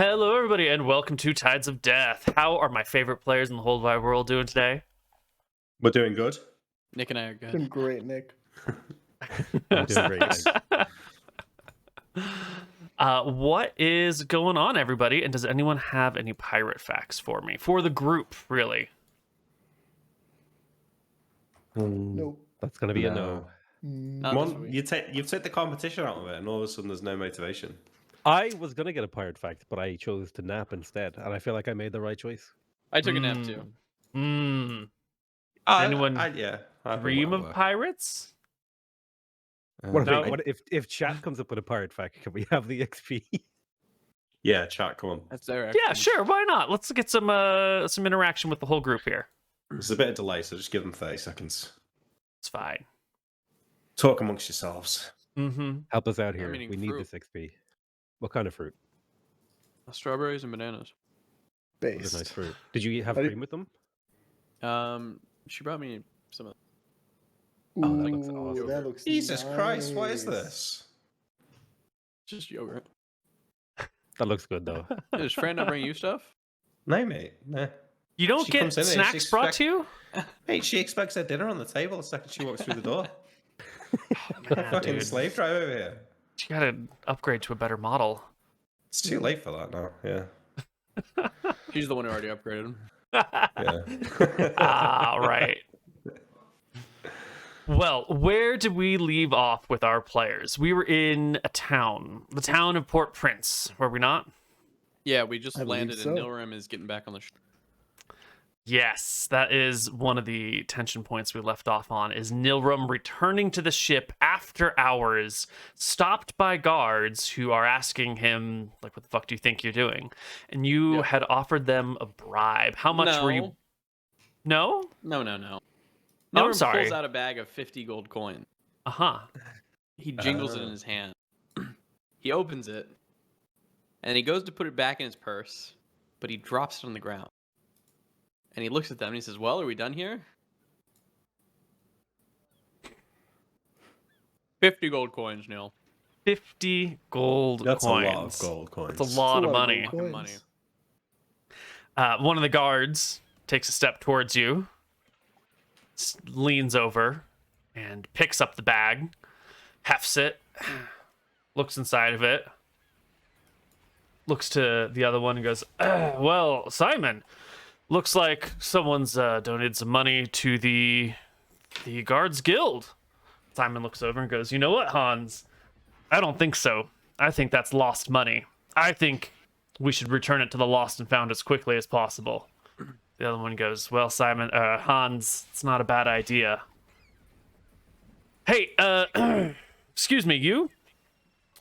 Hello, everybody, and welcome to Tides of Death. How are my favorite players in the whole wide world doing today? We're doing good. Nick and I are good. Doing great, Nick. I'm doing great. Thanks. What is going on, everybody? And does anyone have any pirate facts for me? For the group, really? Nope. That's gonna be a no. Not Come this on, week. you've take the competition out of it, and all of a sudden there's no motivation. I was gonna get a pirate fact, but I chose to nap instead, and I feel like I made the right choice. I took a nap too. Anyone I think dream that'll of work. pirates? What, No. if chat comes up with a pirate fact? Can we have the XP? Yeah, chat, come on. That's their Yeah, sure. Why not? Let's get some interaction with the whole group here. There's a bit of delay, so just give them 30 seconds. It's fine. Talk amongst yourselves. Help us out here. I'm eating We need fruit. this XP. What kind of fruit? Strawberries and bananas. What a Based. nice fruit. Did you have How do- cream with them? She brought me some of Oh, that looks Ooh, awesome. That looks Jesus Christ, what is nice. this? just yogurt. That looks good though. Does Fran not bring you stuff? No, mate. No. You don't She get comes in and she snacks brought to you? Mate, she expects her dinner on the table the second she walks through the door. Man, Fucking dude. slave drive over here. You gotta upgrade to a better model. It's too late for that now. Yeah. She's the one who already upgraded. Yeah. All right. Well, where did we leave off with our players? We were in a town, the town of Port Prince, were we not? Yeah, we just I believe landed so. and Nilrim is getting back on the Yes, that is one of the tension points we left off on, is Nilrum returning to the ship after hours, stopped by guards who are asking him, like, what the fuck do you think you're doing? And you Yeah. had offered them a bribe. How much were you? No? No. Oh, Nilrim I'm sorry. pulls out a bag of 50 gold coins. Uh-huh. He jingles it in his hand. He opens it, and he goes to put it back in his purse, but he drops it on the ground. And he looks at them and he says, well, are we done here? 50 gold coins, Neil. 50 gold That's coins. a lot of gold coins. That's a lot of It's a lot of money. gold Fucking coins. money. One of the guards takes a step towards you, leans over, and picks up the bag, hefts it, looks inside of it, looks to the other one and goes, well, Simon, looks like someone's donated some money to the Guards Guild. Simon looks over and goes, you know what, Hans? I don't think so. I think that's lost money. I think we should return it to the lost and found as quickly as possible. The other one goes, well, Simon, Hans, it's not a bad idea. Hey, excuse me, you?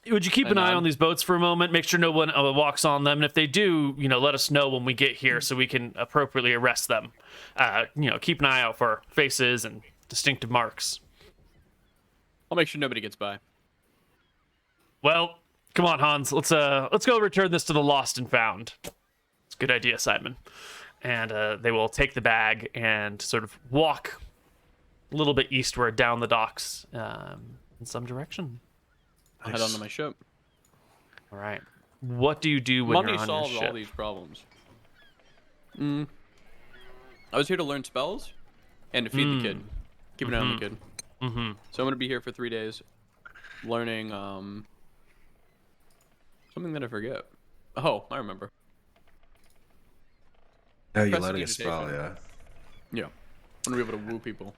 Would you keep an eye on these boats for a moment? Make sure no one walks on them. And if they do, let us know when we get here so we can appropriately arrest them. Keep an eye out for faces and distinctive marks. I'll make sure nobody gets by. Well, come on, Hans. Let's go return this to the lost and found. It's a good idea, Simon. And they will take the bag and sort of walk a little bit eastward down the docks in some direction. I'll head on to my ship. All right. What do you do when Money you're on solves your ship? all these problems. I was here to learn spells and to feed the kid. Keep an eye on the kid. So I'm going to be here for 3 days learning something that I forget. Oh, I remember. Oh, you're Press learning a meditation. spell, yeah. Yeah. I'm going to be able to woo people.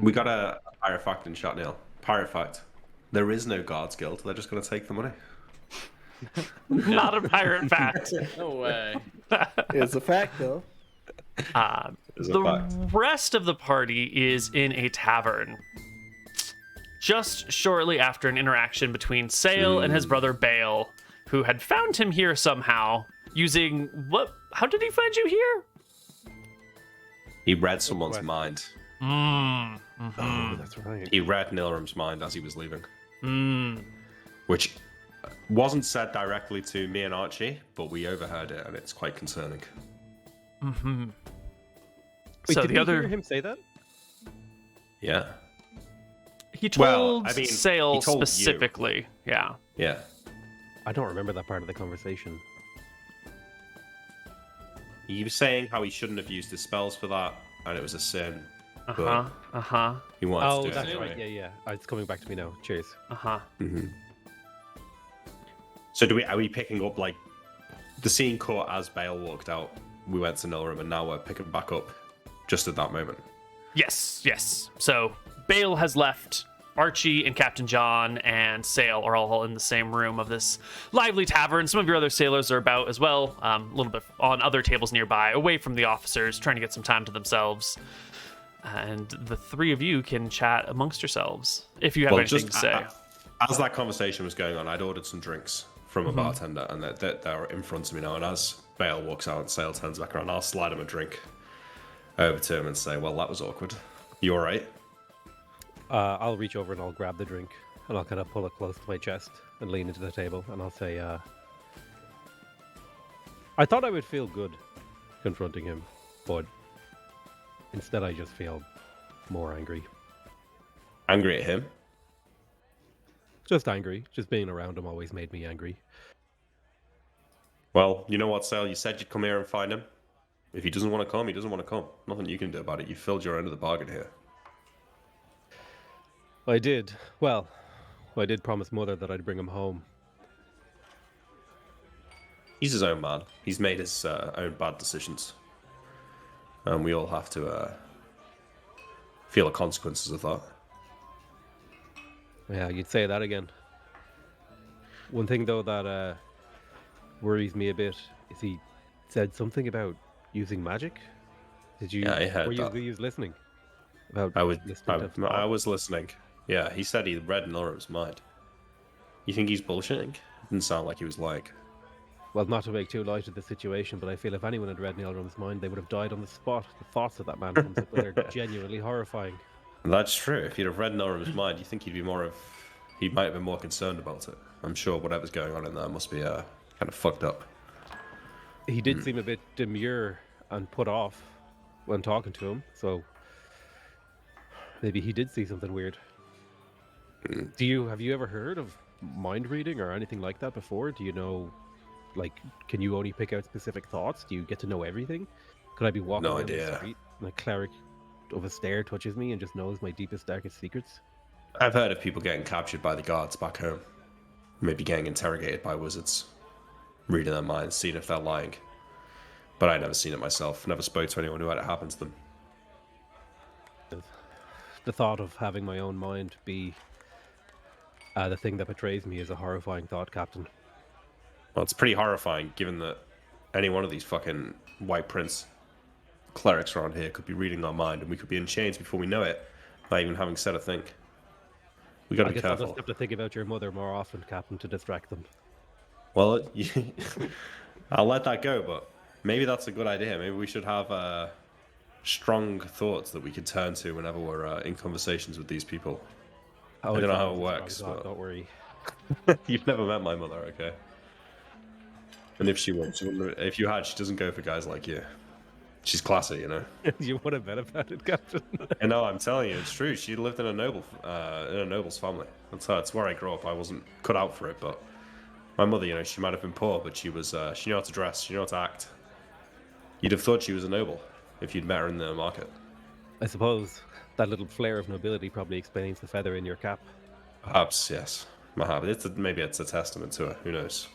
We got a pirate fact in chat, Neil. Pirate fact. There is no Guards Guild. They're just going to take the money. Not a pirate fact. No way. It's a fact, though. It's a The fact. rest of the party is in a tavern. Just shortly after an interaction between Sale and his brother Bale, who had found him here somehow using what? How did he find you here? He read someone's mind. Oh, that's right. He read Nilrum's mind as he was leaving. Which wasn't said directly to me and Archie, but we overheard it, and it's quite concerning. Wait, So did the we other hear him say that? Yeah. he Well, told I mean, Sale he told you. specifically. Yeah. Yeah. I don't remember that part of the conversation. He was saying how he shouldn't have used his spells for that, and it was a sin. He wanted Oh, to do that's it right. anyway. Yeah. It's coming back to me now. Cheers. So are we picking up, like, the scene caught as Bale walked out, we went to Nilrim, and now we're picking back up just at that moment? Yes. So Bale has left. Archie and Captain John and Sail are all in the same room of this lively tavern. Some of your other sailors are about as well, a little bit on other tables nearby, away from the officers, trying to get some time to themselves. And the three of you can chat amongst yourselves if you have anything to say. As that conversation was going on, I'd ordered some drinks from a bartender, and they're in front of me now. And as Bale walks out and Sail turns back around, I'll slide him a drink over to him and say, well, that was awkward. You all right? I'll reach over and I'll grab the drink and I'll kind of pull it close to my chest and lean into the table and I'll say, I thought I would feel good confronting him, but instead I just feel more angry. Angry at him? Just angry. Just being around him always made me angry. Well, you know what, Sale? You said you'd come here and find him. If he doesn't want to come, he doesn't want to come. Nothing you can do about it. You filled your end of the bargain here. I did. Well, I did promise Mother that I'd bring him home. He's his own man. He's made his own bad decisions. And we all have to feel the consequences of that. Yeah, you'd say that again. One thing, though, that worries me a bit is he said something about using magic. Did you? Yeah, I heard that. Were you listening? About I was listening. Yeah, he said he read Noram's mind. You think he's bullshitting? It didn't sound like he was lying. Well, not to make too light of the situation, but I feel if anyone had read Neilrum's mind, they would have died on the spot. The thoughts of that man comes up with are genuinely horrifying. That's true. If he'd have read Noram's mind, you think he might have been more concerned about it. I'm sure whatever's going on in there must be kind of fucked up. He did seem a bit demure and put off when talking to him, so maybe he did see something weird. Have you ever heard of mind reading or anything like that before? Do you know, like, can you only pick out specific thoughts? Do you get to know everything? Could I be walking down the street and a cleric of a stare touches me and just knows my deepest, darkest secrets? I've heard of people getting captured by the guards back home. Maybe getting interrogated by wizards. Reading their minds, seeing if they're lying. But I've never seen it myself. Never spoke to anyone who had it happen to them. The thought of having my own mind be the thing that betrays me is a horrifying thought, Captain. Well, it's pretty horrifying, given that any one of these fucking White Prince clerics around here could be reading our mind, and we could be in chains before we know it, not even having said a thing. We gotta be I'll careful. just have to think about your mother more often, Captain, to distract them. Well, I'll let that go, but maybe that's a good idea. Maybe we should have strong thoughts that we could turn to whenever we're in conversations with these people. I don't know how it works. But... Don't worry. You've never met my mother, okay? And if she wants, if you had, she doesn't go for guys like you. She's classy, you know. You would have bet about it, Captain. I know, I'm telling you, it's true. She lived in a noble's family. That's where I grew up. I wasn't cut out for it, but my mother, you know, she might have been poor, but she knew how to dress, she knew how to act. You'd have thought she was a noble if you'd met her in the market. I suppose that little flare of nobility probably explains the feather in your cap. Perhaps, yes. Maybe it's a testament to her. Who knows?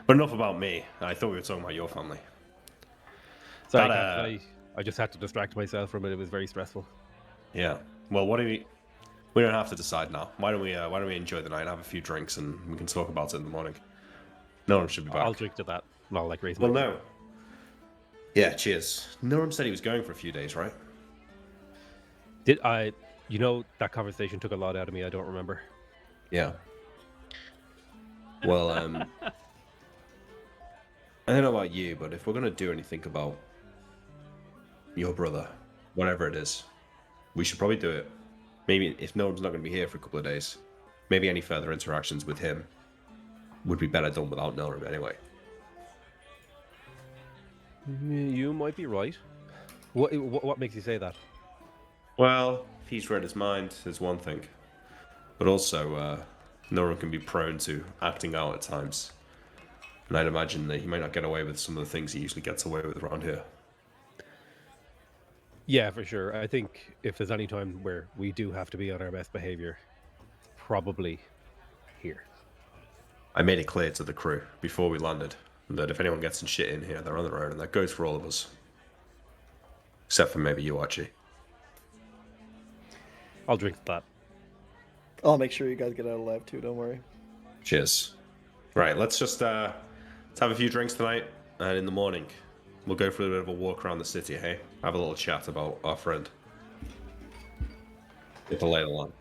But enough about me. I thought we were talking about your family. Sorry, Captain, I just had to distract myself from it. It was very stressful. Yeah. Well, we don't have to decide now. Why don't we enjoy the night, have a few drinks, and we can talk about it in the morning. No one should be back. I'll drink to that. And I'll raise Well, my no. Yeah, cheers. Noram said he was going for a few days, right? Did I? You know, that conversation took a lot out of me. I don't remember. Yeah. Well, I don't know about you, but if we're gonna do anything about your brother, whatever it is, we should probably do it. Maybe if Noram's not gonna be here for a couple of days, maybe any further interactions with him would be better done without Noram anyway. You might be right. What makes you say that? Well, if he's read his mind, is one thing. But also, Noram can be prone to acting out at times. And I'd imagine that he might not get away with some of the things he usually gets away with around here. Yeah, for sure. I think if there's any time where we do have to be on our best behavior, probably here. I made it clear to the crew before we landed that if anyone gets in shit in here, they're on their own, and that goes for all of us. Except for maybe you, Archie. I'll drink that. I'll make sure you guys get out alive too. Don't worry. Cheers. Right, let's just let's have a few drinks tonight, and in the morning, we'll go for a bit of a walk around the city, hey? Have a little chat about our friend. Get the lay of the land.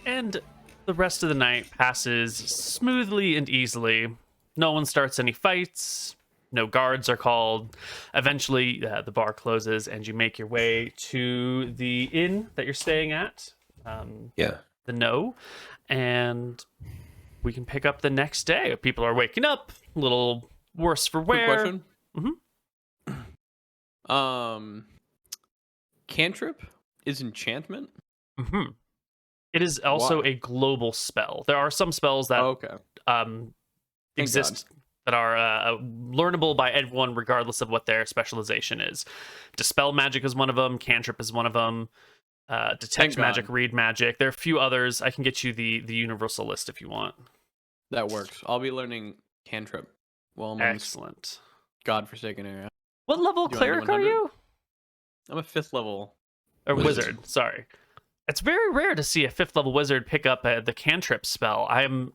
And the rest of the night passes smoothly and easily. No one starts any fights. No guards are called. Eventually, the bar closes, and you make your way to the inn that you're staying at. Yeah. The No, and we can pick up the next day. People are waking up, a little worse for Quick wear. question. Cantrip is enchantment. It is also Why? a global spell. There are some spells that Okay. exist that are learnable by everyone regardless of what their specialization is. Dispel magic is one of them. Cantrip is one of them. Detect Thank magic, God. read magic. There are a few others. I can get you the universal list if you want. That works. I'll be learning cantrip. Well, I'm on this Excellent. godforsaken area. What level Do you want cleric are 100? you? I'm a 5th level. Or Wizard. wizard, sorry. It's very rare to see a 5th level wizard pick up the cantrip spell. I am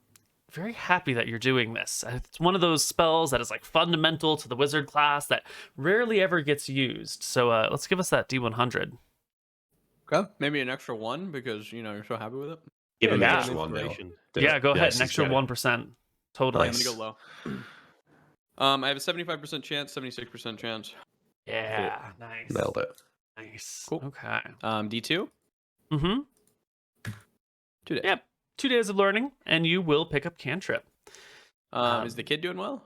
very happy that you're doing this. It's one of those spells that is like fundamental to the wizard class that rarely ever gets used. So let's give us that D100. Okay. Maybe an extra 1 because, you're so happy with it. Give him Yeah. an extra one, Neil. Inspiration. Do Yeah, it. go ahead. Yes, An he's extra got it. 1%. Totally. I'm Nice. going to go low. I have a 75% chance, 76% chance. Yeah, nice. Nailed it. Nice. Cool. Okay. D2? Mm-hmm. 2 days. Yep. 2 days of learning, and you will pick up cantrip. Is the kid doing well?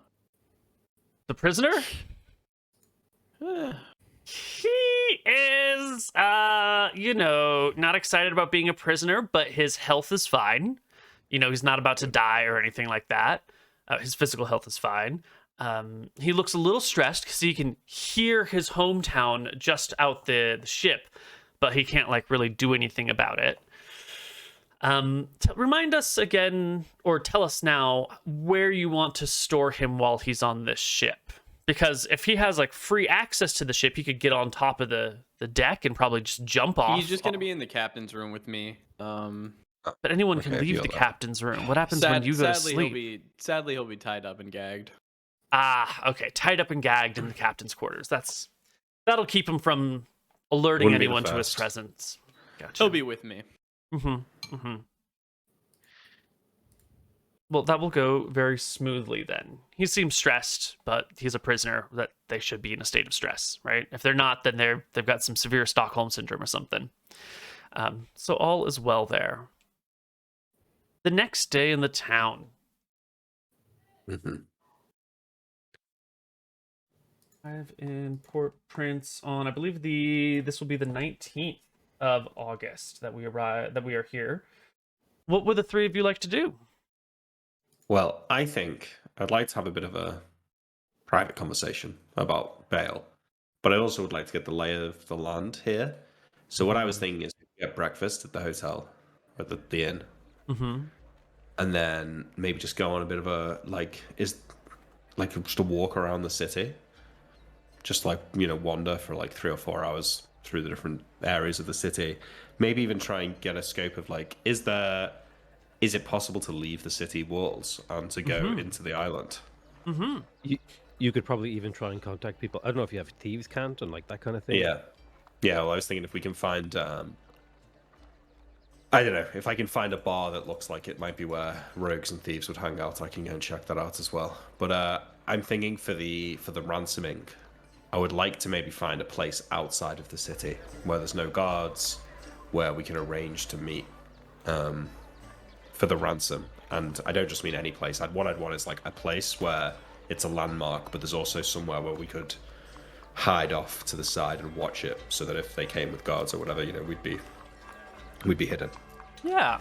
The prisoner? Eh, He is, not excited about being a prisoner, but his health is fine. He's not about to die or anything like that. His physical health is fine. He looks a little stressed because he can hear his hometown just out the ship, but he can't really do anything about it. Remind us again, or tell us now, where you want to store him while he's on this ship. Because if he has free access to the ship, he could get on top of the deck and probably just jump off. He's just going to be in the captain's room with me. But anyone can Okay, leave feel the that. captain's room. What happens when you go to sleep? Sadly, he'll be tied up and gagged. Ah, okay. Tied up and gagged in the captain's quarters. That'll keep him from alerting Wouldn't be the anyone to his first. presence. Gotcha. He'll be with me. Well, that will go very smoothly then. He seems stressed, but he's a prisoner. That they should be in a state of stress, right? If they're not, then they've got some severe Stockholm syndrome or something. So all is well there. The next day in the town. Mhm. Arrive in Port Prince on, I believe this will be the 19th of August that we are here. What would the three of you like to do? Well, I think I'd like to have a bit of a private conversation about bail, but I also would like to get the lay of the land here. So what I was thinking is get breakfast at the hotel, or the inn, and then maybe just go on a bit of a just a walk around the city, just wander for 3 or 4 hours through the different areas of the city. Maybe even try and get a scope of is it possible to leave the city walls and to go into the island? You could probably even try and contact people. I don't know if you have thieves' cant and that kind of thing. Yeah. Well, I was thinking if we can find, I don't know, if I can find a bar that looks like it might be where rogues and thieves would hang out, I can go and check that out as well. But I'm thinking for the ransoming, I would like to maybe find a place outside of the city where there's no guards, where we can arrange to meet for the ransom. And I don't just mean any place. What I'd want is a place where it's a landmark, but there's also somewhere where we could hide off to the side and watch it, so that if they came with guards or whatever, we'd be hidden. Yeah.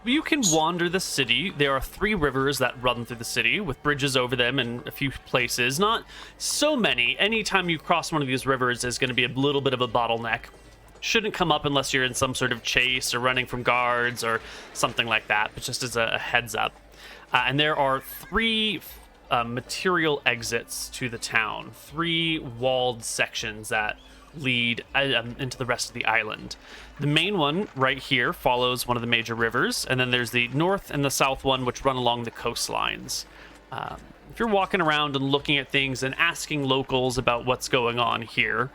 You can wander the city. There are 3 rivers that run through the city with bridges over them in a few places. Not so many. Anytime you cross one of these rivers is going to be a little bit of a bottleneck. Shouldn't come up unless you're in some sort of chase or running from guards or something like that, but just as a heads up. And there are 3 material exits to the town, 3 walled sections that lead into the rest of the island. The main one right here follows one of the major rivers, and then there's the north and the south one which run along the coastlines. If you're walking around and looking at things and asking locals about what's going on here,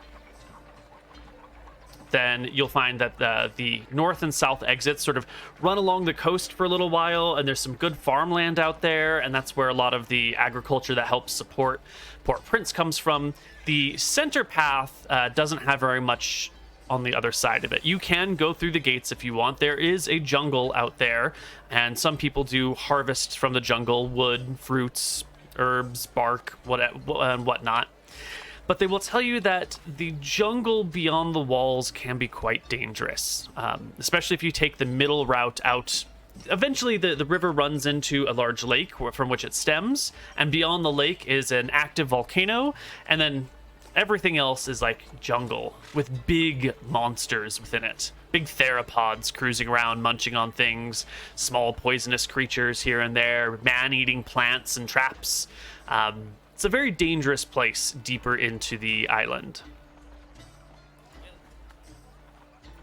then you'll find that the north and south exits sort of run along the coast for a little while, and there's some good farmland out there, and that's where a lot of the agriculture that helps support Port-au-Prince comes from. The center path doesn't have very much on the other side of it. You can go through the gates if you want. There is a jungle out there, and some people do harvest from the jungle wood, fruits, herbs, bark, and whatnot. But they will tell you that the jungle beyond the walls can be quite dangerous, especially if you take the middle route out. Eventually, the river runs into a large lake from which it stems, and beyond the lake is an active volcano, and then everything else is like jungle with big monsters within it. Big theropods cruising around, munching on things, small poisonous creatures here and there, man-eating plants and traps. It's a very dangerous place deeper into the island.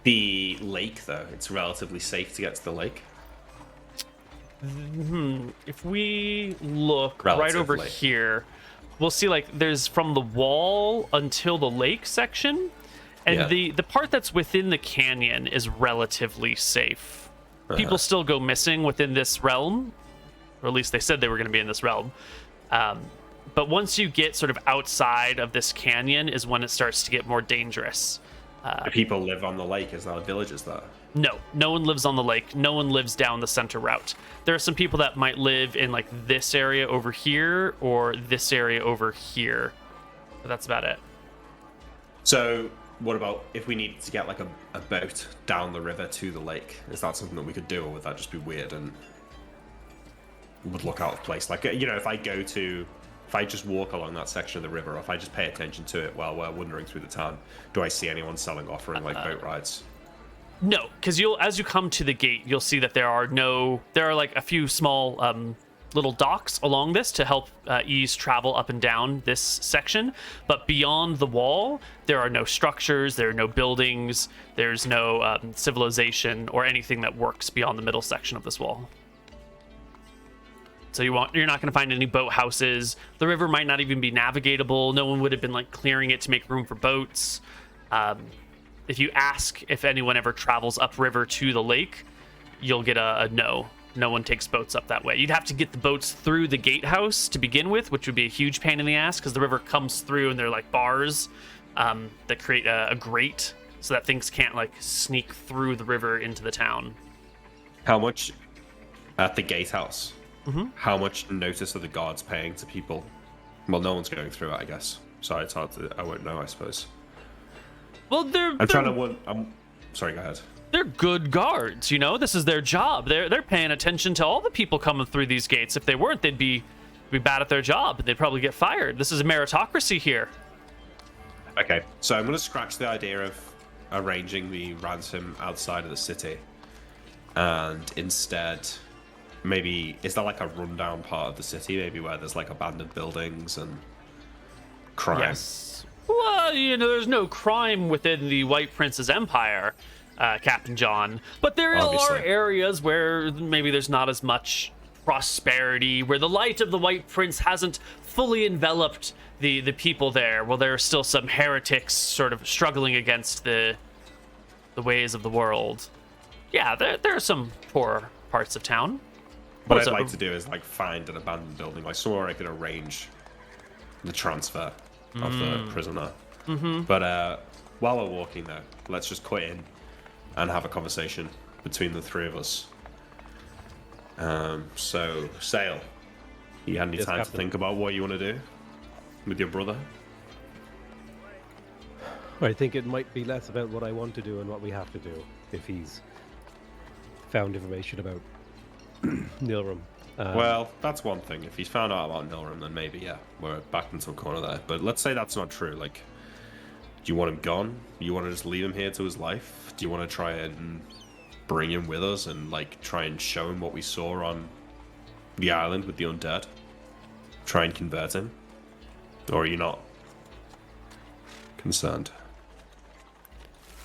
The lake, though, it's relatively safe to get to the lake. If we look right over here, we'll see like there's from the wall until the lake section, and the part that's within the canyon is relatively safe. People still go missing within this realm, or at least they said they were going to be in this realm. But once you get sort of outside of this canyon is when it starts to get more dangerous. Do people live on the lake? Is there villages there? No one lives on the lake. No one lives down the center route. There are some people that might live in like this area over here or this area over here. But that's about it. So what about if we needed to get like a boat down the river to the lake? Is that something that we could do, or would that just be weird and would look out of place? Like, if I just walk along that section of the river, or if I just pay attention to it while we're wandering through the town, do I see anyone offering like boat rides? No, because as you come to the gate, you'll see that there are like a few small little docks along this to help ease travel up and down this section. But beyond the wall, there are no structures, there are no buildings, there's no civilization or anything that works beyond the middle section of this wall. So you're not going to find any boat houses. The river might not even be navigatable. No one would have been like clearing it to make room for boats. If you ask if anyone ever travels upriver to the lake, you'll get a no. No one takes boats up that way. You'd have to get the boats through the gatehouse to begin with, which would be a huge pain in the ass because the river comes through and they're like bars that create a grate so that things can't like sneak through the river into the town. How much at the gatehouse? How much notice are the guards paying to people? Well, no one's going through it, I guess. So it's hard to. I won't know, I suppose. Well, sorry, go ahead. They're good guards, you know. This is their job. They're paying attention to all the people coming through these gates. If they weren't, they'd be bad at their job. They'd probably get fired. This is a meritocracy here. Okay, so I'm gonna scratch the idea of arranging the ransom outside of the city, and instead, maybe is there like a rundown part of the city, maybe where there's like abandoned buildings and crime? Yes. Well, there's no crime within the White Prince's empire, Captain John. But there are areas where maybe there's not as much prosperity, where the light of the White Prince hasn't fully enveloped the people there. Well, there are still some heretics sort of struggling against the ways of the world. Yeah, there are some poor parts of town. What I'd like to do is like find an abandoned building, like somewhere I could arrange the transfer of the prisoner. But while we're walking there, let's just quit in and have a conversation between the 3 of us. So, Sail, you had any time to think about what you want to do with your brother? I think it might be less about what I want to do and what we have to do if he's found information about Nilram. Well, that's one thing. If he's found out about Nilram, then maybe, yeah, we're backed into a corner there. But let's say that's not true. Like, do you want him gone? You want to just leave him here to his life? Do you want to try and bring him with us and, like, try and show him what we saw on the island with the undead? Try and convert him? Or are you not concerned?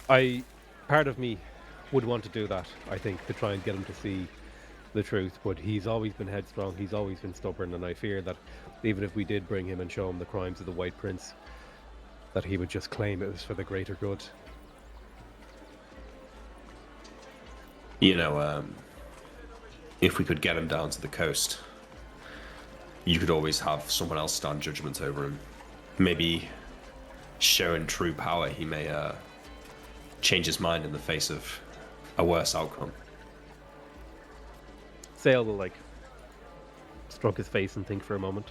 Part of me would want to do that, I think, to try and get him to see the truth, but he's always been headstrong, he's always been stubborn, and I fear that even if we did bring him and show him the crimes of the White Prince, that he would just claim it was for the greater good. You know, if we could get him down to the coast, you could always have someone else stand judgment over him. Maybe showing true power, he may change his mind in the face of a worse outcome. Sale will, like, stroke his face and think for a moment.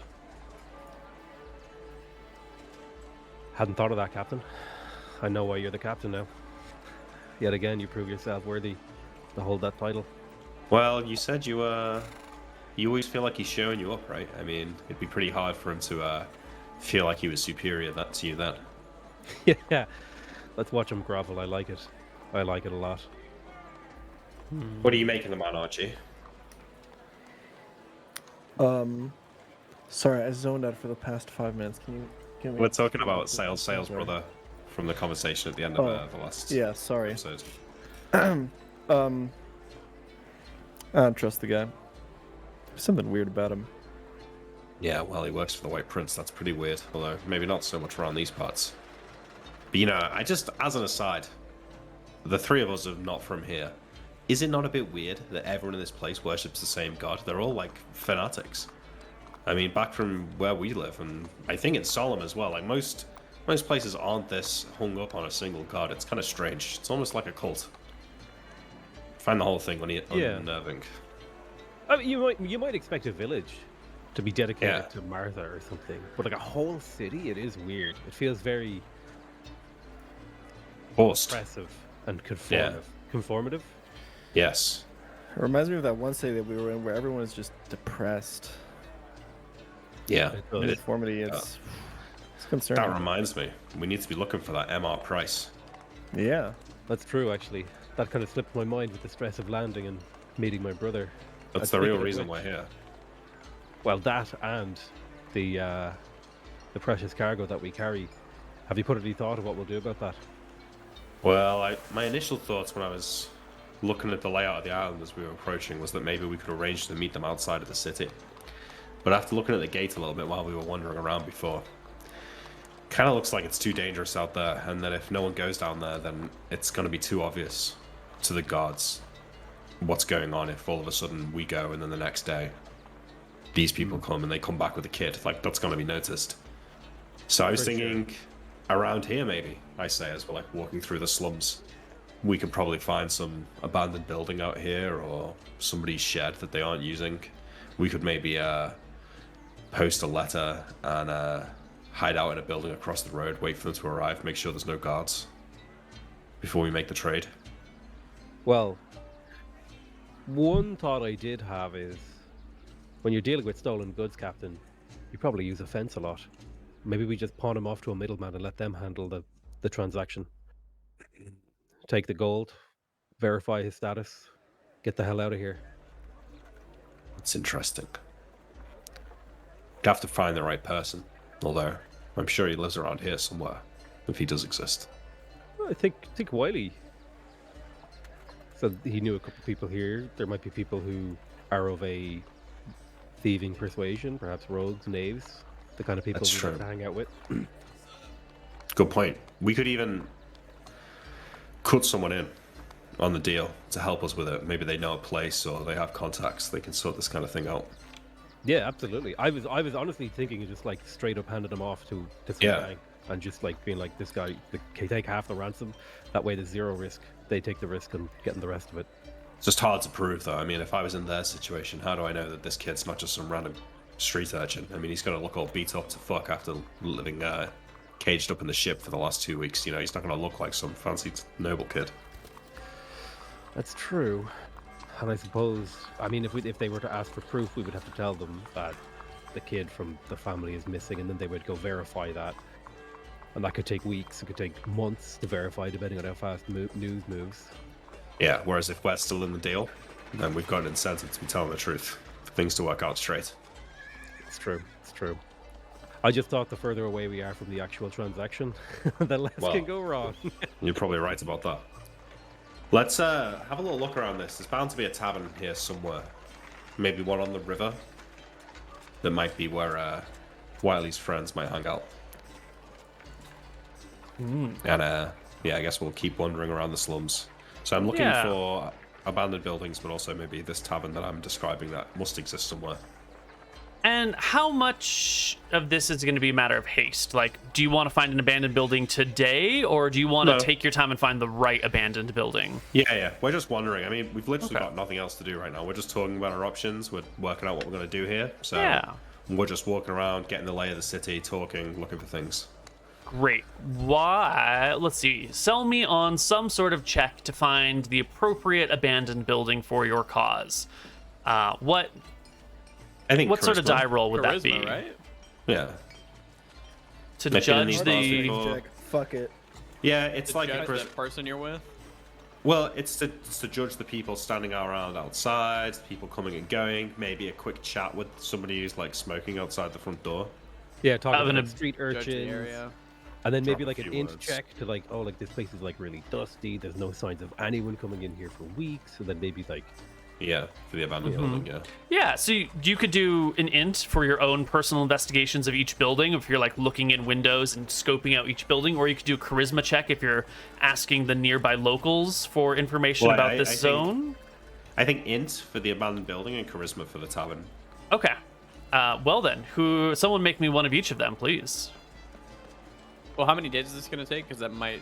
Hadn't thought of that, Captain. I know why you're the captain now. Yet again, you prove yourself worthy to hold that title. Well, you said you always feel like he's showing you up, right? I mean, it'd be pretty hard for him to feel like he was superior to you then. Yeah, let's watch him grovel. I like it. I like it a lot. What are you making the man, Archie? Sorry, I zoned out for the past 5 minutes. Can you give me? We're talking about sales, Sorry. brother, from the conversation at the end of the last Yeah, sorry. episode. I don't trust the guy. There's something weird about him. Yeah, well, he works for the White Prince. That's pretty weird. Although maybe not so much around these parts. But you know, I just, as an aside, the three of us are not from here. Is it not a bit weird that everyone in this place worships the same god? They're all like fanatics. I mean, back from where we live, and I think in Solemn as well. Like most places aren't this hung up on a single god. It's kind of strange. It's almost like a cult. I find the whole thing unnerving. I mean, you might expect a village to be dedicated to Martha or something, but like a whole city, it is weird. It feels very Forced. oppressive and conformative. Yes. It reminds me of that one city that we were in where everyone is just depressed. Yeah. It does. Uniformity, it's concerning. That reminds me. We need to be looking for that MR price. Yeah. That's true, actually. That kind of slipped my mind with the stress of landing and meeting my brother. That's the real reason we're here. Well, that and the precious cargo that we carry. Have you put any thought of what we'll do about that? Well, my initial thoughts when I was looking at the layout of the island as we were approaching was that maybe we could arrange to meet them outside of the city. But after looking at the gate a little bit while we were wandering around before, kind of looks like it's too dangerous out there, and that if no one goes down there, then it's going to be too obvious to the guards what's going on if all of a sudden we go and then the next day these people come and they come back with a kid. Like, that's going to be noticed. So I was thinking around here maybe, I say, as we're like walking through the slums, we could probably find some abandoned building out here or somebody's shed that they aren't using. We could maybe post a letter and hide out in a building across the road, wait for them to arrive, make sure there's no guards before we make the trade. Well, one thought I did have is, when you're dealing with stolen goods, Captain, you probably use a fence a lot. Maybe we just pawn them off to a middleman and let them handle the transaction. Take the gold, verify his status, get the hell out of here. It's interesting. You have to find the right person, although I'm sure he lives around here somewhere, if he does exist. Well, I think Wiley said he knew a couple of people here. There might be people who are of a thieving persuasion, perhaps rogues, knaves, the kind of people That's we true. like to hang out with. Good point. We could even cut someone in on the deal to help us with it. Maybe they know a place or they have contacts. They can sort this kind of thing out. Yeah, absolutely. I was honestly thinking of just like straight up handing them off to some guy and just like being like, this guy, they take half the ransom. That way there's zero risk. They take the risk and getting the rest of it. It's just hard to prove, though. I mean, if I was in their situation, how do I know that this kid's not just some random street urchin? I mean, he's going to look all beat up to fuck after living caged up in the ship for the last 2 weeks. You know, he's not going to look like some fancy noble kid. That's true. And I suppose, I mean, if they were to ask for proof, we would have to tell them that the kid from the family is missing, and then they would go verify that. And that could take weeks, it could take months to verify, depending on how fast news moves. Yeah, whereas if we're still in the deal, then we've got an incentive to be telling the truth, for things to work out straight. It's true, it's true. I just thought the further away we are from the actual transaction, the less can go wrong. You're probably right about that. Let's have a little look around this. There's bound to be a tavern here somewhere. Maybe one on the river. That might be where Wiley's friends might hang out. And yeah, I guess we'll keep wandering around the slums. So I'm looking for abandoned buildings, but also maybe this tavern that I'm describing that must exist somewhere. And how much of this is going to be a matter of haste? Like, do you want to find an abandoned building today, or do you want to take your time and find the right abandoned building? Yeah. We're just wondering. I mean, we've literally got nothing else to do right now. We're just talking about our options. We're working out what we're going to do here. So we're just walking around, getting the lay of the city, talking, looking for things. Great. Why? Let's see. Sell me on some sort of check to find the appropriate abandoned building for your cause. What sort of die roll would that be? Right? Yeah. To Making judge an the. evil- Check. Fuck it. Yeah, it's To like judge that person you're with. well, it's to judge the people standing around outside, people coming and going. Maybe a quick chat with somebody who's like smoking outside the front door. Yeah, talking Having about a- street Judge the urchins. area. And then Drop maybe a like an few int words. check to like, oh, like this place is like really dusty. There's no signs of anyone coming in here for weeks. So then maybe like, Yeah, for the abandoned building. Yeah. Yeah, so you could do an int for your own personal investigations of each building if you're like looking in windows and scoping out each building, or you could do a charisma check if you're asking the nearby locals for information Well, about I this think- zone. I think int for the abandoned building and charisma for the tavern. Okay. Well then, someone make me one of each of them, please. Well, how many days is this going to take? Because that might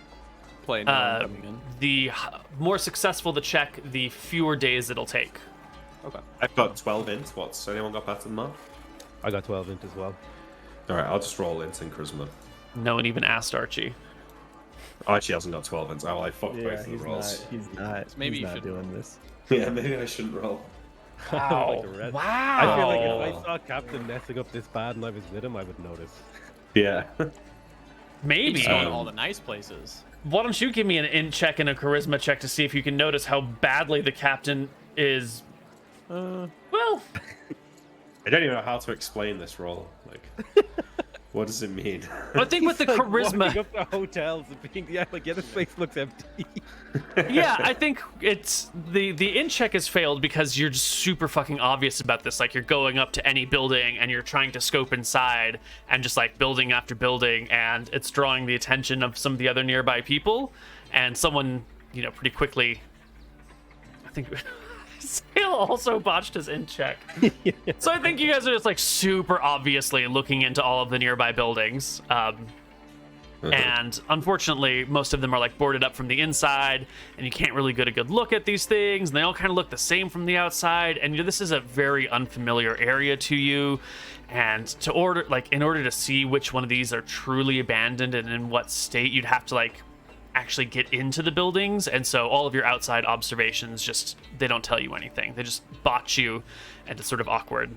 play into what I'm coming in. The more successful the check, the fewer days it'll take. Okay. I've got 12 int. What's anyone got better than that? I got 12 int as well. All right, I'll just roll int and charisma. No one even asked Archie. Oh, actually, hasn't got 12 int. Oh, I fucked Yeah, both of the he's rolls. not. He's not. Maybe he's you not should doing this. Yeah, maybe I shouldn't roll. Like the rest. Wow. I feel like if I saw Captain messing up this bad and I was with him, I would notice. Yeah. Maybe. He's going to all the nice places. Why don't you give me an int check and a charisma check to see if you can notice how badly the captain is. Well, I don't even know how to explain this roll. Like, what does it mean? I think with the Like charisma. walking up to hotels and being, yeah, like, yeah, this place looks empty. Yeah, I think it's the int check has failed because you're just super fucking obvious about this. Like, you're going up to any building and you're trying to scope inside and just like building after building, and it's drawing the attention of some of the other nearby people, and someone, pretty quickly, I think Sale also botched his int check. So I think you guys are just like super obviously looking into all of the nearby buildings. And unfortunately, most of them are like boarded up from the inside, and you can't really get a good look at these things. And they all kind of look the same from the outside. And this is a very unfamiliar area to you. And in order to see which one of these are truly abandoned and in what state, you'd have to like actually get into the buildings. And so all of your outside observations they don't tell you anything. They just botch you, and it's sort of awkward.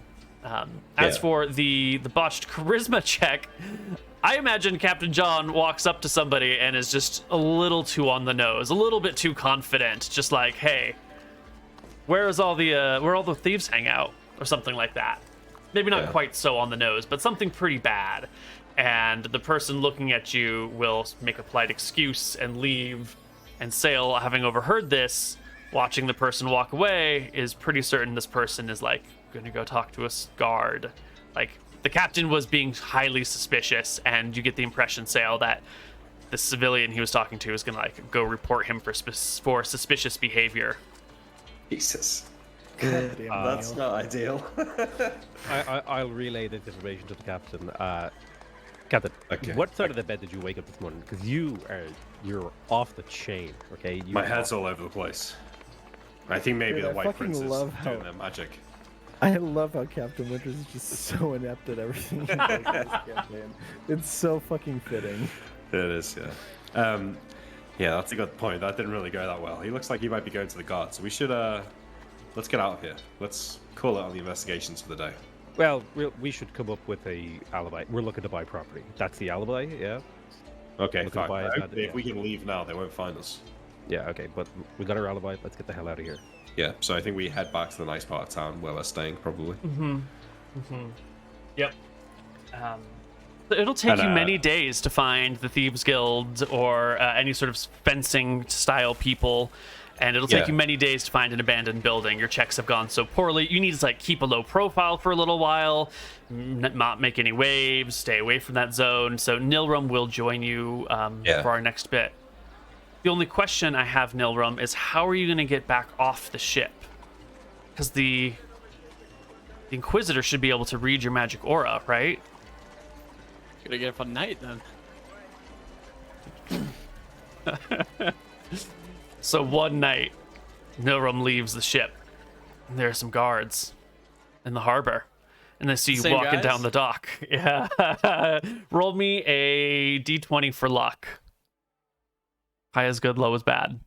As for the botched charisma check, I imagine Captain John walks up to somebody and is just a little too on the nose, a little bit too confident, just like, "Hey, where all the thieves hang out?" or something like that. Maybe not quite so on the nose, but something pretty bad. And the person looking at you will make a polite excuse and leave. And Sale, having overheard this, watching the person walk away, is pretty certain this person is like gonna go talk to a guard. Like, the captain was being highly suspicious, and you get the impression, Sale, that the civilian he was talking to is gonna like go report him for suspicious behavior. Jesus. God damn, That's Neil. not ideal. I'll relay this information to the captain. Captain, Okay. what side of the bed did you wake up this morning? Because you're off the chain, okay? My head's all over the place. I think maybe Dude, the I White fucking Prince is love how- doing their magic. I love how Captain Winters is just so inept at everything. He does in this campaign. It's so fucking fitting. It is, yeah. Yeah, that's a good point. That didn't really go that well. He looks like he might be going to the guard, so we should let's get out of here. Let's call it on the investigations for the day. Well, we should come up with a alibi. We're looking to buy property. That's the alibi, yeah? Okay, Looking to fine. buy If that, yeah. we can leave now, they won't find us. Yeah, okay, but we got our alibi. Let's get the hell out of here. Yeah, so I think we head back to the nice part of town where we're staying, probably. Yep. It'll take you And, many days to find the Thieves Guild or any sort of fencing style people, and it'll take Yeah. you many days to find an abandoned building. Your checks have gone so poorly. You need to like keep a low profile for a little while, not make any waves, stay away from that zone. So Nilrum will join you for our next bit. The only question I have, Nilrum, is how are you going to get back off the ship? Because the Inquisitor should be able to read your magic aura, right? Gonna get a fun night then. So one night, Nilrum leaves the ship. And there are some guards in the harbor. And they see you Same walking guys? down the dock. Yeah. Roll me a d20 for luck. High is good, low is bad.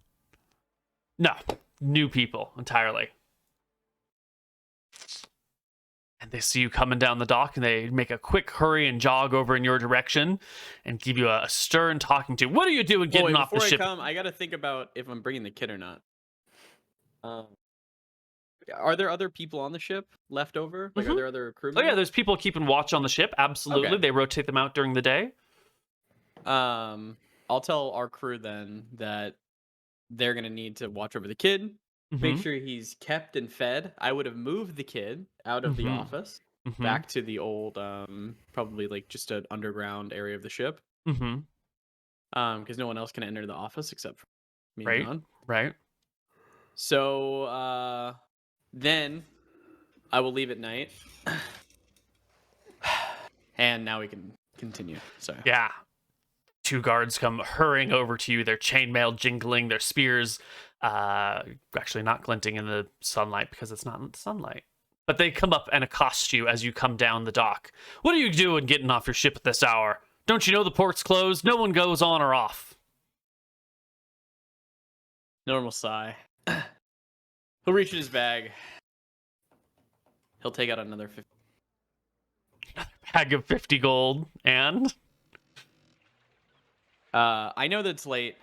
No. New people entirely. And they see you coming down the dock, and they make a quick hurry and jog over in your direction and give you a stern talking to. What are you doing getting off the ship? I gotta think about if I'm bringing the kid or not. Are there other people on the ship left over? Like, are there other Oh crewmen? yeah, there's people keeping watch on the ship. Absolutely. Okay. They rotate them out during the day. I'll tell our crew then that they're gonna need to watch over the kid. Make sure he's kept and fed. I would have moved the kid out of the office back to the old, probably like just an underground area of the ship. Because no one else can enter the office except for me and John. Right. So then I will leave at night, and now we can continue. So Yeah. Two guards come hurrying over to you. Their chainmail jingling, their spears actually not glinting in the sunlight because it's not in the sunlight. But they come up and accost you as you come down the dock. What are you doing getting off your ship at this hour? Don't you know the port's closed? No one goes on or off. normal sigh. He'll reach in his bag. He'll take out another 50. Bag of 50 gold and... I know that it's late,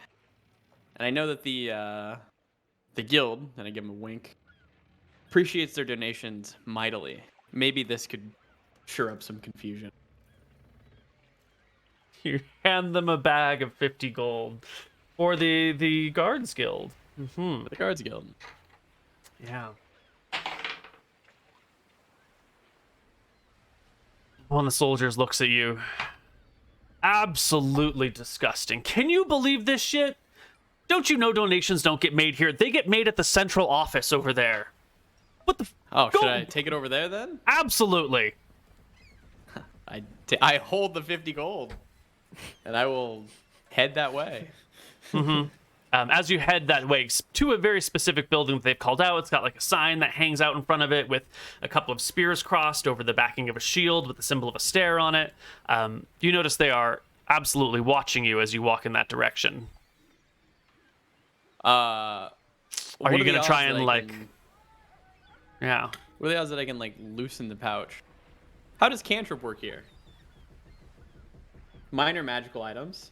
and I know that the guild, and I give him a wink, appreciates their donations mightily. Maybe this could sure up some confusion. You hand them a bag of 50 gold for the Guards Guild. The Guards Guild. Yeah. One of the soldiers looks at you. Absolutely disgusting. Can you believe this shit? Don't you know donations don't get made here? They get made at the central office over there. What the... Oh, Go- should I take it over there then? Absolutely. I hold the 50 gold, and I will head that way. As you head that way to a very specific building that they've called out, it's got like a sign that hangs out in front of it with a couple of spears crossed over the backing of a shield with the symbol of a stare on it. You notice they are absolutely watching you as you walk in that direction. Are you going to try and like... Yeah. What are the odds that I can like loosen the pouch? How does cantrip work here? Minor magical items.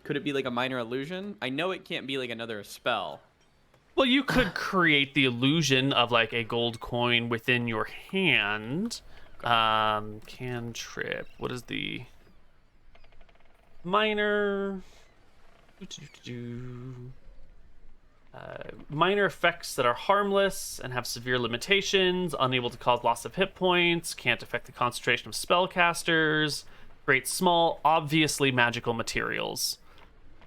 Could it be like a minor illusion? I know it can't be like another spell. Well, you could create the illusion of like a gold coin within your hand. Cantrip. What is the minor? Minor effects that are harmless and have severe limitations. Unable to cause loss of hit points. Can't affect the concentration of spellcasters. Create small, obviously magical materials.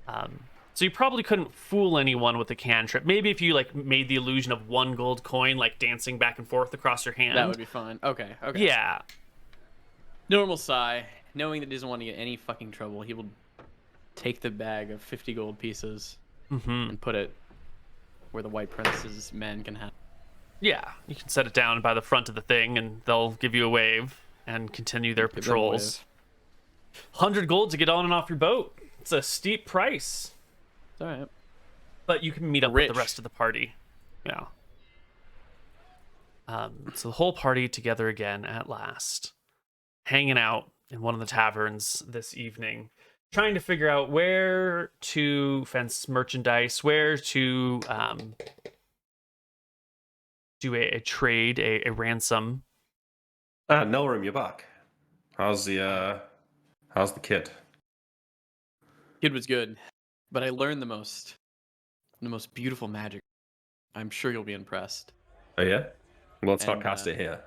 So you probably couldn't fool anyone with a cantrip. Maybe if you like made the illusion of one gold coin like dancing back and forth across your hand. That would be fine. Okay. Yeah. Normal sigh. Knowing that he doesn't want to get any fucking trouble, he will take the bag of 50 gold pieces and put it where the White Prince's men can have. Yeah, you can set it down by the front of the thing and they'll give you a wave and continue their Give them a patrols. 100 gold to get on and off your boat. It's a steep price. It's all right. But you can meet up with Rich. the rest of the party. Yeah. So the whole party together again at last, hanging out in one of the taverns this evening, trying to figure out where to fence merchandise, where to do a trade, a ransom. Nelrim, you're back. How's the kid? Kid was good, but I learned the most beautiful magic. I'm sure you'll be impressed. Oh yeah? Well, let's not And, cast it here.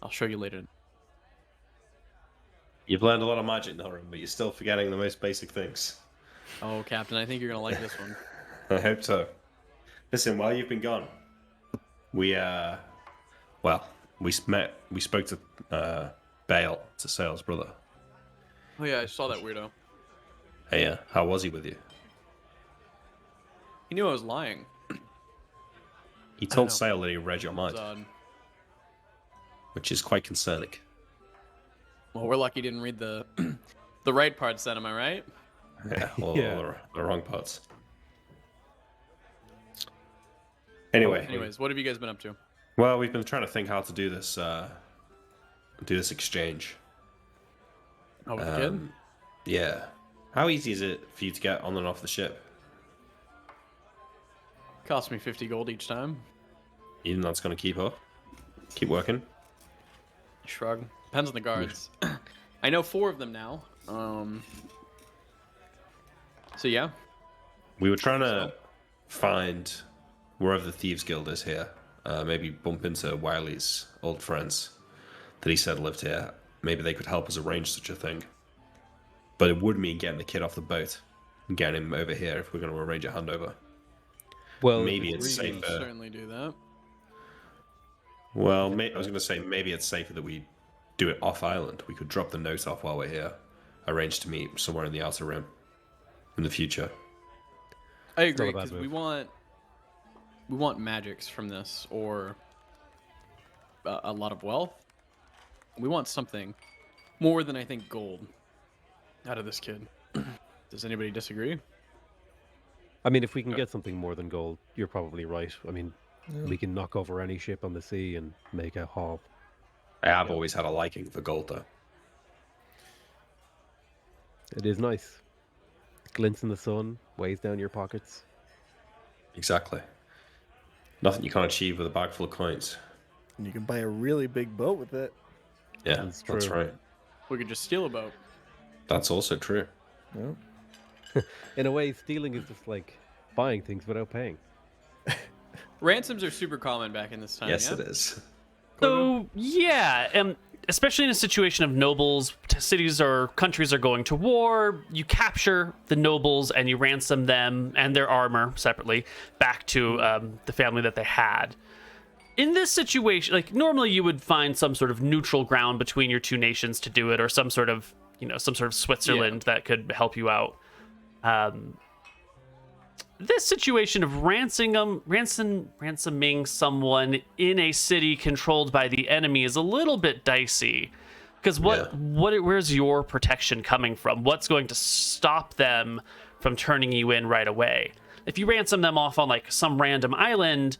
I'll show you later. You've learned a lot of magic, Nelrim, but you're still forgetting the most basic things. Oh, Captain, I think you're gonna like this one. I hope so. Listen, while you've been gone, we spoke to Bale, to Sale's brother. Oh yeah, I saw that weirdo. Hey, how was he with you? He knew I was lying. He told know. Sale that he read your It was mind, odd. which is quite concerning. Well, we're lucky he didn't read the the right parts then, am I right? Yeah, well, Yeah. the wrong parts. Anyway, Anyways, what have you guys been up to? well, we've been trying to think how to do this exchange. Oh, with the kid? Yeah. How easy is it for you to get on and off the ship? Cost me 50 gold each time. You think that's going to keep up? Keep working? Shrug. Depends on the guards. I know 4 of them now. So yeah. We were trying to find wherever the Thieves Guild is here. Maybe bump into Wiley's old friends that he said lived here. Maybe they could help us arrange such a thing. But it would mean getting the kid off the boat and getting him over here if we're going to arrange a handover. Well, Maybe if it's We can safer. certainly do that. Well, I was going to say maybe it's safer that we do it off island. We could drop the note off while we're here, arrange to meet somewhere in the Outer Rim in the future. I agree not a bad because move. we want magics from this or a lot of wealth. We want something more than I think gold out of this kid. Does anybody disagree? I mean, if we can get something more than gold, you're probably right. I mean, we can knock over any ship on the sea and make a haul. I have always had a liking for gold, though. It is nice. Glints in the sun, weighs down your pockets. Exactly. Nothing you can't achieve with a bag full of coins. And you can buy a really big boat with it. Yeah, That's that's true. right. We could just steal a boat. That's also true. Yeah. In a way, stealing is just like buying things without paying. Ransoms are super common back in this time. Yes, yeah? it is. So yeah, especially in a situation of nobles, cities or countries are going to war, you capture the nobles and you ransom them and their armor separately back to the family that they had. In this situation, like normally you would find some sort of neutral ground between your two nations to do it, or some sort of Switzerland that could help you out. This situation of ransoming someone in a city controlled by the enemy is a little bit dicey, because where's your protection coming from? What's going to stop them from turning you in right away? If you ransom them off on like some random island,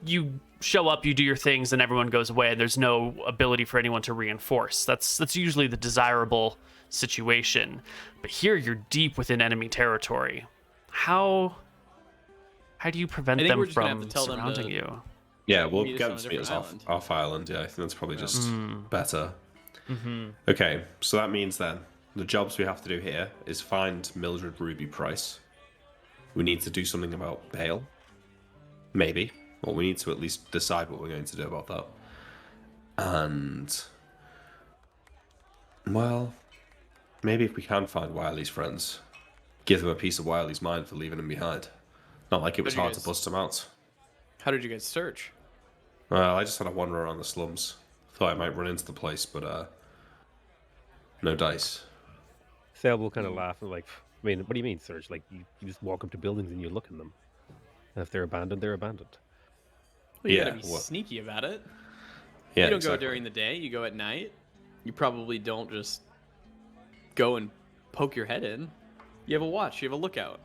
you show up, you do your things, and everyone goes away, and there's no ability for anyone to reinforce. That's usually the desirable situation. But here you're deep within enemy territory. How do you prevent I think them we're just gonna have from to tell them surrounding to- you? Yeah, we'll Meet us get on them a to meet us different off island. Yeah, I think that's probably just Mm. better. Mm-hmm. Okay, so that means then the jobs we have to do here is find Mildred Ruby Price. We need to do something about Bale. Maybe. Well, we need to at least decide what we're going to do about that. And, well, maybe if we can find Wiley's friends, give them a piece of Wiley's mind for leaving him behind. Not like it was But you hard to guys- bust him out. How did you guys search? Well, I just had a wander around the slums. Thought I might run into the place, but no dice. Sale will kind of laugh and like, I mean, what do you mean, search? Like, you just walk up to buildings and you look in them. And if they're abandoned, they're abandoned. Well, you Yeah, gotta be well- sneaky about it. Yeah, You don't exactly. go during the day, you go at night. You probably don't just go and poke your head in. You have a watch, you have a lookout.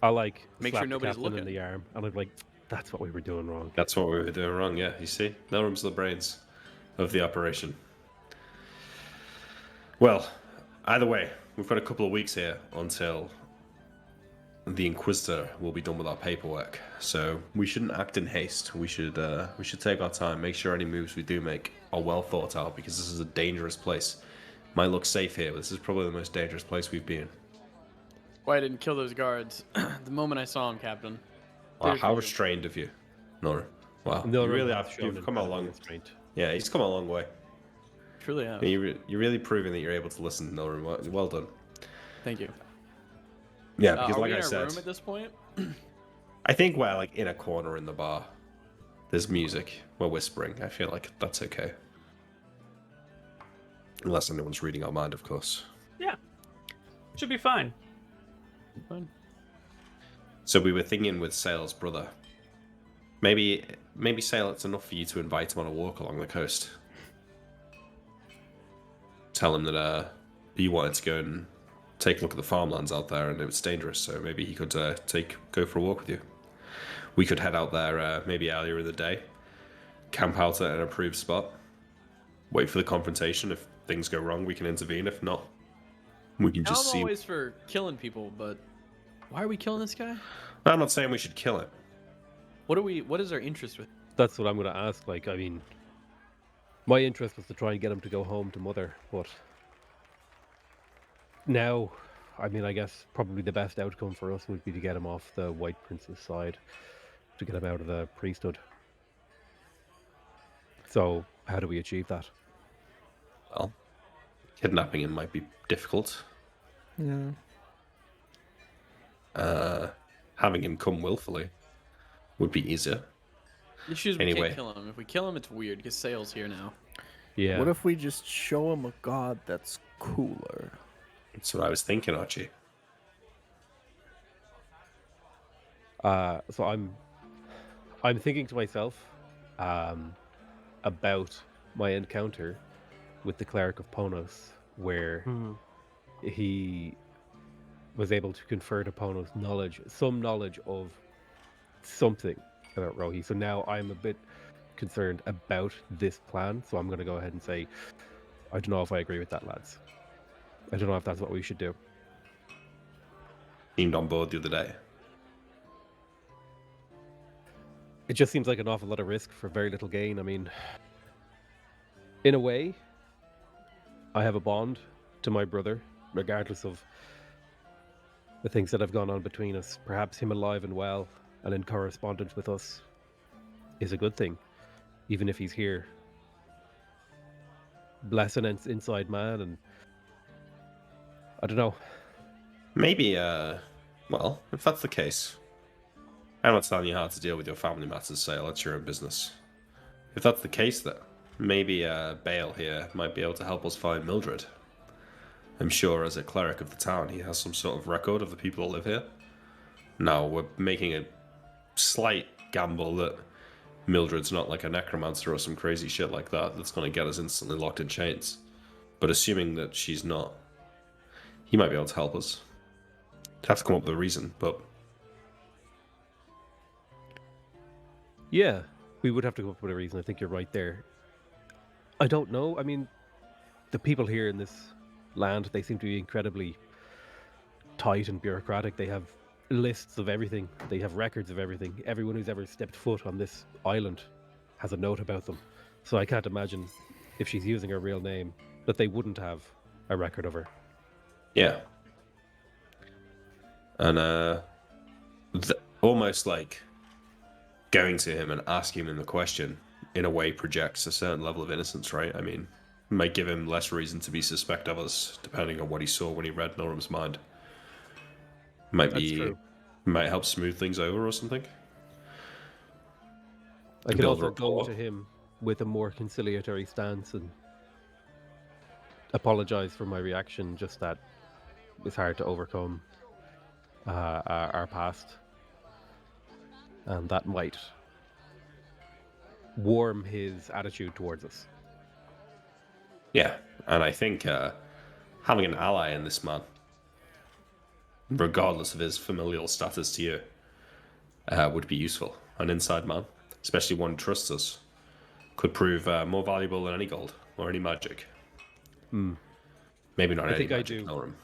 I like Make slap sure the nobody's captain in looking. the arm, and I'm like, That's what we were doing wrong. That's what we were doing wrong, yeah. You see? Nelrum's the brains of the operation. Well, either way, we've got a couple of weeks here until the Inquisitor will be done with our paperwork. So we shouldn't act in haste. We should take our time, make sure any moves we do make are well thought out, because this is a dangerous place. Might look safe here, but this is probably the most dangerous place we've been. Why I didn't kill those guards the moment I saw him, Captain. Wow, There's how you. restrained of you, Nora. Wow, No, you really have have. shown You've come a incredible long. restraint. Yeah, he's come a long way. Truly have. You're really proving that you're able to listen, Nora. Well done. Thank you. Yeah, because are like we I in our said, room at this point? I think we're like in a corner in the bar. There's music. We're whispering. I feel like that's okay. Unless anyone's reading our mind, of course. Yeah. Should be fine. Fine. So we were thinking with Sale's brother. Maybe Sale, it's enough for you to invite him on a walk along the coast. Tell him that you wanted to go and take a look at the farmlands out there, and it's dangerous. So maybe he could go for a walk with you. We could head out there maybe earlier in the day, camp out at an approved spot, wait for the confrontation. If things go wrong, we can intervene. If not, we can just I'm see. always for killing people, but why are we killing this guy? I'm not saying we should kill him. What is our interest with? That's what I'm going to ask. Like, I mean, my interest was to try and get him to go home to Mother, but now, I mean, I guess probably the best outcome for us would be to get him off the White Prince's side, to get him out of the priesthood. So, how do we achieve that? Well, kidnapping him might be difficult. Yeah. Having him come willfully would be easier. The issue is we Anyway. can't kill him. If we kill him, it's weird because Sale's here now. Yeah. What if we just show him a god that's cooler? That's what I was thinking, Archie. So I'm thinking to myself about my encounter with the cleric of Ponos, where he was able to confer to Ponos some knowledge of something about Rohi. So now I'm a bit concerned about this plan. So I'm going to go ahead and say, I don't know if I agree with that, lads. I don't know if that's what we should do. Seemed on board the other day. It just seems like an awful lot of risk for very little gain. I mean, in a way, I have a bond to my brother, regardless of the things that have gone on between us. Perhaps him alive and well and in correspondence with us is a good thing, even if he's here. Bless an inside man, and I don't know. Maybe, well, if that's the case, I'm not telling you how to deal with your family matters, Sale. That's your own business. If that's the case, then maybe Bale here might be able to help us find Mildred. I'm sure as a cleric of the town, he has some sort of record of the people that live here. Now, we're making a slight gamble that Mildred's not like a necromancer or some crazy shit like that that's going to get us instantly locked in chains. But assuming that she's not, he might be able to help us. Have to come up with a reason, but Yeah, we would have to come up with a reason. I think you're right there. I don't know. I mean, the people here in this land, they seem to be incredibly tight and bureaucratic. They have lists of everything. They have records of everything. Everyone who's ever stepped foot on this island has a note about them. So I can't imagine, if she's using her real name, that they wouldn't have a record of her. yeah. And almost like going to him and asking him the question in a way projects a certain level of innocence, right? I mean, might give him less reason to be suspect of us, depending on what he saw when he read Norum's mind. That's true. Might help smooth things over or something. I could build also go rapport. to him with a more conciliatory stance and apologize for my reaction, just that it's hard to overcome our past. And that might warm his attitude towards us. Yeah, and I think having an ally in this man, regardless of his familial status to you, would be useful. an inside man, especially one who trusts us, could prove more valuable than any gold or any magic. Maybe not I any think I magic, do. Elrim.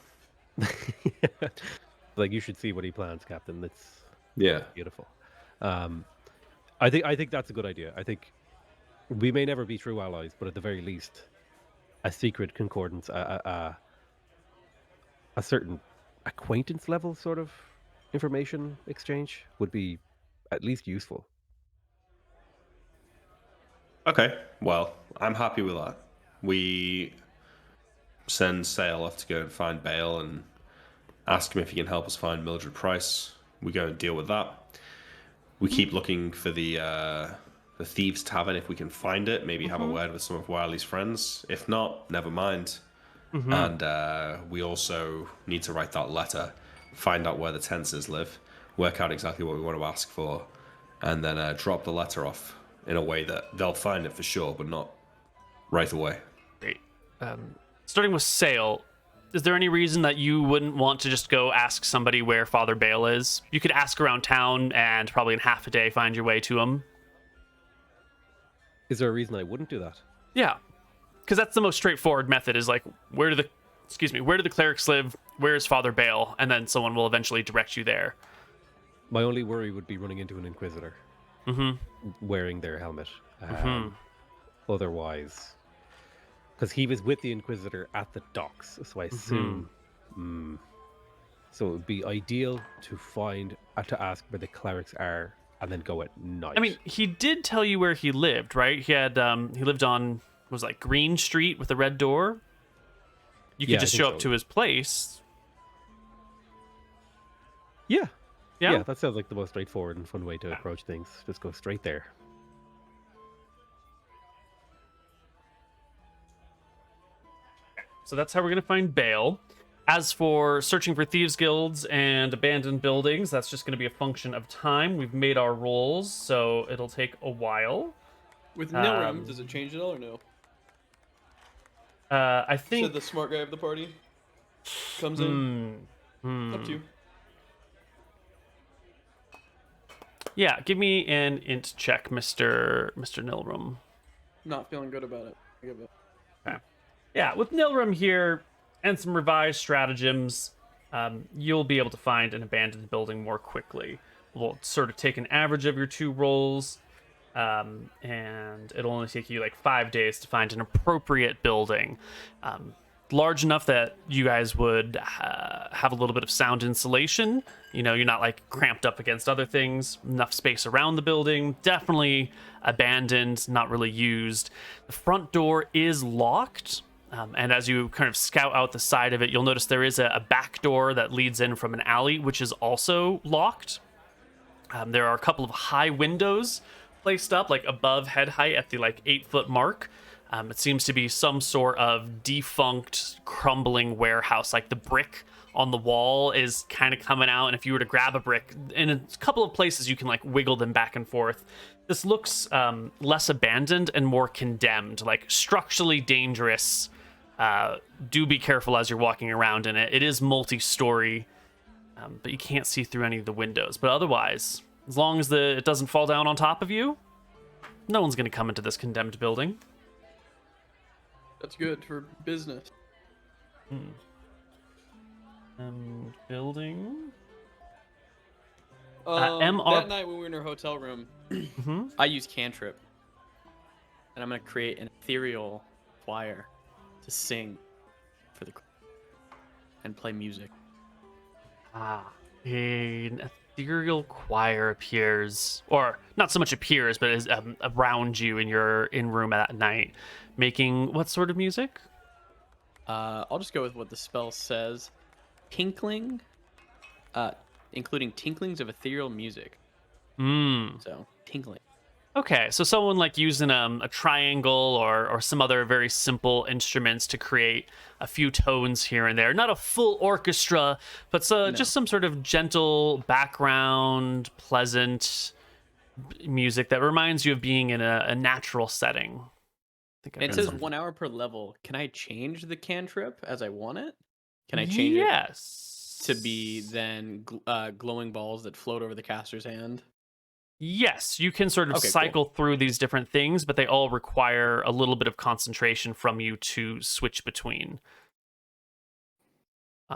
Like, you should see what he plans, Captain. It's Yeah. beautiful. I think that's a good idea. I think we may never be true allies, but at the very least, a secret concordance, a certain acquaintance level sort of information exchange would be at least useful. Okay, well, I'm happy with that. We send Sale off to go and find Bale and ask him if he can help us find Mildred Price. We go and deal with that. We keep looking for the Thieves' Tavern if we can find it. Maybe have a word with some of Wiley's friends. If not, never mind. And we also need to write that letter, find out where the Tenses live, work out exactly what we want to ask for, and then drop the letter off in a way that they'll find it for sure, but not right away. Great. Starting with Sale, is there any reason that you wouldn't want to just go ask somebody where Father Bale is? You could ask around town and probably in half a day find your way to him. Is there a reason I wouldn't do that? Yeah, because that's the most straightforward method. Is like, where do the clerics live? Where is Father Bale? And then someone will eventually direct you there. My only worry would be running into an Inquisitor wearing their helmet. Otherwise, because he was with the Inquisitor at the docks, so I assume. So it would be ideal to ask where the clerics are, and then go at night. I mean, he did tell you where he lived, right? He had he lived on Green Street with the red door. You could Yeah, I just think show up so. to his place. Yeah. Yeah? Yeah, that sounds like the most straightforward and fun way to approach things. Just go straight there. So that's how we're going to find Bale. As for searching for thieves' guilds and abandoned buildings, that's just going to be a function of time. We've made our rolls, so it'll take a while. With Nilrim, does it change at all or no? I So think... the smart guy of the party comes in. Up to you. Yeah, give me an int check, Mr. Nilrum. Not feeling good about it. I give it. Okay. Yeah, with Nilrum here and some revised stratagems, you'll be able to find an abandoned building more quickly. We'll sort of take an average of your two rolls, and it'll only take you like 5 days to find an appropriate building. Large enough that you guys would have a little bit of sound insulation. You know, you're not like cramped up against other things. Enough space around the building. Definitely abandoned, not really used. The front door is locked. And as you kind of scout out the side of it, you'll notice there is a back door that leads in from an alley, which is also locked. There are a couple of high windows placed up, like above head height at the 8-foot mark. It seems to be some sort of defunct, crumbling warehouse. Like the brick on the wall is kind of coming out, and if you were to grab a brick, in a couple of places you can wiggle them back and forth. This looks less abandoned and more condemned, like structurally dangerous. Do be careful as you're walking around in it. It is multi-story, but you can't see through any of the windows. But otherwise, as long as it doesn't fall down on top of you, no one's going to come into this condemned building. That's good for business. Building. That night when we were in our hotel room, I used cantrip, and I'm gonna create an ethereal choir to sing for the and play music. An ethereal choir appears, or not so much appears, but is around you in your in-room at night, making what sort of music? I'll just go with what the spell says. Tinkling, including tinklings of ethereal music. So, tinkling. Okay, so someone using a triangle or some other very simple instruments to create a few tones here and there. Not a full orchestra, but just some sort of gentle background, pleasant music that reminds you of being in a natural setting. It says 1 hour per level. Can I change the cantrip as I want it? Can I change it to be then glowing balls that float over the caster's hand? Yes, you can sort of Okay, cool. cycle through these different things, but they all require a little bit of concentration from you to switch between.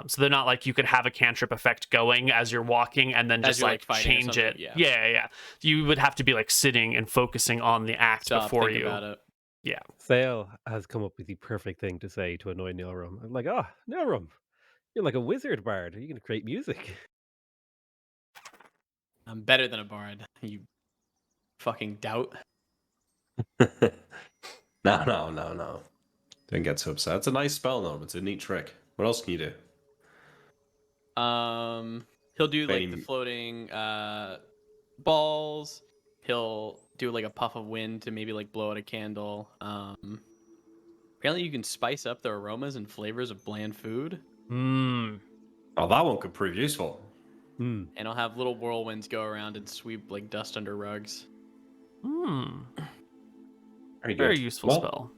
So they're not like you could have a cantrip effect going as you're walking and then As just you're, like fighting or change something, it. yeah. Yeah. You would have to be like sitting and focusing on the act Stop, before think you. about it. Yeah. Sale has come up with the perfect thing to say to annoy Nilrum. I'm like, oh, Nilrum, you're like a wizard bard. You can create music. I'm better than a bard. You fucking doubt. No. Don't get too upset. It's a nice spell, though. It's a neat trick. What else can you do? He'll do like the Any- floating balls. He'll do like a puff of wind to maybe like blow out a candle. Apparently you can spice up the aromas and flavors of bland food. Mm. Oh, that one could prove useful. And I'll have little whirlwinds go around and sweep like dust under rugs. Very good. Very useful Well, spell.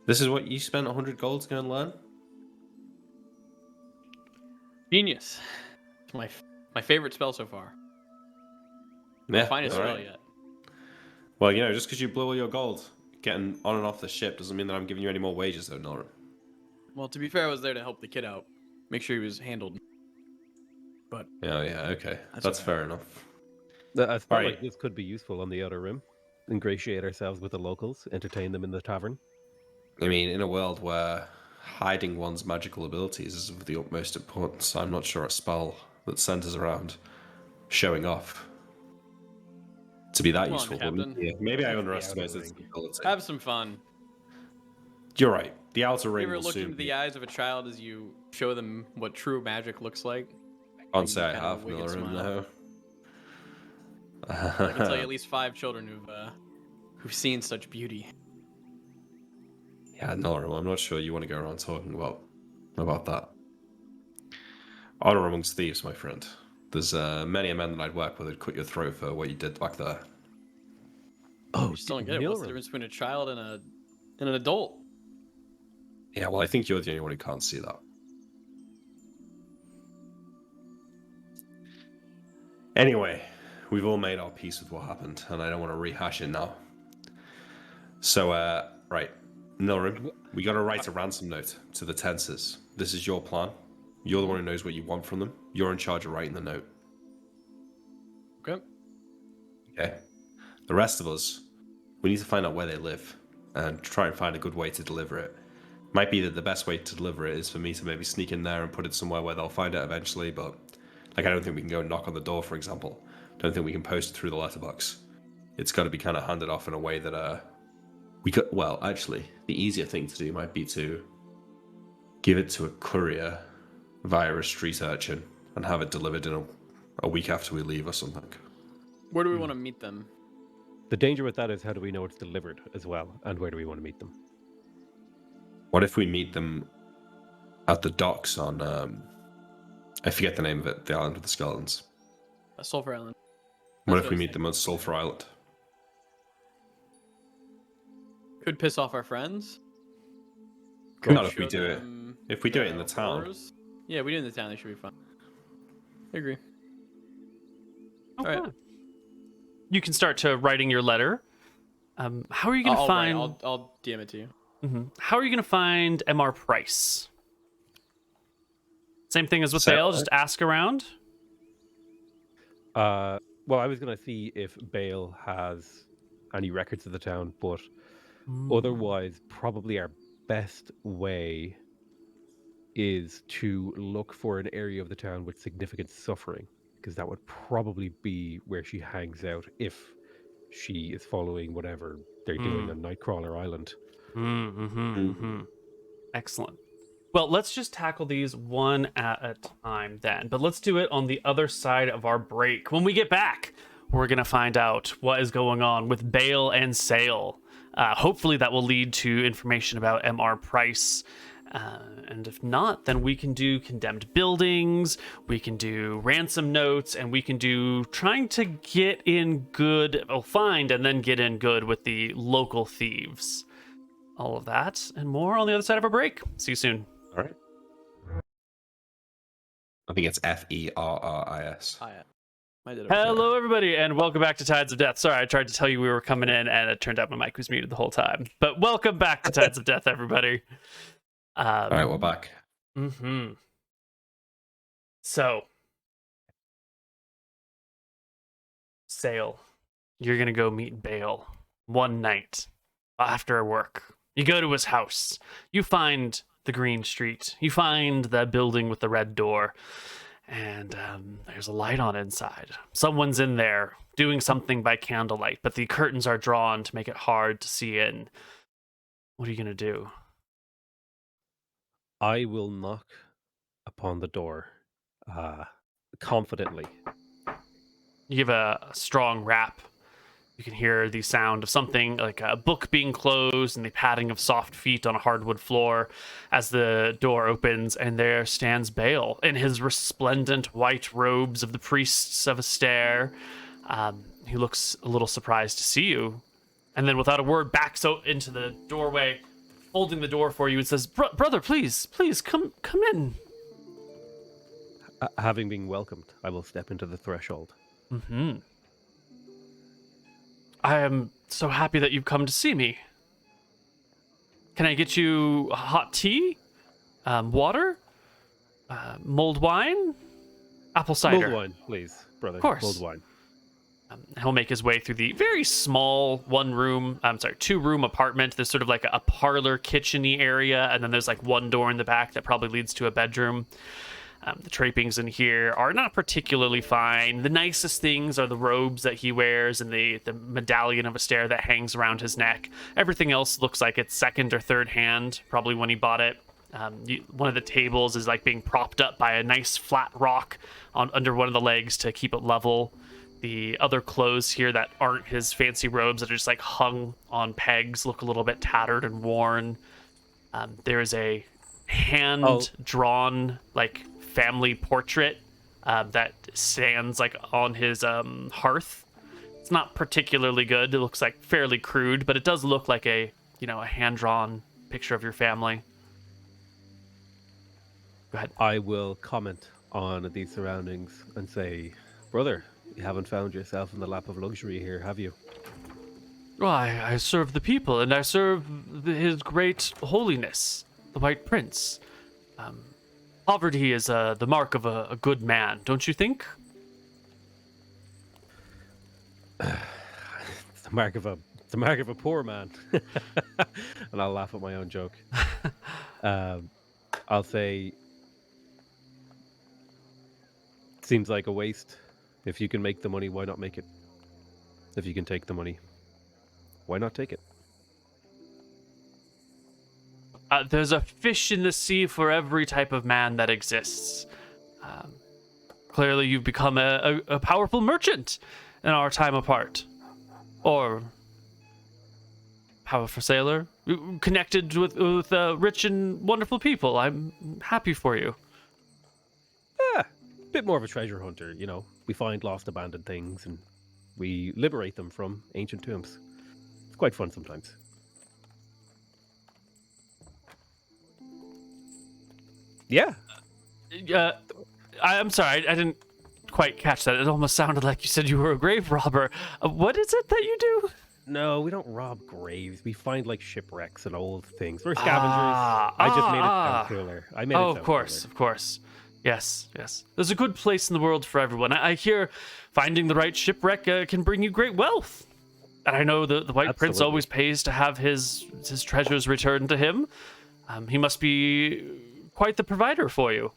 This is what you spent 100 gold to go and learn? Genius. It's my favorite spell so far. Yeah, Finest all spell right. yet. Well, you know, just because you blew all your gold getting on and off the ship doesn't mean that I'm giving you any more wages, though, Nora. Well, to be fair, I was there to help the kid out. Make sure he was handled. But Yeah, okay. That's okay. fair enough. I feel like Right. this could be useful on the Outer Rim. Ingratiate ourselves with the locals, entertain them in the tavern. I mean, in a world where hiding one's magical abilities is of the utmost importance, I'm not sure a spell that centers around showing off to be that Come on, useful. Captain. Yeah, maybe I Outer underestimated Ring. its ability. Have some fun. You're right. The outer You ring ever will look soon into be. the eyes of a child as you show them what true magic looks like? Can't say I kind of a have, wicked Miller, smile. no. I can tell you at least 5 children who've seen such beauty. Yeah, no, I'm not sure you want to go around talking about that. Honor amongst thieves, my friend. There's many a man that I'd work with who'd cut your throat for what you did back there. Oh, You still don't get it. What's the difference between a child and an adult? Yeah, well, I think you're the only one who can't see that. Anyway, we've all made our peace with what happened, and I don't want to rehash it now. So, right, Nilrim, we got to write a ransom note to the Tenses. This is your plan. You're the one who knows what you want from them. You're in charge of writing the note. Okay. Okay. The rest of us, we need to find out where they live and try and find a good way to deliver it. Might be that the best way to deliver it is for me to maybe sneak in there and put it somewhere where they'll find it eventually, but like I don't think we can go and knock on the door, for example. Don't think we can post it through the letterbox. It's got to be kind of handed off in a way that we could. Well, actually, the easier thing to do might be to give it to a courier via a street urchin and have it delivered in a week after we leave or something. Where do we want to meet them? The danger with that is how do we know it's delivered as well, and where do we want to meet them? What if we meet them at the docks on, I forget the name of it, the Island of the Skeletons. Sulphur Island. What That's if what we I was meet them on Sulphur Island? Could piss off our friends. Not if we Show do it. them, If we do it in the town. horrors. Yeah, we do it in the town. They should be fun. I agree. Okay. All right. You can start to writing your letter. How are you going to I'll write. find? I'll DM it to you. How are you going to find MR Price? Same thing as with So- Bale. Just ask around. Well, I was going to see if Bale has any records of the town, but otherwise, probably our best way is to look for an area of the town with significant suffering, because that would probably be where she hangs out if she is following whatever they're doing on Nightcrawler Island. Excellent. Well, let's just tackle these one at a time then. But let's do it on the other side of our break. When we get back, we're going to find out what is going on with Bale and Sale. Hopefully that will lead to information about MR Price. And if not, then we can do condemned buildings, we can do ransom notes, and we can do trying to get in good, well, find and then get in good with the local thieves. All of that and more on the other side of our break. See you soon. All right. I think it's Ferris. Hi. I did okay. Hello, everybody, and welcome back to Tides of Death. Sorry, I tried to tell you we were coming in, and it turned out my mic was muted the whole time. But welcome back to Tides of Death, everybody. All right, we're back. Mm-hmm. So, Sale, you're going to go meet Bale one night after work. You go to his house. You find the green street. You find the building with the red door. And there's a light on inside. Someone's in there doing something by candlelight, but the curtains are drawn to make it hard to see in. What are you going to do? I will knock upon the door confidently. You give a strong rap. You can hear the sound of something like a book being closed and the padding of soft feet on a hardwood floor as the door opens, and there stands Bale in his resplendent white robes of the priests of Astaire. He looks a little surprised to see you, and then without a word backs out into the doorway, holding the door for you and says, "Brother, please, come in." Having been welcomed, I will step into the threshold. Mm-hmm. I am so happy that you've come to see me. Can I get you hot tea, water, mulled wine, apple cider? Mulled wine, please, brother. Of course. Mulled wine. He'll make his way through the very small two-room apartment. There's sort of like a parlor kitchen-y area, and then there's like one door in the back that probably leads to a bedroom. The trappings in here are not particularly fine. The nicest things are the robes that he wears and the medallion of Astaire that hangs around his neck. Everything else looks like it's second or third hand, probably when he bought it. One of the tables is like being propped up by a nice flat rock under one of the legs to keep it level. The other clothes here that aren't his fancy robes that are just like hung on pegs look a little bit tattered and worn. There is a hand-drawn like family portrait that stands like on his hearth. It's not particularly good. It looks like fairly crude, but it does look like a hand-drawn picture of your family. Go ahead. I will comment on these surroundings and say, brother, you haven't found yourself in the lap of luxury here, have you? Well, I serve the people, and I serve his great holiness, the White Prince. Poverty is the mark of a good man, don't you think? It's the mark of a poor man. And I'll laugh at my own joke. I'll say, seems like a waste. If you can make the money, why not make it? If you can take the money, why not take it? There's a fish in the sea for every type of man that exists. Clearly, you've become a powerful merchant in our time apart. Or powerful sailor, connected with rich and wonderful people. I'm happy for you. A bit more of a treasure hunter, you know. We find lost, abandoned things, and we liberate them from ancient tombs. It's quite fun sometimes. Yeah. I'm sorry, I didn't quite catch that. It almost sounded like you said you were a grave robber. What is it that you do? No, we don't rob graves. We find like shipwrecks and old things. We're scavengers. I just made it sound cooler. I made it sound of course. Yes. There's a good place in the world for everyone. I hear finding the right shipwreck can bring you great wealth. And I know the White Prince always pays to have his treasures returned to him. He must be quite the provider for you.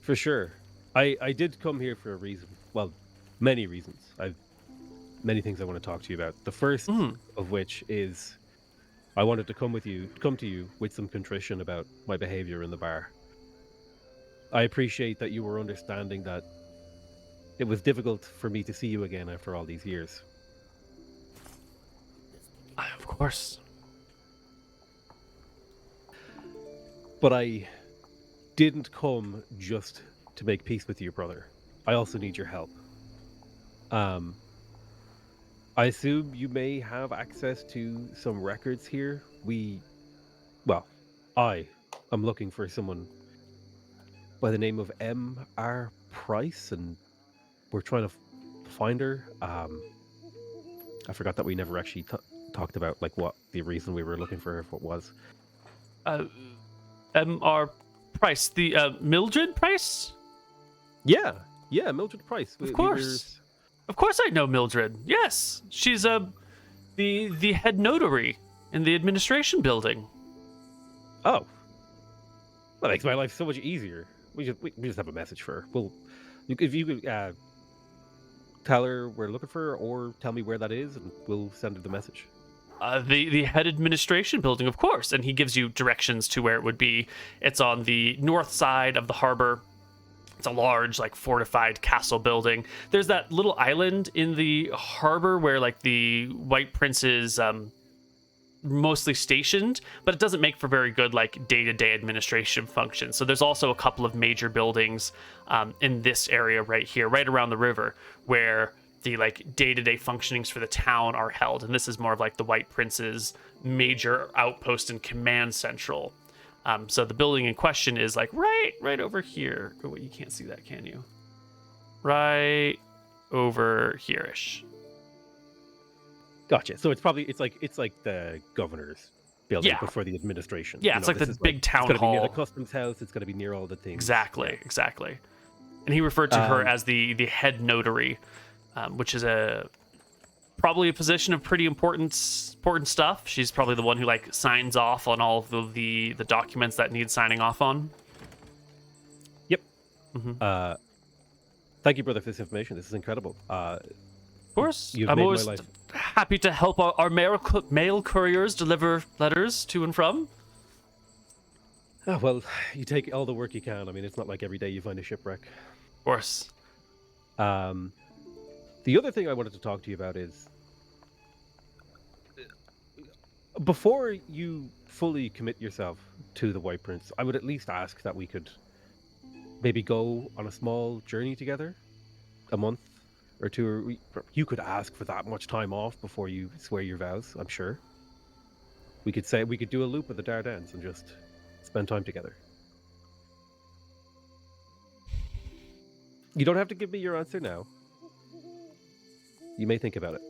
For sure. I did come here for a reason. Well, many reasons. I've many things I want to talk to you about. The first of which is I wanted to come to you with some contrition about my behavior in the bar. I appreciate that you were understanding that it was difficult for me to see you again after all these years. Of course. But I didn't come just to make peace with you, brother. I also need your help. I assume you may have access to some records here. I am looking for someone by the name of M.R. Price, and we're trying to find her. I forgot that we never actually talked about like what the reason we were looking for her what was. Our Price, the Mildred Price. Yeah, Mildred Price. Of course, of course, I know Mildred. Yes, she's the head notary in the administration building. Oh, that makes my life so much easier. We just have a message for her. If you could tell her we're looking for her, or tell me where that is, and we'll send her the message. The head administration building, of course, and he gives you directions to where it would be. It's on the north side of the harbor. It's a large, like, fortified castle building. There's that little island in the harbor where, like, the White Prince is mostly stationed, but it doesn't make for very good, like, day-to-day administration functions. So there's also a couple of major buildings in this area right here, right around the river, where the, like, day-to-day functionings for the town are held. And this is more of, like, the White Prince's major outpost and command central. So the building in question is, like, right over here. Oh, wait, you can't see that, can you? Right over here-ish. Gotcha. So it's like the governor's building, Yeah. but for the administration. Yeah, it's like the big town It's going to be near hall. the customs house. It's going to be near all the things. Exactly. And he referred to her as the head notary, which is probably a position of pretty important stuff. She's probably the one who, like, signs off on all of the documents that need signing off on. Yep. Mm-hmm. Thank you, brother, for this information. This is incredible. Of course, You've I'm made my always life. happy to help our mail couriers deliver letters to and from. Oh, well, you take all the work you can. I mean, it's not like every day you find a shipwreck. Of course. The other thing I wanted to talk to you about is, before you fully commit yourself to the White Prince, I would at least ask that we could maybe go on a small journey together, a month or two. You could ask for that much time off before you swear your vows, I'm sure. We could do a loop of the Dardanelles and just spend time together. You don't have to give me your answer now. You may think about it.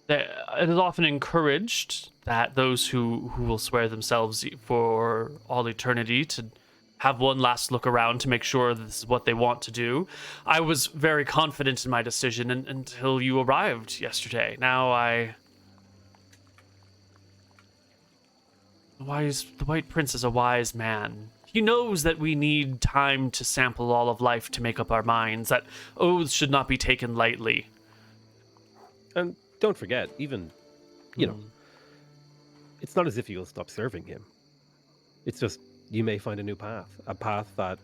It is often encouraged that those who will swear themselves for all eternity to have one last look around to make sure this is what they want to do. I was very confident in my decision until you arrived yesterday. Now the White Prince is a wise man. He knows that we need time to sample all of life to make up our minds, that oaths should not be taken lightly. And don't forget, even, it's not as if you'll stop serving him. It's just, you may find a new path, a path that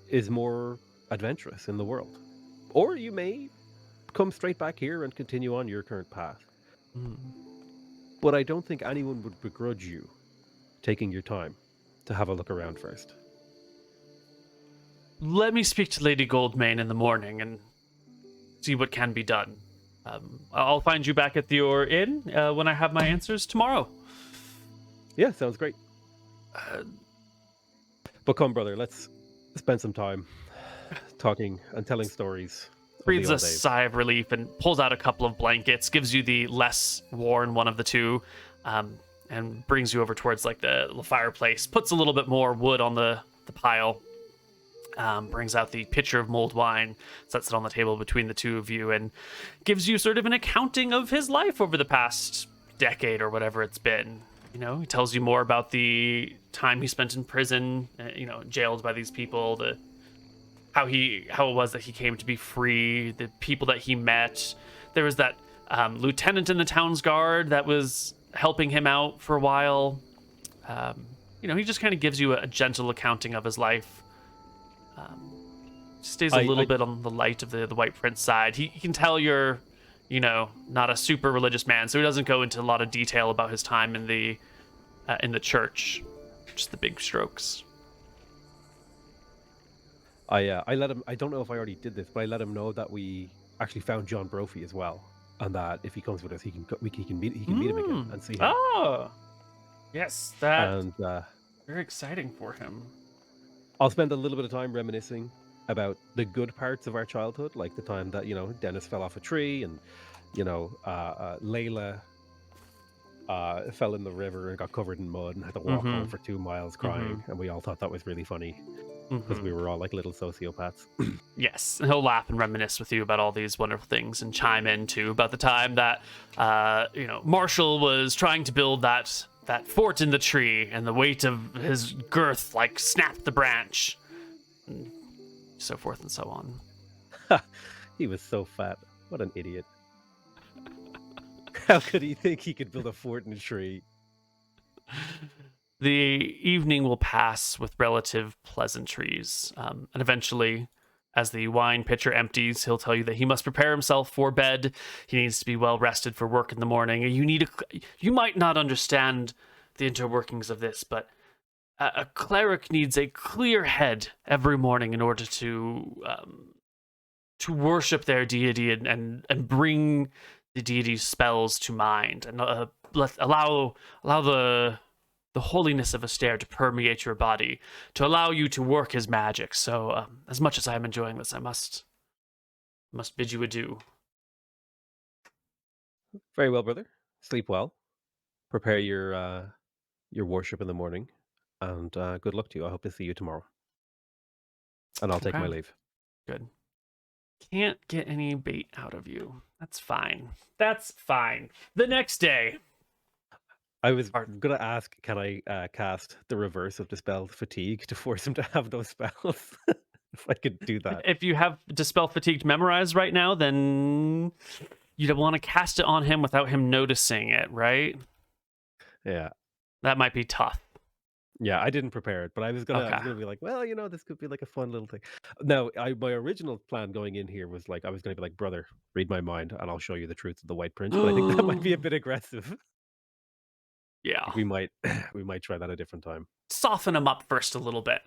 is more adventurous in the world. Or you may come straight back here and continue on your current path. But I don't think anyone would begrudge you taking your time to have a look around first. Let me speak to Lady Goldmane in the morning and see what can be done. I'll find you back at your inn when I have my answers tomorrow. Yeah, sounds great. But come, brother, let's spend some time talking and telling stories. Breathes a sigh of relief and pulls out a couple of blankets, gives you the less worn one of the two, and brings you over towards, like, the fireplace, puts a little bit more wood on the pile, brings out the pitcher of mulled wine, sets it on the table between the two of you, and gives you sort of an accounting of his life over the past decade or whatever it's been. He tells you more about the time he spent in prison, jailed by these people, how it was that he came to be free, the people that he met. There was that lieutenant in the town's guard that was helping him out for a while. He just kind of gives you a gentle accounting of his life. Stays a little bit on the light of the White Prince side. He can tell you're, not a super religious man, so he doesn't go into a lot of detail about his time in the church. Just the big strokes. I let him. I don't know if I already did this, but I let him know that we actually found John Brophy as well, and that if he comes with us, he can meet him again and see him. Oh, yes, that And very exciting for him. I'll spend a little bit of time reminiscing about the good parts of our childhood, like the time that Dennis fell off a tree, and Layla fell in the river and got covered in mud and had to walk home Mm-hmm. for 2 miles Mm-hmm. crying, and we all thought that was really funny because Mm-hmm. we were all like little sociopaths. Yes, and he'll laugh and reminisce with you about all these wonderful things, and chime in too about the time that Marshall was trying to build that fort in the tree, and the weight of his girth like snapped the branch, and so forth and so on. He was so fat. What an idiot. How could he think he could build a fort in a tree? The evening will pass with relative pleasantries, and eventually, as the wine pitcher empties, he'll tell you that he must prepare himself for bed. He needs to be well rested for work in the morning. You might not understand the interworkings of this, but a cleric needs a clear head every morning in order to worship their deity and bring the deity's spells to mind, and allow the holiness of a stair to permeate your body, to allow you to work his magic. So, as much as I am enjoying this, I must bid you adieu. Very well, brother. Sleep well. Prepare your worship in the morning, and good luck to you. I hope to see you tomorrow. And I'll take my Okay. leave. Good. Can't get any bait out of you. That's fine. That's fine. The next day. I was Are- gonna ask, can I cast the reverse of dispelled fatigue to force him to have those spells? If I could do that. If you have Dispel Fatigued memorized right now, then you'd want to cast it on him without him noticing it, right? Yeah. That might be tough. Yeah, I didn't prepare it, but I was Okay. gonna be like, well, this could be like a fun little thing. No, my original plan going in here was like I was gonna be like, brother, read my mind, and I'll show you the truth of the White Prince. But I think that might be a bit aggressive. Yeah. We might we might try that a different time. Soften him up first a little bit.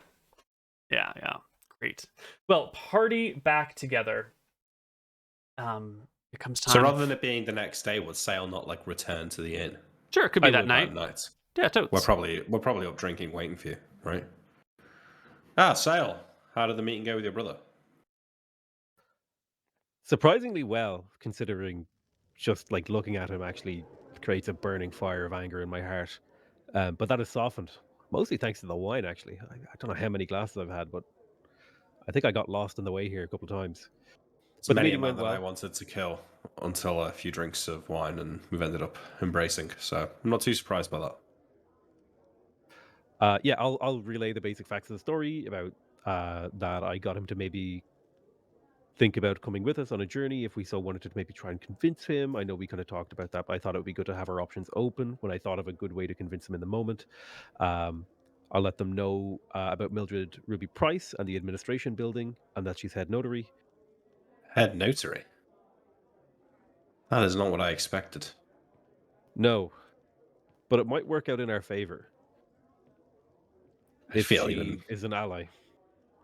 Yeah. Great. Well, party back together. It comes time. So rather than it being the next day, would Sale not like return to the inn? Sure, it could be I that would. night. That night. Yeah, totes. We're probably up drinking, waiting for you, right? Ah, Sale. How did the meeting go with your brother? Surprisingly well, considering just like looking at him actually creates a burning fire of anger in my heart. But that has softened, mostly thanks to the wine, actually. I don't know how many glasses I've had, but I think I got lost on the way here a couple of times. It's But the many a meeting man went that I well. wanted to kill until a few drinks of wine, and we've ended up embracing. So I'm not too surprised by that. Yeah, I'll relay the basic facts of the story about that I got him to maybe think about coming with us on a journey if we so wanted to maybe try and convince him. I know we kind of talked about that, but I thought it would be good to have our options open when I thought of a good way to convince him in the moment. I'll let them know about Mildred Ruby Price and the administration building, and that she's head notary. Head notary. That is not what I expected. No, but it might work out in our favor I if feel she even. is an ally.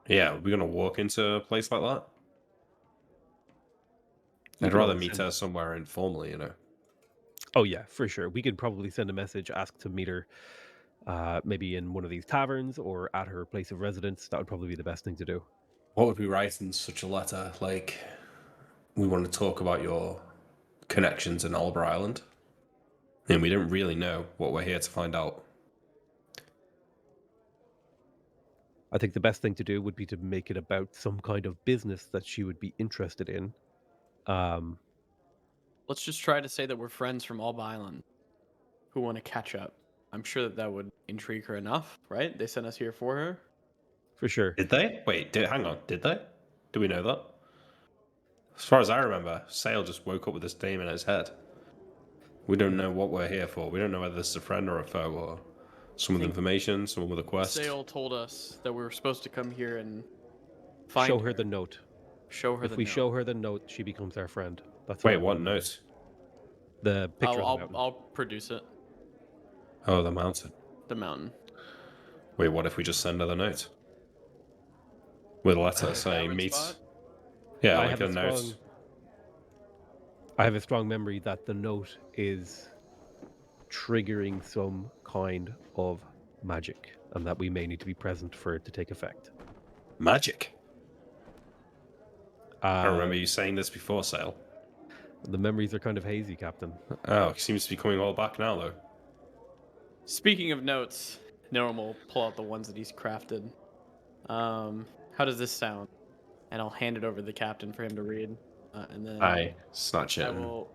Yeah, we're gonna walk into a place like that. We I'd can rather always meet send- her somewhere informally, Oh yeah, for sure. We could probably send a message, ask to meet her, maybe in one of these taverns or at her place of residence. That would probably be the best thing to do. What would we write in such a letter? Like, we want to talk about your connections in Oliver Island. And we don't really know what we're here to find out. I think the best thing to do would be to make it about some kind of business that she would be interested in. Let's just try to say that we're friends from Alba Island who want to catch up. I'm sure that would intrigue her enough, right? They sent us here for her. For sure. Did they? Wait, hang on. Did they? Do we know that? As far as I remember, Sale just woke up with this dame in his head. We don't know what we're here for. We don't know whether this is a friend or a foe or someone with information, someone with a quest. Sale told us that we were supposed to come here and find Show her the note. Show her If the we note. show her the note, she becomes our friend. That's Wait, I'm what going with. note? The picture of the mountain. I'll produce it. Oh, the mountain. The mountain. Wait, what if we just send her the note? With a letter saying Tavern meet. spot? Yeah, I like have a a note. strong- I have a strong memory that the note is triggering some kind of magic, and that we may need to be present for it to take effect. Magic. I Uh, remember you saying this before, Sale. The memories are kind of hazy, Captain. Oh, it seems to be coming all back now, though. Speaking of notes, Norm will pull out the ones that he's crafted. How does this sound? And I'll hand it over to the captain for him to read. And then I snatch it. I will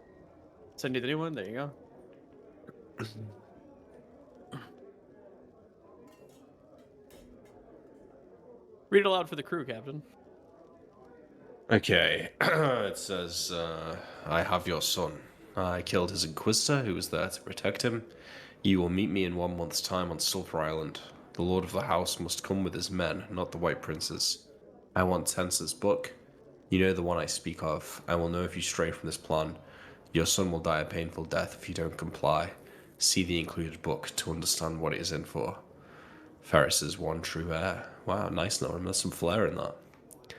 send you the new one. There you go. Read it aloud for the crew, Captain. Okay. It says, I have your son. I killed his inquisitor who was there to protect him. You will meet me in 1 month's time on Sulphur Island. The lord of the house must come with his men, not the white princes. I want Tenser's book. You know the one I speak of. I will know if you stray from this plan. Your son will die a painful death if you don't comply. See the included book to understand what it is in for. Ferris's one true heir. Wow, nice, Norm. There's some flair in that.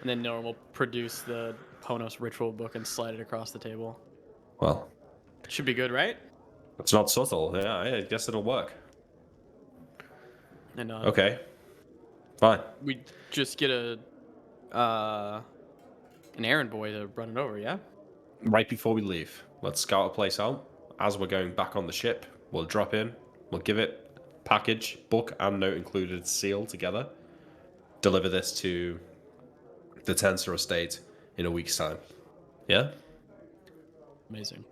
And then Norm will produce the Ponos ritual book and slide it across the table. Well, Should be good, right? it's not subtle. Yeah, I guess it'll work. And Okay. Fine. we just get an errand boy to run it over, yeah? Right before we leave, let's scout a place out. As we're going back on the ship, we'll drop in. We'll give it package, book, and note included, seal together. Deliver this to the Tenser estate in a week's time. Yeah? Amazing.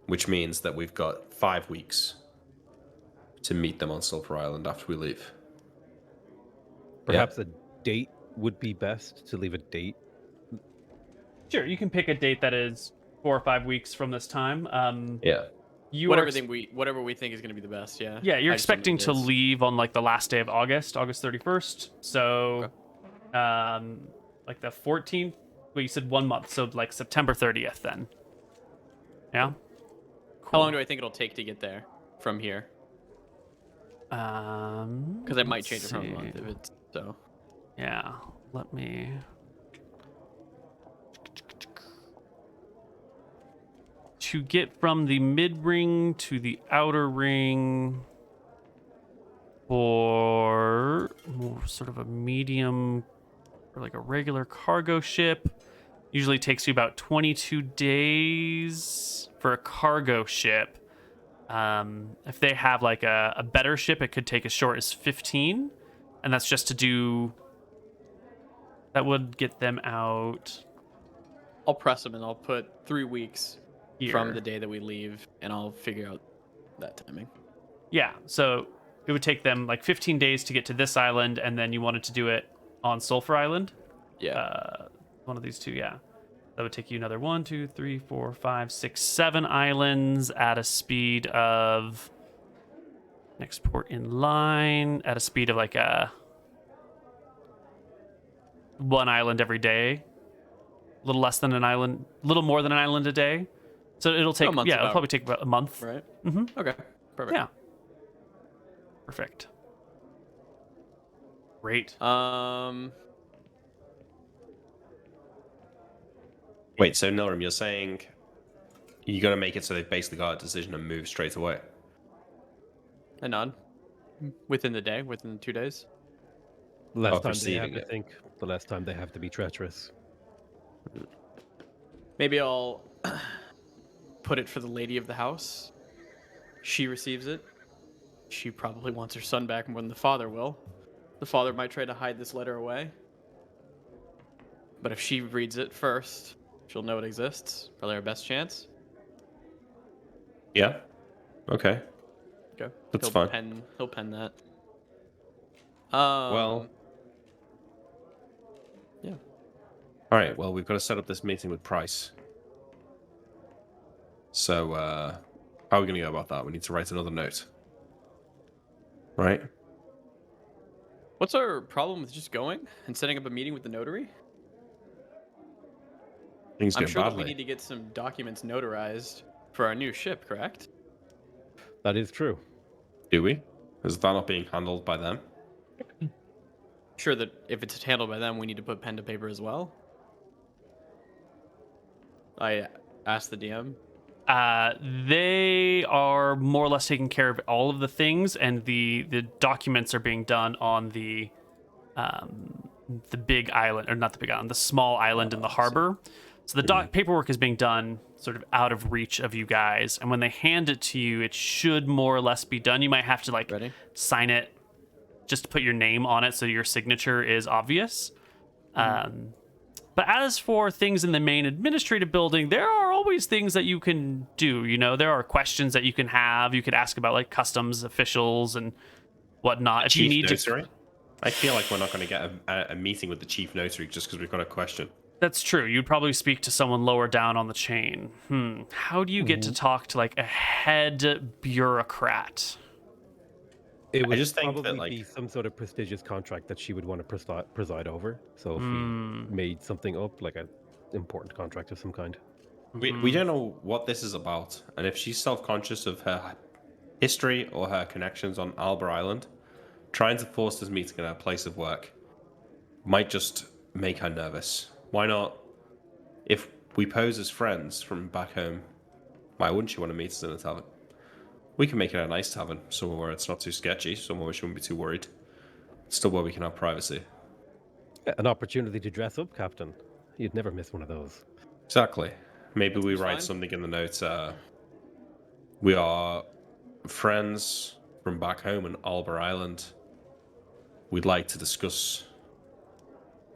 Which means that we've got 5 weeks to meet them on Sulphur Island after we leave. Perhaps a date would be best, to leave a date. Sure, you can pick a date that is 4 or 5 weeks from this time. Yeah. You Whatever are whatever we think is going to be the best, yeah. Yeah, you're I just don't know expecting what to it is. leave on like the last day of August 31st. So, like the 14th. Well, you said 1 month, so like September 30th then. Yeah. How long do I think it'll take to get there from here? Because Because I might change it from a month if it's so. Yeah, let me. To get from the mid ring to the outer ring for more sort of a medium or like a regular cargo ship, usually takes you about 22 days for a cargo ship. If they have like a better ship, it could take as short as 15, and that's just to do. That would get them out I'll press them and I'll put 3 weeks here. from the day that we leave, and I'll figure out that timing. Yeah, so it would take them like 15 days to get to this island, and then you wanted to do it on Sulphur Island. Yeah. One of these two, yeah. That would take you another 1, 2, 3, 4, 5, 6, 7 islands at a speed of. Next port in line at a speed of like a. 1 island every day. A little less than an island, a little more than an island a day. So it'll take, month's it'll about probably take about a month. Right? Mm-hmm. Okay. Perfect. Yeah. Perfect. Great. Wait, so Norum, you're saying you're going to make it so they've basically got a decision and move straight away? A nod. Within the day, within 2 days. The less Of time they have receiving to it. think, the less time they have to be treacherous. Maybe I'll put it for the lady of the house. She receives it. She probably wants her son back more than the father will. The father might try to hide this letter away. But if she reads it first, she'll know it exists. Probably our best chance. Yeah. Okay. Okay. That's fine. He'll pen that. Well. Yeah. All right. Well, we've got to set up this meeting with Price. So, how are we going to go about that? We need to write another note. Right? What's our problem with just going and setting up a meeting with the notary? Things I'm go sure that badly. we need to get some documents notarized for our new ship, correct? That is true. Do we? Is that not being handled by them? Sure that if it's handled by them, we need to put pen to paper as well. I asked the DM. They are more or less taking care of all of the things, and the documents are being done on the big island, or not the big island, the small island in the harbor. So the paperwork is being done sort of out of reach of you guys, and when they hand it to you, it should more or less be done. You might have to like Ready? sign it, just to put your name on it so your signature is obvious. But as for things in the main administrative building, there are always things that you can do. You know, there are questions that you can have. You could ask about like customs officials and whatnot. If you Chief need notary? I feel like we're not going to get a meeting with the chief notary just because we've got a question. That's true. You'd probably speak to someone lower down on the chain. How do you get to talk to like a head bureaucrat? It would just think probably that, like- be some sort of prestigious contract that she would want to preside over. So if we made something up, like an important contract of some kind. We don't know what this is about, and if she's self-conscious of her history or her connections on Alba Island, trying to force this meeting in her place of work might just make her nervous. Why not? If we pose as friends from back home, why wouldn't she want to meet us in a tavern? We can make it a nice tavern, somewhere where it's not too sketchy, somewhere where she wouldn't be too worried. Still where we can have privacy. An opportunity to dress up, Captain. You'd never miss one of those. Exactly. Maybe we Seems write fine. something in the notes. We are friends from back home in Alba Island. We'd like to discuss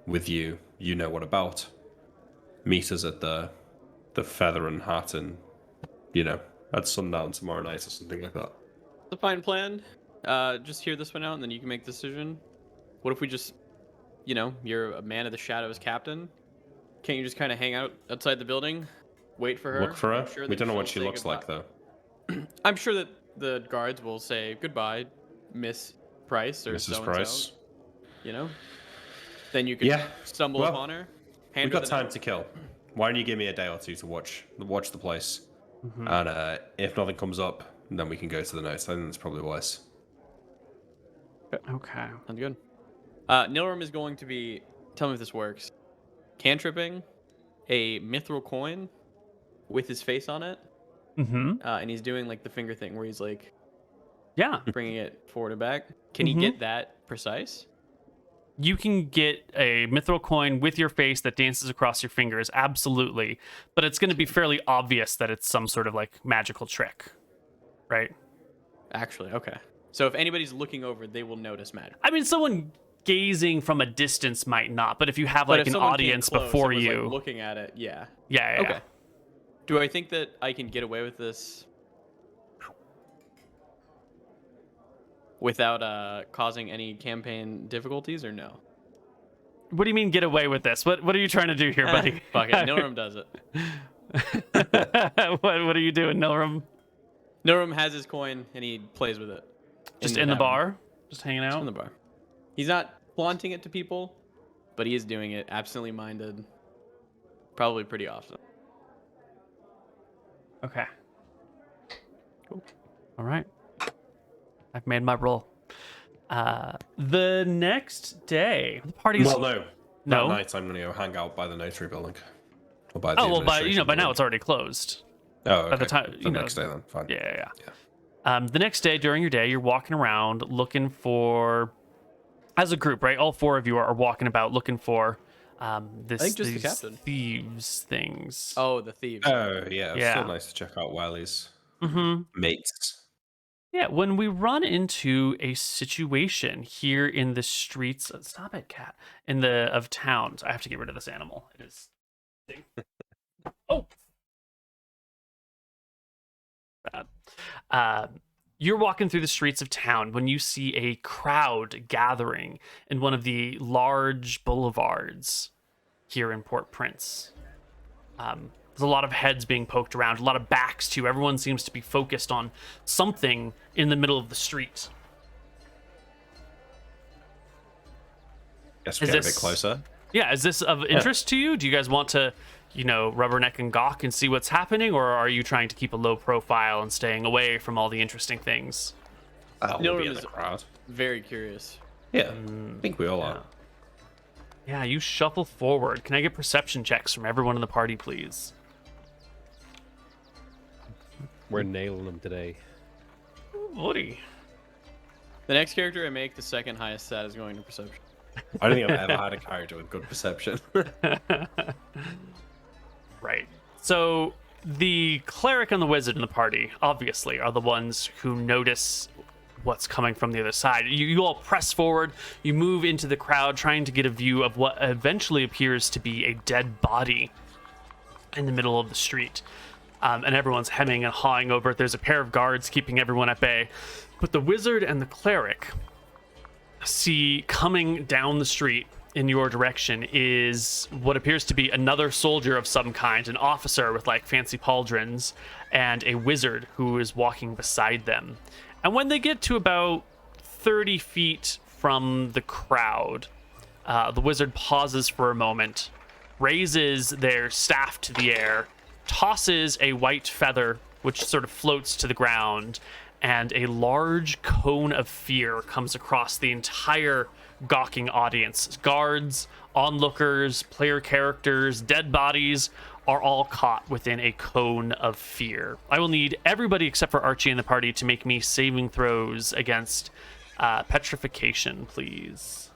with you. You know what about? Meet us at the Feather and Hat, and at sundown tomorrow night or something like that. It's a fine plan. Just hear this one out, and then you can make the decision. What if we just, you're a man of the shadows, captain? Can't you just kind of hang out outside the building, wait for her? Look for her. I'm sure We that don't know what she'll she say looks like goodbye. though. I'm sure that the guards will say goodbye, Miss Price or Mrs. so-and-so. Price. Then you can Yeah. stumble Well, upon her. We've got time to kill. Why don't you give me a day or two to watch the place? And if nothing comes up, then we can go to the notes. I think that's probably wise. Okay. Sounds good. Nilram is going to be, tell me if this works, cantripping a mithril coin with his face on it. And he's doing like the finger thing where he's like Yeah. bringing it forward and back. Can he get that precise? You can get a mithril coin with your face that dances across your fingers, absolutely. But it's going to be fairly obvious that it's some sort of like magical trick, right? Actually, okay. So if anybody's looking over, they will notice magic. I mean, someone gazing from a distance might not, but if you have But like if an someone came audience close before and was, you, like, looking at it, yeah. yeah. Okay. Do I think that I can get away with this without causing any campaign difficulties, or no? What do you mean get away with this? What are you trying to do here, buddy? Fuck it. Nilram does it. what are you doing, Nilram? Nilram has his coin and he plays with it. Just in the tavern. bar? Just hanging Just out? in the bar. He's not flaunting it to people, but he is doing it absently minded, probably pretty often. Okay. Cool. All right. I've made my roll. The next day, the party's... Well, no. No? That night I'm going to go hang out by the notary building. Or by the Oh, well, by administration by now building. it's already closed. Oh, okay. By the time, The next day then, fine. Yeah. The next day, during your day, you're walking around looking for, as a group, right? All four of you are walking about looking for this. I think just the these captain. thieves things. Oh, the thieves. Oh, yeah. It's Yeah. still nice to check out Wiley's mates. Yeah, when we run into a situation here in the streets, stop it, cat, of towns. I have to get rid of this animal. It is. Oh. Bad. You're walking through the streets of town when you see a crowd gathering in one of the large boulevards here in Port-Prince. There's a lot of heads being poked around, a lot of backs too. Everyone seems to be focused on something in the middle of the street. Guess we Is get a bit this- closer. Yeah, is this of interest to you? Do you guys want to, rubberneck and gawk and see what's happening, or are you trying to keep a low profile and staying away from all the interesting things? I'll be Nilram in is the crowd. very curious. Yeah, I think we all are. Yeah, you shuffle forward. Can I get perception checks from everyone in the party, please? We're nailing them today. Woody. The next character I make, the second highest stat is going to perception. I don't think I've ever had a character with good perception. Right. So the cleric and the wizard in the party, obviously, are the ones who notice what's coming from the other side. You all press forward, you move into the crowd, trying to get a view of what eventually appears to be a dead body in the middle of the street. And everyone's hemming and hawing over it. There's a pair of guards keeping everyone at bay. But the wizard and the cleric see coming down the street in your direction is what appears to be another soldier of some kind, an officer with like fancy pauldrons, and a wizard who is walking beside them. And when they get to about 30 feet from the crowd, the wizard pauses for a moment, raises their staff to the air, tosses a white feather, which sort of floats to the ground, and a large cone of fear comes across the entire gawking audience. Guards, onlookers, player characters, dead bodies are all caught within a cone of fear. I will need everybody except for Archie in the party to make me saving throws against petrification, please.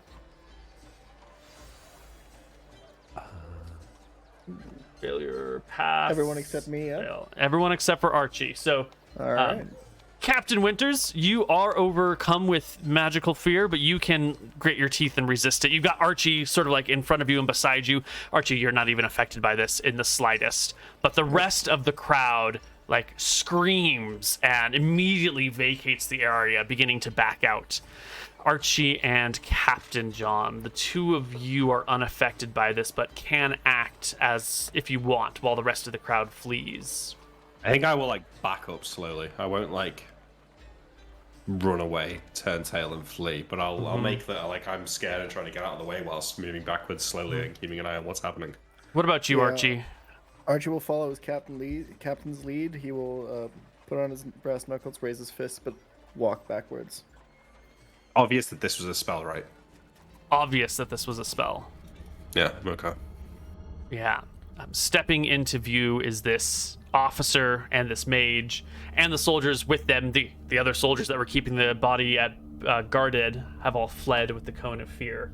Failure, pass. Everyone except me, yeah? Fail. Everyone except for Archie. So, All right. Captain Winters, you are overcome with magical fear, but you can grit your teeth and resist it. You've got Archie sort of like in front of you and beside you. Archie, you're not even affected by this in the slightest. But the rest of the crowd like screams and immediately vacates the area, beginning to back out. Archie and Captain John, the two of you are unaffected by this, but can act as if you want while the rest of the crowd flees. I think I will like back up slowly. I won't like run away, turn tail, and flee. But I'll make that like I'm scared and trying to get out of the way whilst moving backwards slowly and keeping an eye on what's happening. What about you, Yeah. Archie? Archie will follow his captain's lead. He will put on his brass knuckles, raise his fists, but walk backwards. Obvious that this was a spell, right? Obvious that this was a spell. Yeah, okay. Yeah. Stepping into view is this officer and this mage and the soldiers with them. The other soldiers that were keeping the body at guarded have all fled with the cone of fear.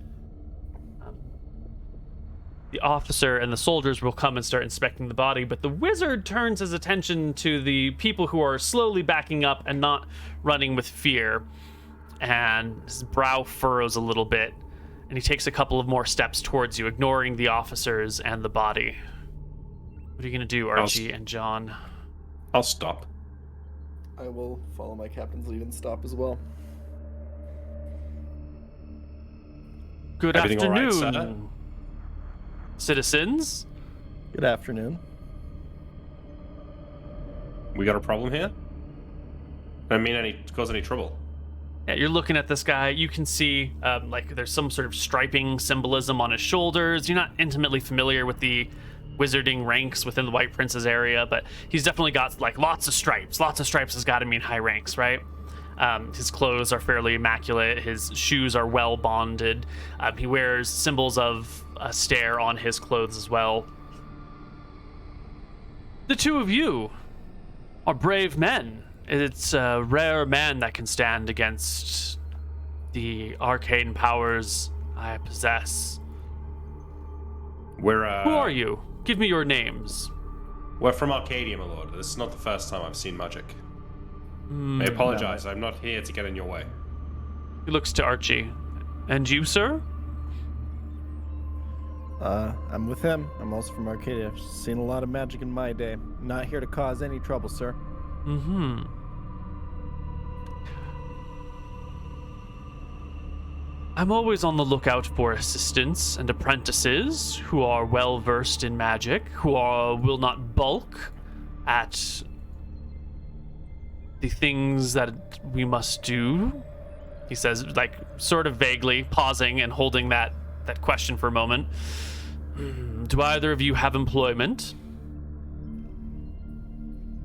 The officer and the soldiers will come and start inspecting the body, but the wizard turns his attention to the people who are slowly backing up and not running with fear. And his brow furrows a little bit, and he takes a couple of more steps towards you, ignoring the officers and the body. What are you going to do, Archie and John? I'll stop. I will follow my captain's lead and stop as well. Good Everything all right, afternoon, citizens. Good afternoon. We got a problem here? I don't mean cause any trouble. Yeah, you're looking at this guy. You can see like there's some sort of striping symbolism on his shoulders. You're not intimately familiar with the wizarding ranks within the White Prince's area, but he's definitely got like lots of stripes. Lots of stripes has got to mean high ranks, right? His clothes are fairly immaculate. His shoes are well bonded. He wears symbols of a stare on his clothes as well. The two of you are brave men. It's a rare man that can stand against the arcane powers I possess. We're Who are you? Give me your names. We're from Arcadia, my lord. This is not the first time I've seen magic. I apologize. I'm not here to get in your way. He looks to Archie. And you, sir? I'm with him. I'm also from Arcadia. I've seen a lot of magic in my day. Not here to cause any trouble, sir. Mm-hmm. I'm always on the lookout for assistants and apprentices who are well versed in magic, who will not balk at the things that we must do. He says, like, sort of vaguely, pausing and holding that question for a moment. Do either of you have employment?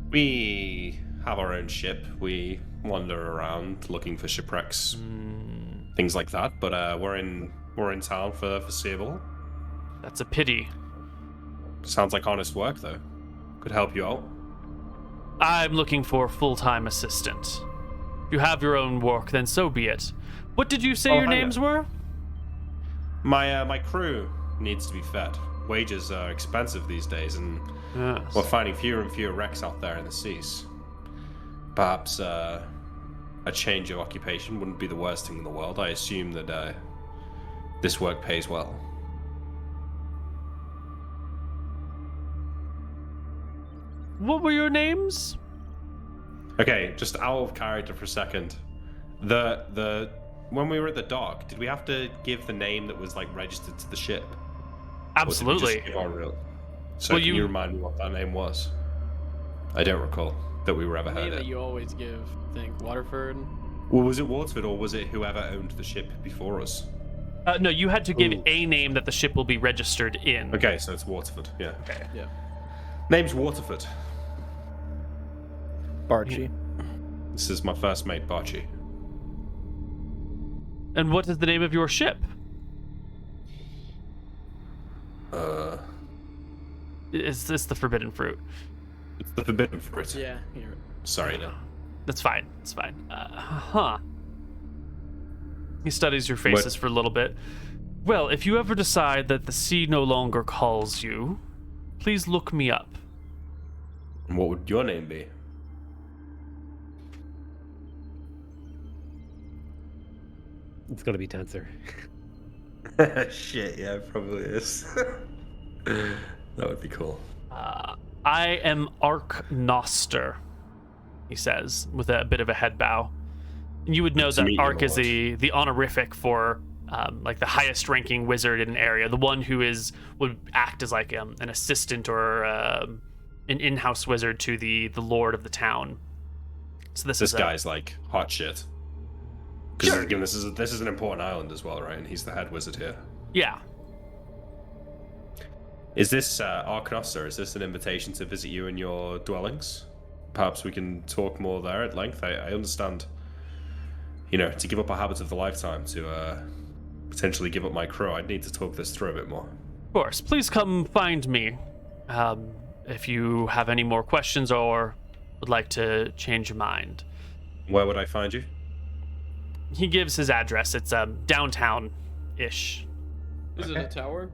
We have our own ship. We wander around looking for shipwrecks, things like that. But we're in town for the foreseeable. That's a pity. Sounds like honest work, though. Could help you out. I'm looking for a full-time assistant. If you have your own work, then so be it. What did you say your hang names on. were? My crew needs to be fed. Wages are expensive these days, and Yes. we're finding fewer and fewer wrecks out there in the seas. Perhaps a change of occupation wouldn't be the worst thing in the world. I assume that this work pays well. What were your names? Okay, just out of character for a second. The when we were at the dock, did we have to give the name that was like registered to the ship? Or did we Absolutely. just give our real? So Well, can you- you remind me what that name was? I don't recall that we were ever The name heard that it. you always give, I think. Waterford? Well, was it Waterford or was it whoever owned the ship before us? No, you had to give Ooh. a name that the ship will be registered in. Okay, so it's Waterford. Yeah. Okay. Yeah. Name's Waterford. Barchi. This is my first mate, Barchi. And what is the name of your ship? Is this the forbidden fruit? It's the Forbidden Fruit. Yeah, here. Sorry, no. That's fine. It's fine. He studies your faces for a little bit. Well, if you ever decide that the sea no longer calls you, please look me up. And what would your name be? It's gonna be Tensor. Shit, yeah, it probably is. That would be cool. I am Arknoster, he says, with a bit of a head bow. And you would know Good to that meet you, Ark is Lord. the honorific for like the highest ranking wizard in an area, the one who would act as like an assistant or an in-house wizard to the lord of the town. So this This is a- guy's like hot shit. Because again, this is an important island as well, right? And he's the head wizard here. yeah. Is this Arknoster? Is this an invitation to visit you in your dwellings? Perhaps we can talk more there at length. I understand. You know, to give up a habit of the lifetime, to potentially give up my crew, I'd need to talk this through a bit more. Of course. Please come find me if you have any more questions or would like to change your mind. Where would I find you? He gives his address. It's downtown-ish. Is it a tower?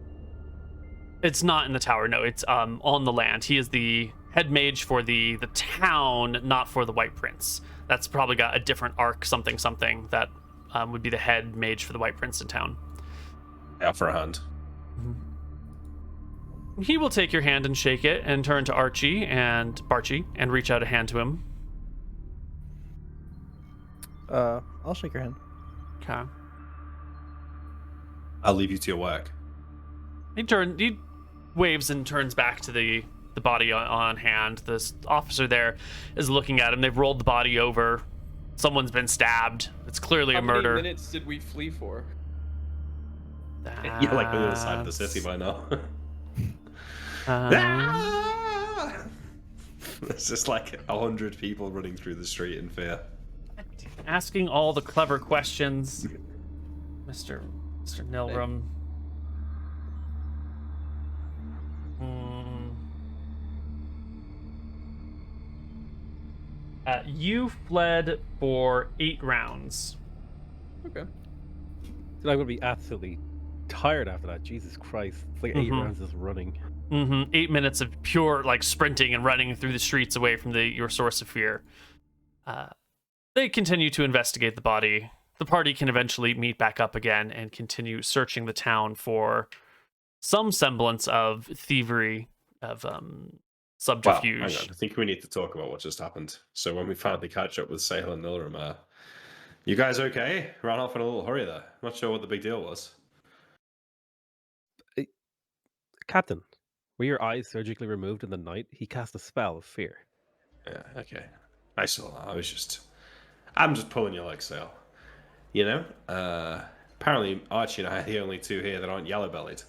It's not in the tower. No, it's on the land. He is the head mage for the town, not for the White Prince. That's probably got a different arc, something that would be the head mage for the White Prince in town. Out for a hand. He will take your hand and shake it and turn to Barchi and reach out a hand to him. I'll shake your hand. Okay. I'll leave you to your work. He waves and turns back to the body on hand. This officer there is looking at him. They've rolled the body over. Someone's been stabbed. It's clearly How a murder. many minutes did we flee for? You're like on the other side of the city by now. There's just like 100 people running through the street in fear. Asking all the clever questions, Mr. Nilram. You fled for 8 rounds. Okay. And I'm gonna be absolutely tired after that. Jesus Christ. It's like 8 rounds of running. 8 minutes of pure like sprinting and running through the streets away from your source of fear. They continue to investigate the body. The party can eventually meet back up again and continue searching the town for some semblance of thievery, of Well, hang subterfuge. on. I think we need to talk about what just happened. So when we finally catch up with Sahil and Nilram, you guys okay? Ran off in a little hurry there. Not sure what the big deal was. Captain, were your eyes surgically removed in the night? He cast a spell of fear. Yeah, okay. I saw that. I'm just pulling your leg, Sahil. You know? Apparently Archie and I are the only two here that aren't yellow-bellied.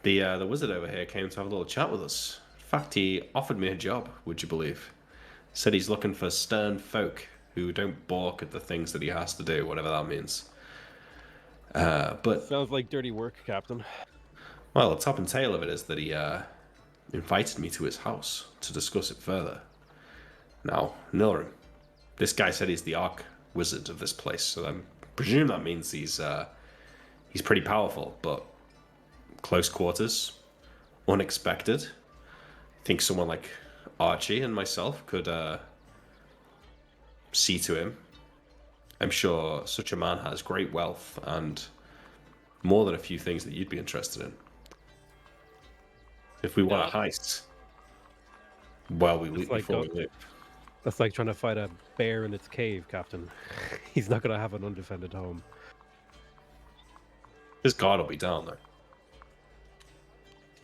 The wizard over here came to have a little chat with us. In fact, he offered me a job, would you believe? Said he's looking for stern folk who don't balk at the things that he has to do, whatever that means. But, Sounds like dirty work, Captain. well, the top and tail of it is that he invited me to his house to discuss it further. Now, Nilrim, this guy said he's the Arc Wizard of this place, so I presume that means he's pretty powerful, but close quarters, unexpected. I think someone like Archie and myself could see to him. I'm sure such a man has great wealth and more than a few things that you'd be interested in. If we want a heist, well, before we leave. That's like trying to fight a bear in its cave, Captain. He's not going to have an undefended home. His guard will be down there.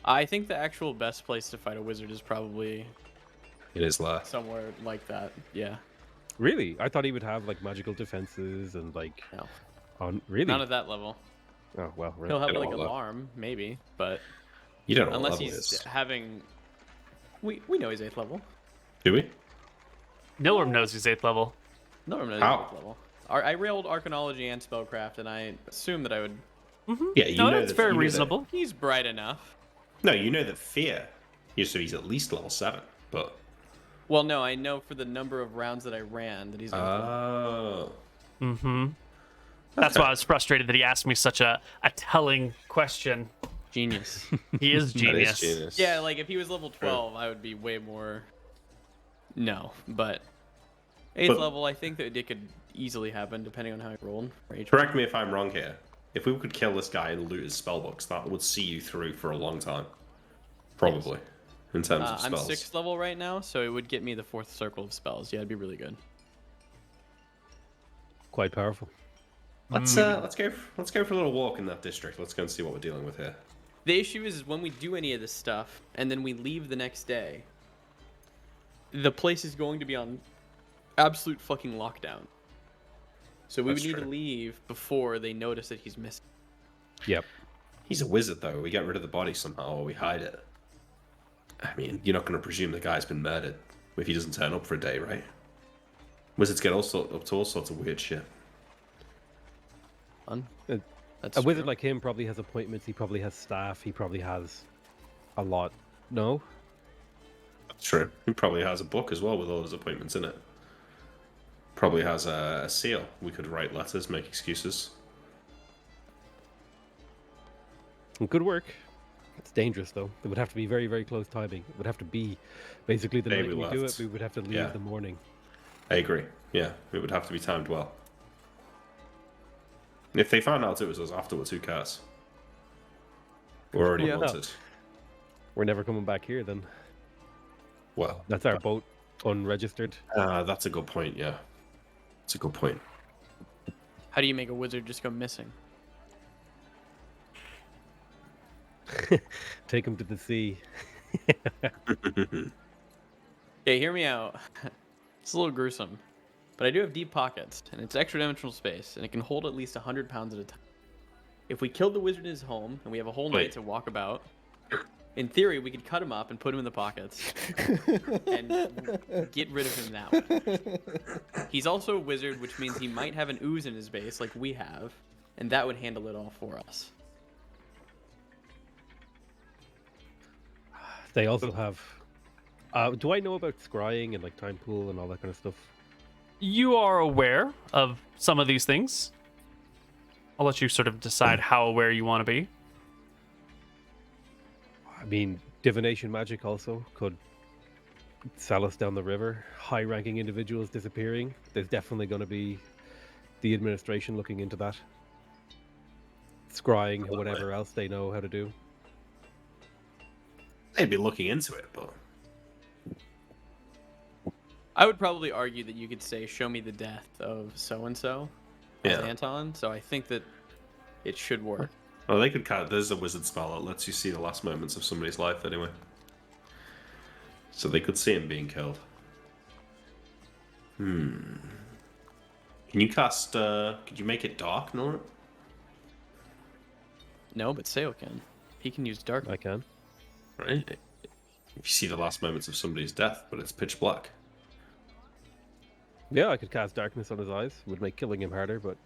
I think the actual best place to fight a wizard is probably It is left. somewhere like that. Yeah. Really? I thought he would have like magical defenses and like. No. Really? Not at that level. Oh well. Right. He'll have At like all level. alarm, maybe, but You don't know unless what level he's he is. having. We know he's 8th level. Do we? Nilrim knows he's 8th level. No, I'm not How? 8th level. I railed Arcanology and Spellcraft, and I assume that I would. Yeah, you No, know that's that- very you know that- reasonable. He's bright enough. No, you know that fear. So he's at least level 7, but. Well, no, I know for the number of rounds that I ran that he's. 8th level. Oh. Mm-hmm. That's why I was frustrated that he asked me such a telling question. Genius. He is That genius. is genius. Yeah, like if he was level 12, I would be way more. No, but 8th But- level, I think that it could easily happen depending on how he rolled. For HP. Correct me if I'm wrong here. If we could kill this guy and loot his spellbooks, that would see you through for a long time. Probably. In terms of I'm spells. 6th level right now, so it would get me the 4th circle of spells. Yeah, it'd be really good. Quite powerful. Let's go for a little walk in that district. Let's go and see what we're dealing with here. The issue is when we do any of this stuff and then we leave the next day, the place is going to be on absolute fucking lockdown. So we That's would need to true. leave before they notice that he's missing. Yep. He's a wizard, though. We get rid of the body somehow, or we hide it. I mean, you're not going to presume the guy's been murdered if he doesn't turn up for a day, right? Wizards get up to all sorts of weird shit. Fun. Uh, That's A wizard true. like him probably has appointments. He probably has staff. He probably has a lot. No. That's true. He probably has a book as well with all his appointments in it. Probably has a seal. We could write letters, make excuses. Good work. It's dangerous though. It would have to be very, very close timing. It would have to be basically the Day night we we do it. left. We would have to leave Yeah. the morning. I agree. Yeah, it would have to be timed well. If they found out it was us afterwards, who cares? We're already Yeah. wanted. We're never coming back here then. Well, That's our boat, unregistered. that's a good point, yeah. It's a good point. How do you make a wizard just go missing? Take him to the sea. Okay, hear me out. It's a little gruesome, but I do have deep pockets, and it's extra dimensional space, and it can hold at least 100 pounds at a time. If we killed the wizard in his home, and we have a whole night Wait. to walk about, in theory, we could cut him up and put him in the pockets, and get rid of him that way. He's also a wizard, which means he might have an ooze in his base, like we have, and that would handle it all for us. They also have. Do I know about scrying and like time pool and all that kind of stuff? You are aware of some of these things. I'll let you sort of decide how aware you want to be. I mean, divination magic also could sell us down the river. High-ranking individuals disappearing. There's definitely going to be the administration looking into that. Scrying, or whatever else they know how to do. They'd be looking into it, but I would probably argue that you could say, "Show me the death of so and so," as Yeah. Anton. So I think that it should work. well, they could kind of. There's a wizard spell that lets you see the last moments of somebody's life, anyway. So they could see him being killed. Can you cast? Could you make it dark, Nora? No, but Seo can. He can use dark. I can. Right. If you see the last moments of somebody's death, but it's pitch black. Yeah, I could cast darkness on his eyes. Would make killing him harder, but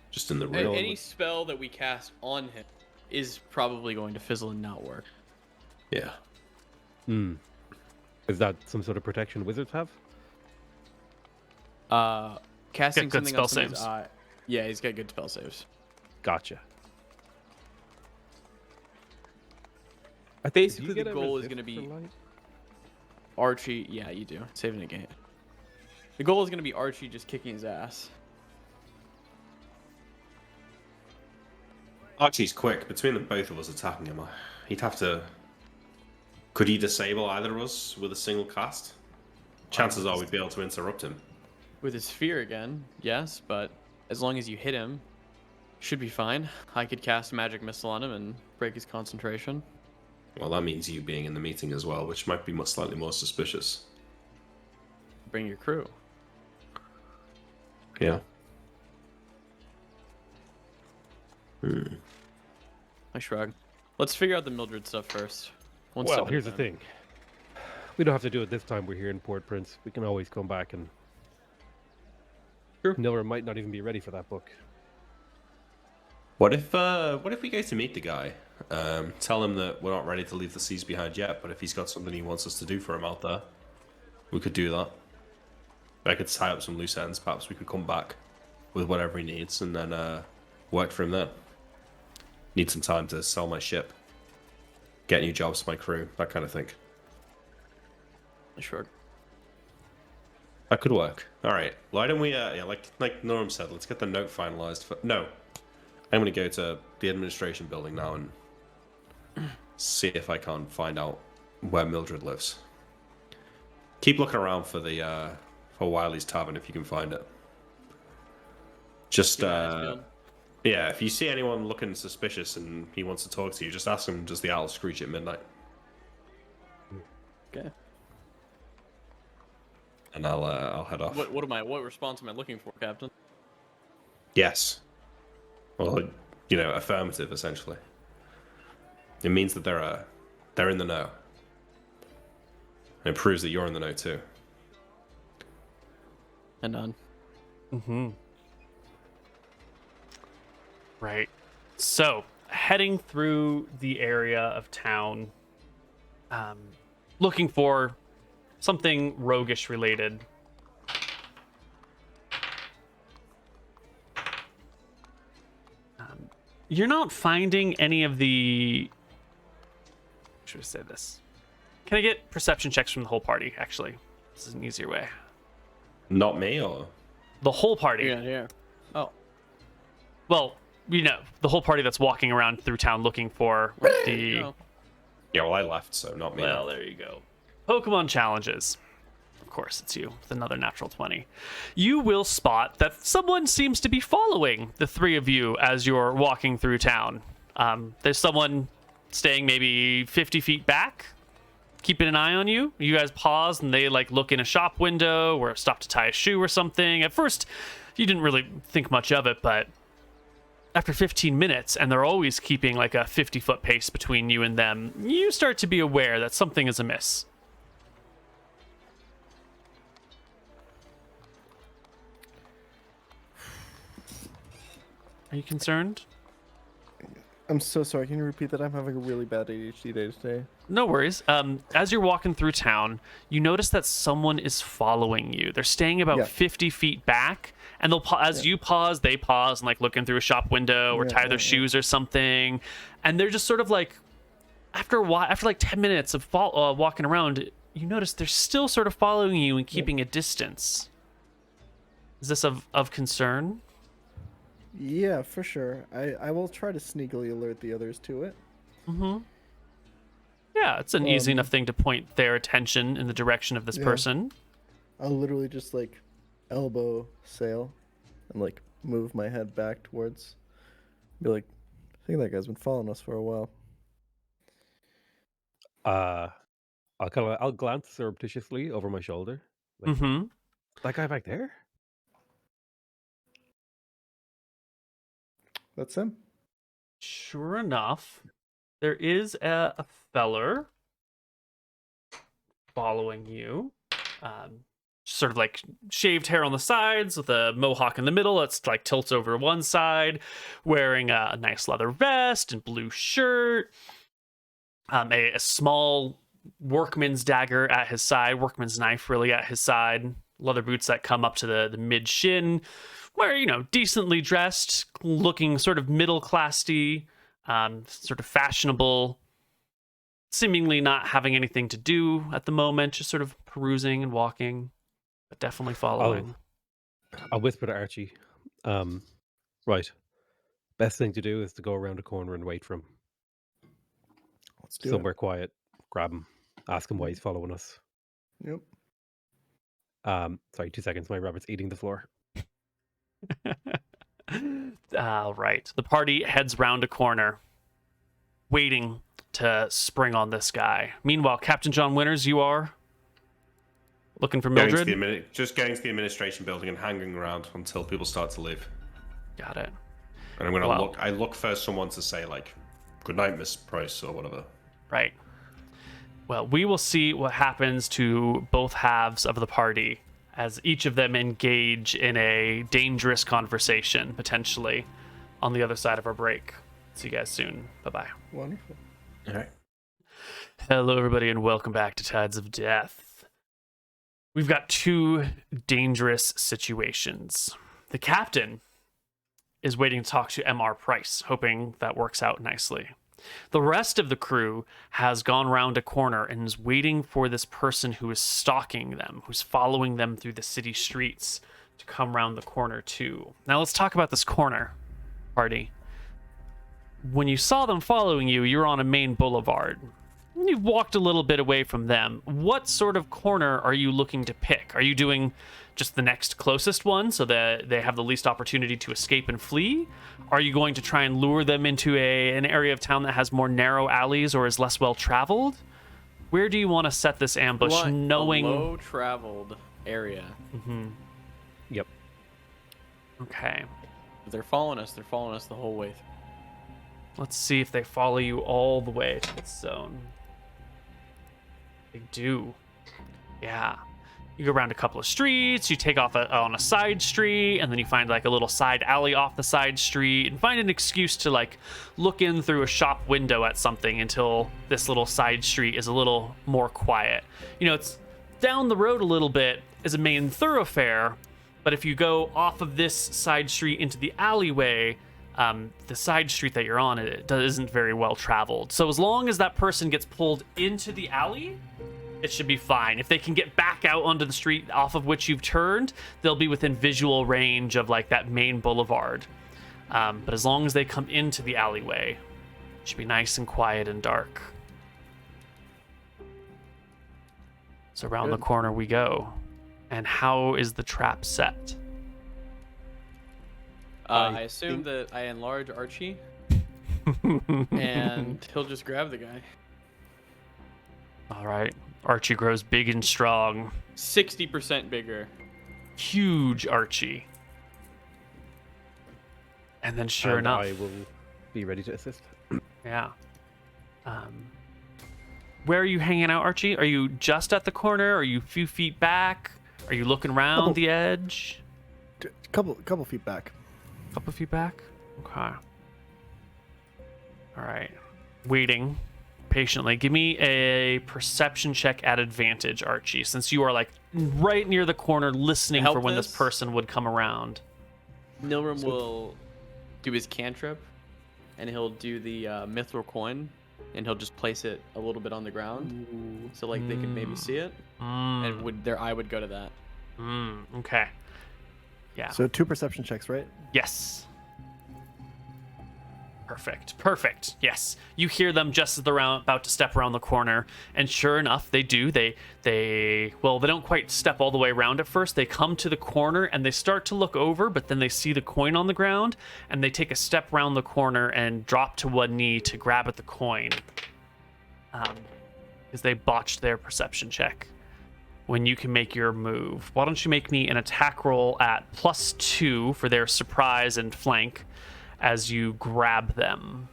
Just in the And real. any spell that we cast on him is probably going to fizzle and not work. Yeah. But Is that some sort of protection wizards have? Casting good something spell on somebody's saves. eye. Yeah, he's got good spell saves. Gotcha. Basically, the goal is going to be Archie. Yeah, you do. Save and negate. The goal is going to be Archie just kicking his ass. Archie's quick. Between the both of us attacking him, he'd have to... Could he disable either of us with a single cast? Chances are we'd be able to interrupt him. With his fear again, yes, but as long as you hit him, should be fine. I could cast Magic Missile on him and break his concentration. Well, that means you being in the meeting as well, which might be slightly more suspicious. Bring your crew. Yeah. I shrug. Let's figure out the Mildred stuff first. One Well, step at a here's the time. thing. We don't have to do it this time we're here in Port Prince. We can always come back and... True. Nilra might not even be ready for that book. What if we go to meet the guy? Tell him that we're not ready to leave the seas behind yet, but if he's got something he wants us to do for him out there, we could do that. I could tie up some loose ends. Perhaps we could come back with whatever he needs and then work for him then. Need some time to sell my ship, get new jobs for my crew, that kind of thing. I shrug. That could work. All right. Why don't we, like Norm said, let's get the note finalized. No, I'm going to go to the administration building now and see if I can find out where Mildred lives. Keep looking around for the for Wiley's Tavern if you can find it. Just yeah, if you see anyone looking suspicious and he wants to talk to you, just ask him, does the owl screech at midnight? Okay. And I'll head off. What response am I looking for, Captain? Yes. Well, affirmative essentially. It means that they're in the know. And it proves that you're in the know too. And none. Mm-hmm. Right. So, heading through the area of town, looking for something roguish related. You're not finding any of the... Should I say this? Can I get perception checks from the whole party, actually? This is an easier way. Not me, or? The whole party. Yeah. Oh. Well, the whole party that's walking around through town looking for the... Oh. Yeah, well, I left, so not me. Well, there you go. Pokemon challenges. Of course, it's you with another natural 20. You will spot that someone seems to be following the three of you as you're walking through town. There's someone staying maybe 50 feet back, keeping an eye on you. You guys pause and they look in a shop window or stop to tie a shoe or something. At first, you didn't really think much of it, but after 15 minutes, and they're always keeping a 50-foot pace between you and them, you start to be aware that something is amiss. Are you concerned? I'm so sorry. Can you repeat that? I'm having a really bad ADHD day today. No worries. As you're walking through town, you notice that someone is following you. They're staying about 50 feet back, and they'll as you pause, they pause and looking through a shop window or tie their shoes or something, and they're just sort of after a while, after 10 minutes of walking around, you notice they're still sort of following you and keeping a distance. Is this of concern? Yeah, for sure. I will try to sneakily alert the others to it. Mm-hmm. Yeah, it's an easy enough thing to point their attention in the direction of this person. I'll literally just elbow sail and move my head back towards. Be like, I think that guy's been following us for a while. I'll glance surreptitiously over my shoulder. Mm-hmm. That guy back there? That's him. Sure enough, there is a feller following you. Sort of shaved hair on the sides with a mohawk in the middle. It's tilts over one side, wearing a nice leather vest and blue shirt. A small workman's dagger at his side, workman's knife really at his side, leather boots that come up to the mid shin, where, you know, decently dressed, looking sort of middle classy, sort of fashionable, seemingly not having anything to do at the moment, just sort of perusing and walking, but definitely following. I'll whisper to Archie. Right. Best thing to do is to go around the corner and wait for him. Let's do Somewhere quiet. Grab him. Ask him why he's following us. it. Yep. Sorry, 2 seconds. My rabbit's eating the floor. All right. The party heads round a corner, waiting to spring on this guy. Meanwhile, Captain John Winters, you are looking for Mildred? Just going to the administration building and hanging around until people start to leave. Got it. And I'm going to look. I look for someone to say, like, good night, Miss Price, or whatever. Right. Well, we will see what happens to both halves of the party as each of them engage in a dangerous conversation, potentially, on the other side of our break. See you guys soon. Bye-bye. Wonderful. All right. Hello, everybody, and welcome back to Tides of Death. We've got two dangerous situations. The captain is waiting to talk to MR Price, hoping that works out nicely. The rest of the crew has gone round a corner and is waiting for this person who is stalking them, who's following them through the city streets, to come round the corner too. Now let's talk about this corner party. When you saw them following you, you're on a main boulevard. You've walked a little bit away from them. What sort of corner are you looking to pick? Are you doing just the next closest one so that they have the least opportunity to escape and flee? Are you going to try and lure them into an area of town that has more narrow alleys or is less well traveled? Where do you want to set this ambush, knowing a low traveled area? Yep. Okay. If they're following us the whole way through. Let's see if they follow you all the way to this zone. They do. Yeah. You go around a couple of streets, you take off on a side street, and then you find like a little side alley off the side street and find an excuse to like look in through a shop window at something until this little side street is a little more quiet. You know, it's down the road a little bit is a main thoroughfare, but if you go off of this side street into the alleyway, the side street that you're on isn't very well traveled. So as long as that person gets pulled into the alley, it should be fine. If they can get back out onto the street off of which you've turned, they'll be within visual range of like that main boulevard. But as long as they come into the alleyway, it should be nice and quiet and dark. So around the corner we go. And how is the trap set? I assume that I enlarge Archie, and he'll just grab the guy. All right. Archie grows big and strong. 60% bigger. Huge Archie. And then sure enough. I will be ready to assist. Yeah. Where are you hanging out, Archie? Are you just at the corner? Are you a few feet back? Are you looking around the edge? Couple feet back. Couple feet back? Okay. All right. Waiting patiently. Give me a perception check at advantage, Archie, since you are like right near the corner listening for when this person would come around. Nilrim will do his cantrip, and he'll do the mithril coin, and he'll just place it a little bit on the ground, so like they can maybe see it, and their eye would go to that. Okay. Yeah. So 2 perception checks, right? Yes. Perfect. Yes. You hear them just as they're about to step around the corner, and sure enough, they do. They don't quite step all the way around at first. They come to the corner and they start to look over, but then they see the coin on the ground, and they take a step around the corner and drop to one knee to grab at the coin. Because they botched their perception check. When you can make your move. Why don't you make me an attack roll at +2 for their surprise and flank as you grab them.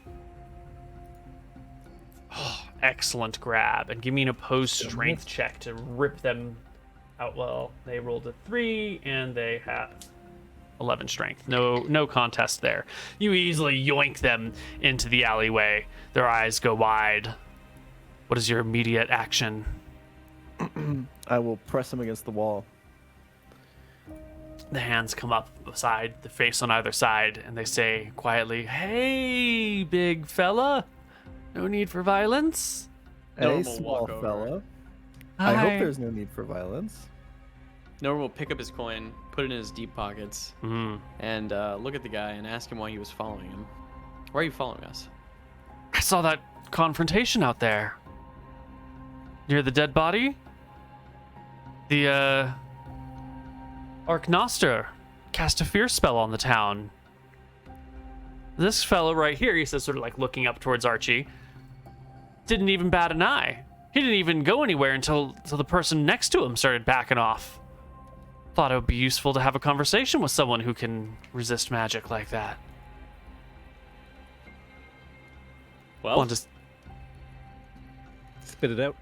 Oh, excellent grab. And give me an opposed strength check to rip them out. Well, they rolled a 3 and they have 11 strength. No contest there. You easily yoink them into the alleyway. Their eyes go wide. What is your immediate action? I will press him against the wall. The hands come up beside the face on either side, and they say quietly, "Hey, big fella. No need for violence." Norman Hey, will small walk over. fella. I hope Hi. there's no need for violence. Norman will pick up his coin, put it in his deep pockets, and look at the guy and ask him why he was following him. Why are you following us? I saw that confrontation out there. Near the dead body? The, Arknoster cast a fear spell on the town. This fellow right here, he says, sort of like looking up towards Archie, didn't even bat an eye. He didn't even go anywhere until the person next to him started backing off. Thought it would be useful to have a conversation with someone who can resist magic like that. Well, Want to Spit it out.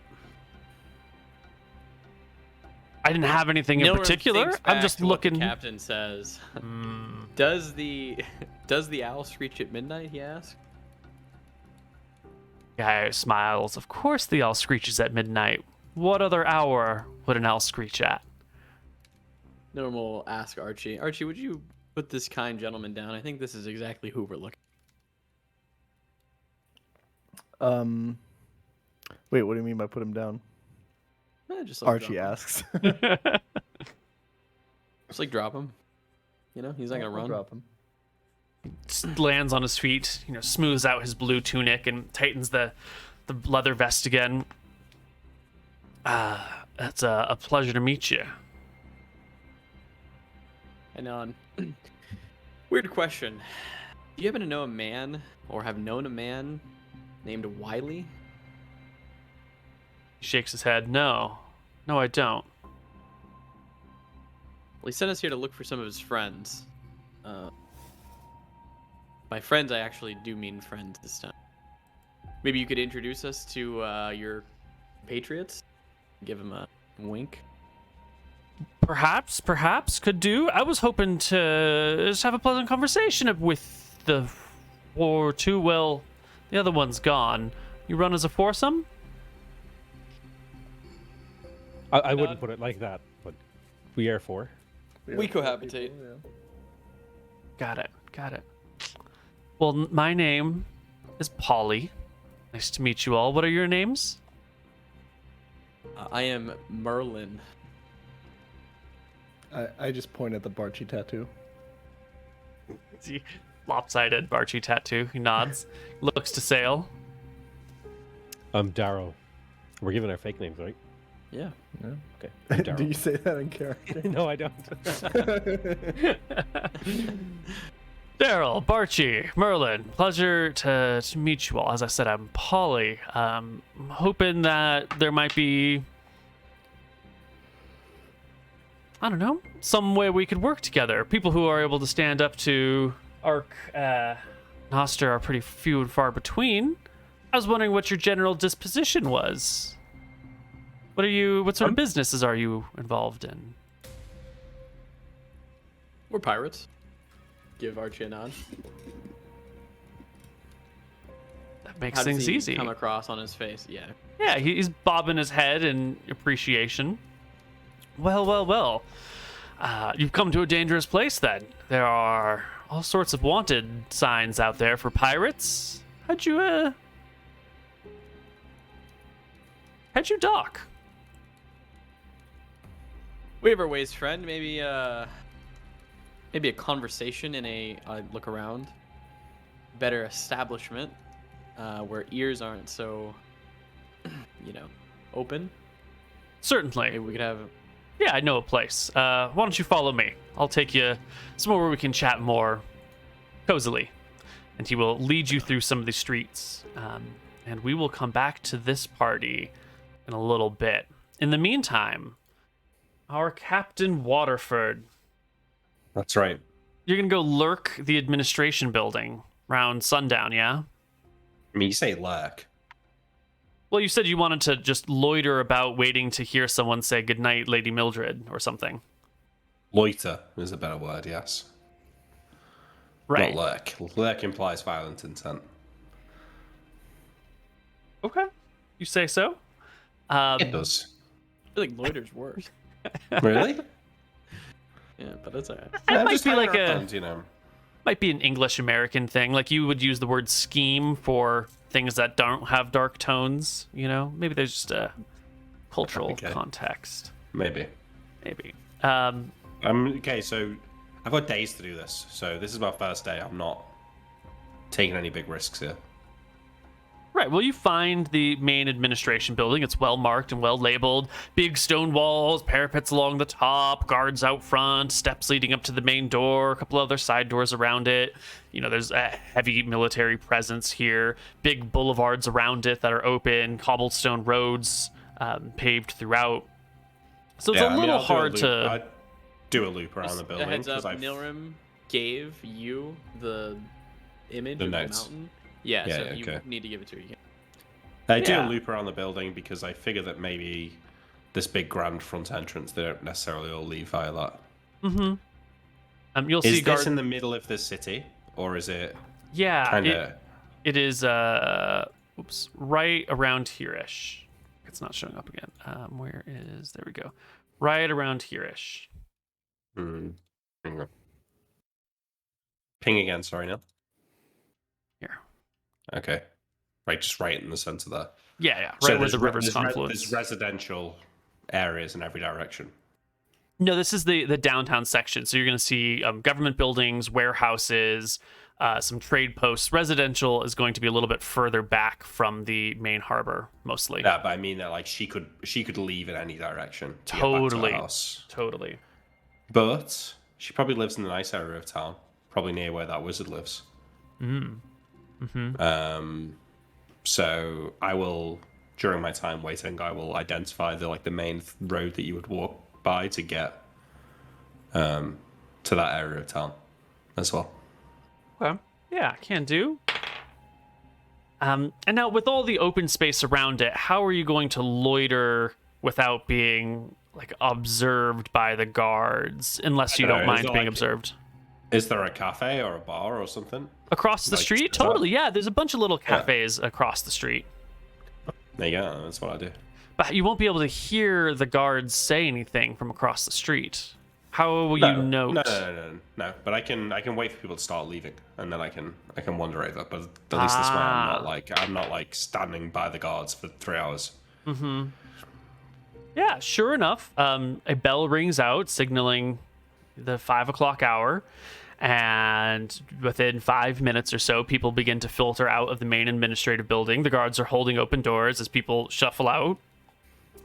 I didn't have anything in Nilram particular. thinks I'm back just to what the looking. captain says. Does the owl screech at midnight? He asks. Guy smiles. Of course the owl screeches at midnight. What other hour would an owl screech at? Norman will ask Archie. Archie, would you put this kind gentleman down? I think this is exactly who we're looking. Wait, what do you mean by put him down? Just like Archie drop him. asks. Just like drop him. You know, he's not gonna I'll run. drop him. Lands on his feet, smooths out his blue tunic and tightens the leather vest again. It's a pleasure to meet you. And on. Weird question. Do you happen to know a man, or have known a man, named Wiley? He shakes his head. No, I don't. Well, he sent us here to look for some of his friends. By friends, I actually do mean friends this time. Maybe you could introduce us to your patriots? Give him a wink. Perhaps could do. I was hoping to just have a pleasant conversation with the or two. Well, the other one's gone. You run as a foursome? I wouldn't put it like that, but we are four. We cohabitate. Got it. Well, my name is Polly. Nice to meet you all. What are your names? I am Merlin. I just point at the Barchi tattoo. See, lopsided Barchi tattoo. He nods. Looks to Sail. Darrow. We're giving our fake names, right? Yeah. Okay. I'm Do Darrow. you say that in character? No, I don't. Daryl, Barchi, Merlin, pleasure to meet you all. As I said, I'm Polly. I'm hoping that there might be, I don't know, some way we could work together. People who are able to stand up to Noster are pretty few and far between. I was wondering what your general disposition was. What sort of businesses are you involved in? We're pirates. Give Archie a nod. That makes How does things he easy. come across on his face? Yeah. Yeah, he's bobbing his head in appreciation. Well. You've come to a dangerous place then. There are all sorts of wanted signs out there for pirates. How'd you dock? We have our ways, friend. Maybe a conversation in a look around, better establishment, where ears aren't so, open. Certainly. Maybe we could have. Yeah, I know a place. Why don't you follow me? I'll take you somewhere where we can chat more cozily. And he will lead you through some of the streets. And we will come back to this party in a little bit. In the meantime, our Captain Waterford. That's right. You're going to go lurk the administration building around sundown, yeah? I mean, you say lurk. Well, you said you wanted to just loiter about waiting to hear someone say goodnight, Lady Mildred, or something. Loiter is a better word, yes. Right. Not lurk. Lurk implies violent intent. Okay. you say so. It does. I feel like loiter's worse. Really? Yeah, but that's alright. It might just be hanging like around, you know. might be an English American thing. Like you would use the word scheme for things that don't have dark tones. You know, maybe there's just a cultural Okay. context. Maybe. Maybe. Okay, so I've got days to do this. So this is my first day. I'm not taking any big risks here. Right. Well, you find the main administration building. It's well marked and well labeled. Big stone walls, parapets along the top, guards out front, steps leading up to the main door, a couple other side doors around it. You know, there's a heavy military presence here. Big boulevards around it that are open, cobblestone roads paved throughout. So it's a little I'll hard do to. I'd do a loop around the A building. heads up, 'cause I've- Nilrim gave you the image The of notes. the mountain. Yeah, Yeah, so yeah, you okay. need to give it to her. You can. I do Yeah. a loop around the building because I figure that maybe this big grand front entrance, they don't necessarily all leave via that. You'll see Is guards. this in the middle of the city, or is it Yeah, kind of? it is. Oops, right around here-ish. It's not showing up again. Where is? There we go. Right around here-ish. Hang on. Ping again, sorry, Neil. Here. Okay. Right, just right in the center there. Yeah, yeah. Right So where there's the re- river's there's re- confluence. There's residential areas in every direction. No, this is the downtown section. So you're going to see government buildings, warehouses, some trade posts. Residential is going to be a little bit further back from the main harbor, mostly. Yeah, but I mean that like she could leave in any direction. To get back to her Totally. house. Totally. But she probably lives in a nice area of town, probably near where that wizard lives. So I will, during my time waiting, I will identify the main road that you would walk by to get to that area of town as well. Okay. Yeah, can do. And now with all the open space around it, how are you going to loiter without being like observed by the guards? Unless you I don't don't know, is mind it being like- observed. Is there a cafe or a bar or something? Across the like, street? is that- Totally, yeah. There's a bunch of little cafes across the street. There you go. That's what I do. But you won't be able to hear the guards say anything from across the street. How will you note? No. But I can wait for people to start leaving, and then I can wander over. But at least this way, I'm not like standing by the guards for 3 hours. Yeah, sure enough, a bell rings out signaling the 5 o'clock hour, and within 5 minutes or so, people begin to filter out of the main administrative building. The guards are holding open doors as people shuffle out.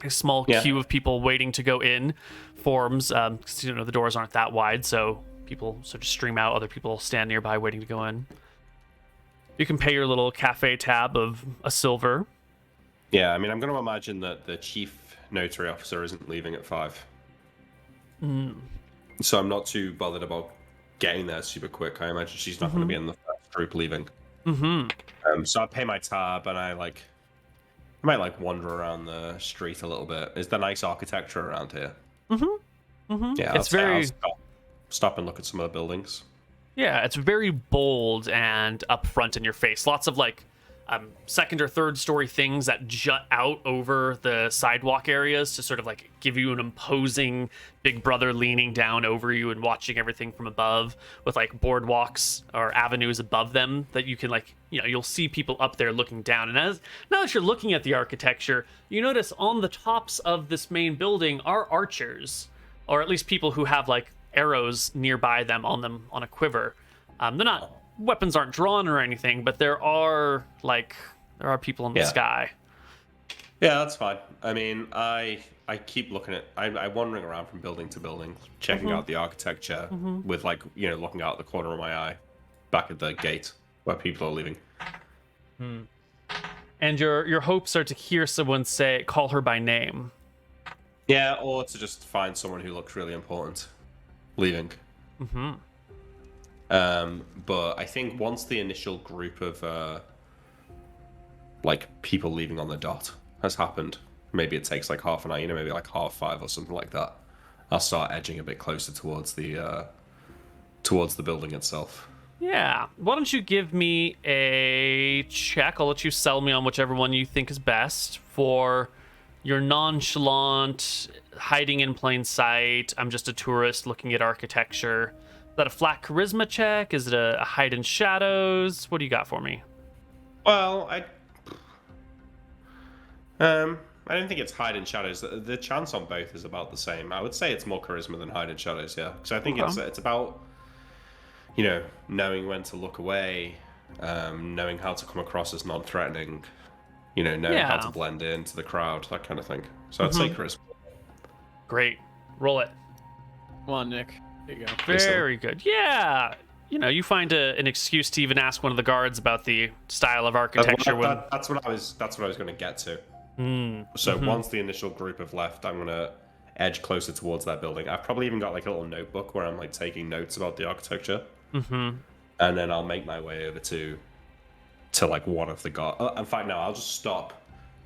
A small queue of people waiting to go in forms. 'Cause, you know, the doors aren't that wide, so people sort of stream out. Other people stand nearby waiting to go in. You can pay your little cafe tab of a silver. Yeah, I mean, I'm going to imagine that the chief notary officer isn't leaving at 5. So I'm not too bothered about getting there super quick. I imagine she's not going to be in the first group leaving. So I pay my tab, and I might wander around the street a little bit. Is there nice architecture around here? Yeah, It's very- I'll stop and look at some of the buildings. Yeah, it's very bold and upfront in your face. Lots of like second or third story things that jut out over the sidewalk areas to sort of like give you an imposing big brother leaning down over you and watching everything from above, with like boardwalks or avenues above them that you can like, you know, you'll see people up there looking down. And now that you're looking at the architecture, you notice on the tops of this main building are archers, or at least people who have like arrows nearby them on a quiver. They're not, weapons aren't drawn or anything, but there are people in the sky. Yeah, that's fine. I mean, I keep looking at, I'm wandering around from building to building, checking out the architecture with looking out the corner of my eye, back at the gate where people are leaving. And your hopes are to hear someone call her by name. Yeah, or to just find someone who looks really important leaving. But I think once the initial group of people leaving on the dot has happened, maybe it takes like half an hour, maybe like 5:30 or something like that, I'll start edging a bit closer towards the building itself. Yeah. Why don't you give me a check? I'll let you sell me on whichever one you think is best for your nonchalant, hiding in plain sight, I'm just a tourist looking at architecture. Is that a flat charisma check? Is it a hide in shadows? What do you got for me? Well, I don't think it's hide in shadows. The chance on both is about the same. I would say it's more charisma than hide in shadows, yeah. Because I think it's about, knowing when to look away, knowing how to come across as non-threatening, knowing how to blend into the crowd, that kind of thing. So I'd say charisma. Great. Roll it. Come on, Nick. There you go. Very good. Yeah. You find an excuse to even ask one of the guards about the style of architecture. That's what I was going to get to. So once the initial group have left, I'm going to edge closer towards that building. I've probably even got like a little notebook where I'm like taking notes about the architecture. And then I'll make my way over to like one of the guards. In fact, no, I'll just stop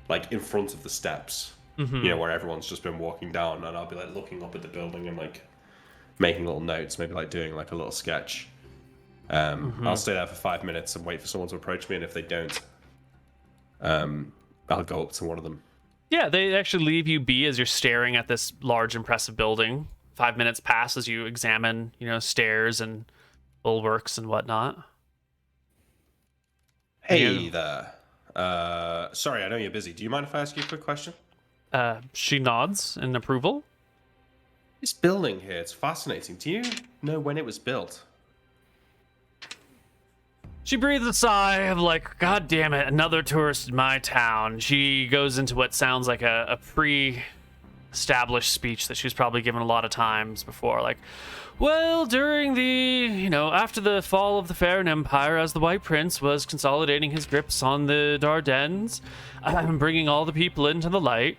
like in front of the steps, where everyone's just been walking down, and I'll be like looking up at the building and like making little notes, maybe like doing like a little sketch. I'll stay there for 5 minutes and wait for someone to approach me, and if they don't, I'll go up to one of them. Yeah, they actually leave you be as you're staring at this large, impressive building. 5 minutes pass as you examine, stairs and bulwarks and whatnot. Hey there. Sorry, I know you're busy. Do you mind if I ask you a quick question? She nods in approval. This building here, it's fascinating. Do you know when it was built? She breathes a sigh of like, God damn it, another tourist in my town. She goes into what sounds like a pre-established speech that she was probably given a lot of times before. Like, well, during the, after the fall of the Farron Empire, as the White Prince was consolidating his grips on the Dardanelles, bringing all the people into the light,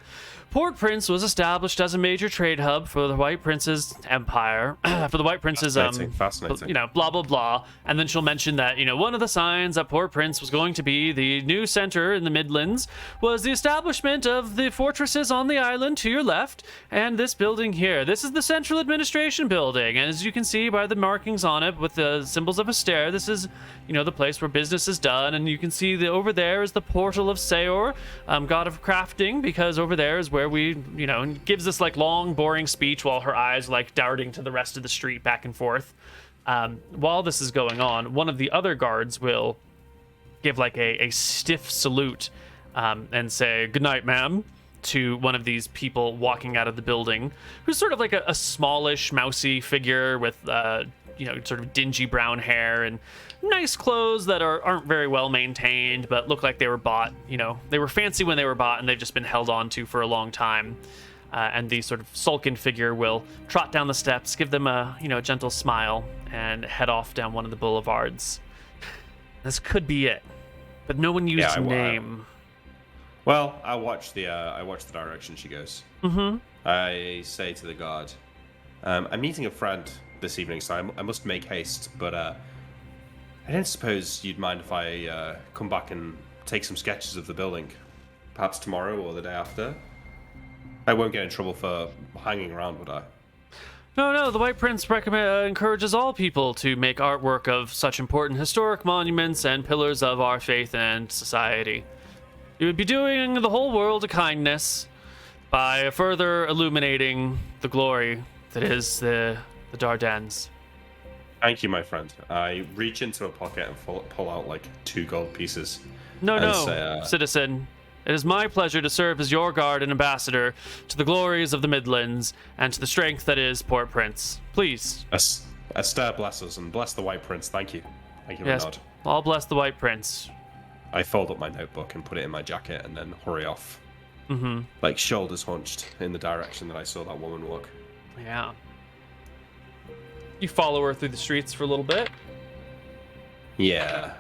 Port-Prince was established as a major trade hub for the White Prince's empire, for the White Prince's, fascinating. Blah, blah, blah. And then she'll mention that, one of the signs that Port-Prince was going to be the new center in the Midlands was the establishment of the fortresses on the island to your left, and this building here. This is the Central Administration Building, and as you can see by the markings on it with the symbols of a stair, this is, the place where business is done, and you can see that over there is the Portal of Seor, god of crafting, because over there is where we, and gives this like long, boring speech while her eyes like darting to the rest of the street back and forth. While this is going on, one of the other guards will give like a stiff salute and say, "Good night, ma'am," to one of these people walking out of the building, who's sort of like a smallish, mousy figure with, sort of dingy brown hair and nice clothes that aren't very well maintained, but look like they were bought. They were fancy when they were bought, and they've just been held on to for a long time. And the sort of sullen figure will trot down the steps, give them a gentle smile, and head off down one of the boulevards. This could be it, but no one used a name. Well, I watch the direction she goes. I say to the guard, "I'm meeting a friend this evening, so I must make haste. But I don't suppose you'd mind if I come back and take some sketches of the building, perhaps tomorrow or the day after? I won't get in trouble for hanging around, would I?" No, the White Prince encourages all people to make artwork of such important historic monuments and pillars of our faith and society. You would be doing the whole world a kindness by further illuminating the glory that is the Dardanelles. Thank you, my friend. I reach into a pocket and pull out like 2 gold pieces. No, say, citizen. It is my pleasure to serve as your guard and ambassador to the glories of the Midlands and to the strength that is Port-Prince. Please. Esther bless us and bless the White Prince. Thank you. Thank you, Renard. I'll bless the White Prince. I fold up my notebook and put it in my jacket and then hurry off. Like shoulders hunched in the direction that I saw that woman walk. Yeah. You follow her through the streets for a little bit. Yeah.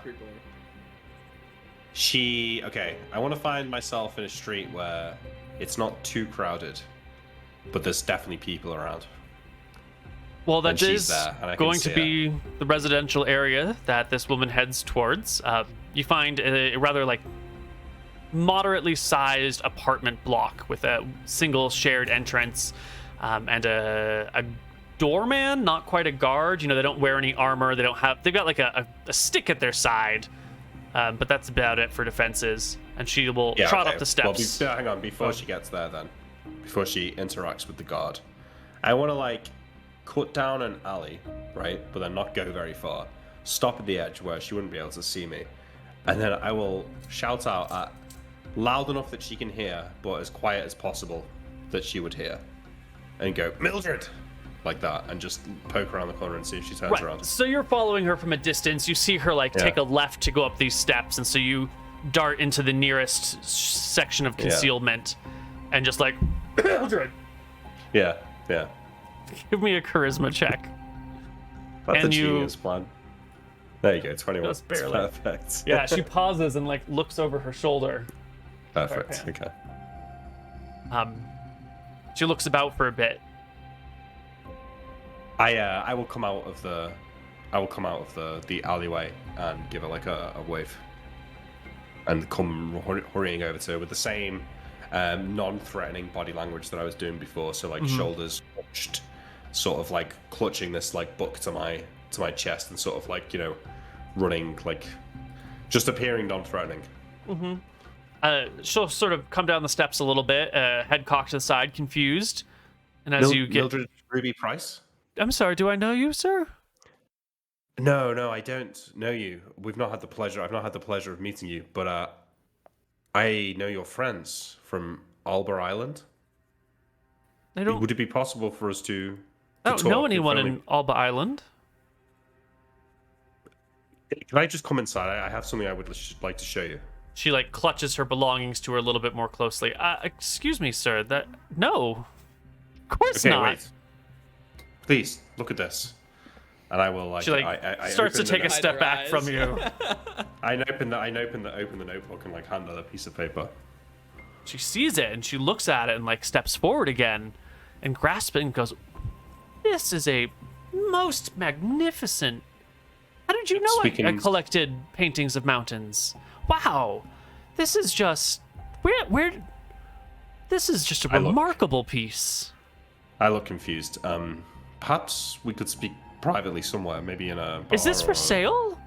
I want to find myself in a street where it's not too crowded, but there's definitely people around. Well, that is going to be the residential area that this woman heads towards. You find a rather like moderately sized apartment block with a single shared entrance and a doorman, not quite a guard. They don't wear any armor. They've got like a stick at their side. But that's about it for defenses. And she will trot up the steps. Well, hang on, before she gets there then, before she interacts with the guard, I want to like cut down an alley, right? But then not go very far. Stop at the edge where she wouldn't be able to see me. And then I will shout out at loud enough that she can hear, but as quiet as possible that she would hear. And go, Mildred! Like that, and just poke around the corner and see if she turns around. So you're following her from a distance. You see her like take a left to go up these steps, and so you dart into the nearest section of concealment, and just like, Mildred. Yeah. Give me a charisma check. That's a genius plan. There you go, 21. Just barely. Perfect. Yeah, she pauses and like looks over her shoulder. Perfect. Okay. She looks about for a bit. I will come out of the the alleyway and give her like a wave, and come hurrying over to her with the same non-threatening body language that I was doing before. So like shoulders clutched, sort of like clutching this like book to my chest, and sort of like, you know, running, like just appearing non-threatening. She'll sort of come down the steps a little bit, head cocked to the side, confused, and as you get. Mildred Ruby Price. I'm sorry, do I know you, sir? No, I don't know you. I've not had the pleasure of meeting you, but I know your friends from Alba Island. Would it be possible for us to I don't know anyone in Alba Island. Can I just come inside? I have something I would like to show you. She like clutches her belongings to her a little bit more closely. Excuse me, sir. No, of course not. Wait. Please look at this, and I will like. She like I starts to take a step back eyes. from you. I open the notebook and like hand her a piece of paper. She sees it and she looks at it and like steps forward again, and grasps it and goes, "This is a most magnificent. How did you know I collected paintings of mountains? Wow, this is just where. This is just a remarkable piece." I look confused. Perhaps we could speak privately somewhere, maybe in a bar. Is this for sale?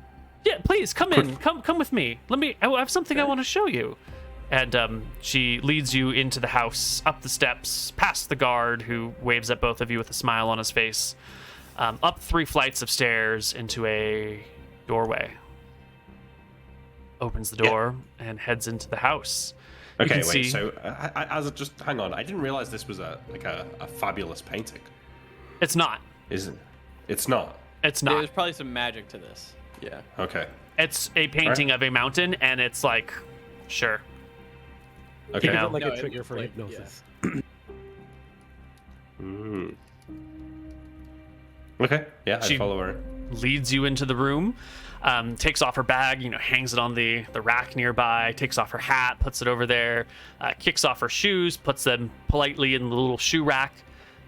Yeah, please come in. Come with me. I have something I want to show you. And she leads you into the house, up the steps, past the guard who waves at both of you with a smile on his face, up 3 flights of stairs into a doorway. Opens the door and heads into the house. Okay, wait. So, just hang on. I didn't realize this was a fabulous painting. It's not. Isn't? It's not. It's not. There's probably some magic to this. Yeah. Okay. It's a painting of a mountain, and it's like, sure. Okay. You know? Like No, a trigger it's for like, hypnosis. Okay. Yeah, I She- follow her. Leads you into the room, takes off her bag, hangs it on the rack nearby, takes off her hat, puts it over there, kicks off her shoes, puts them politely in the little shoe rack,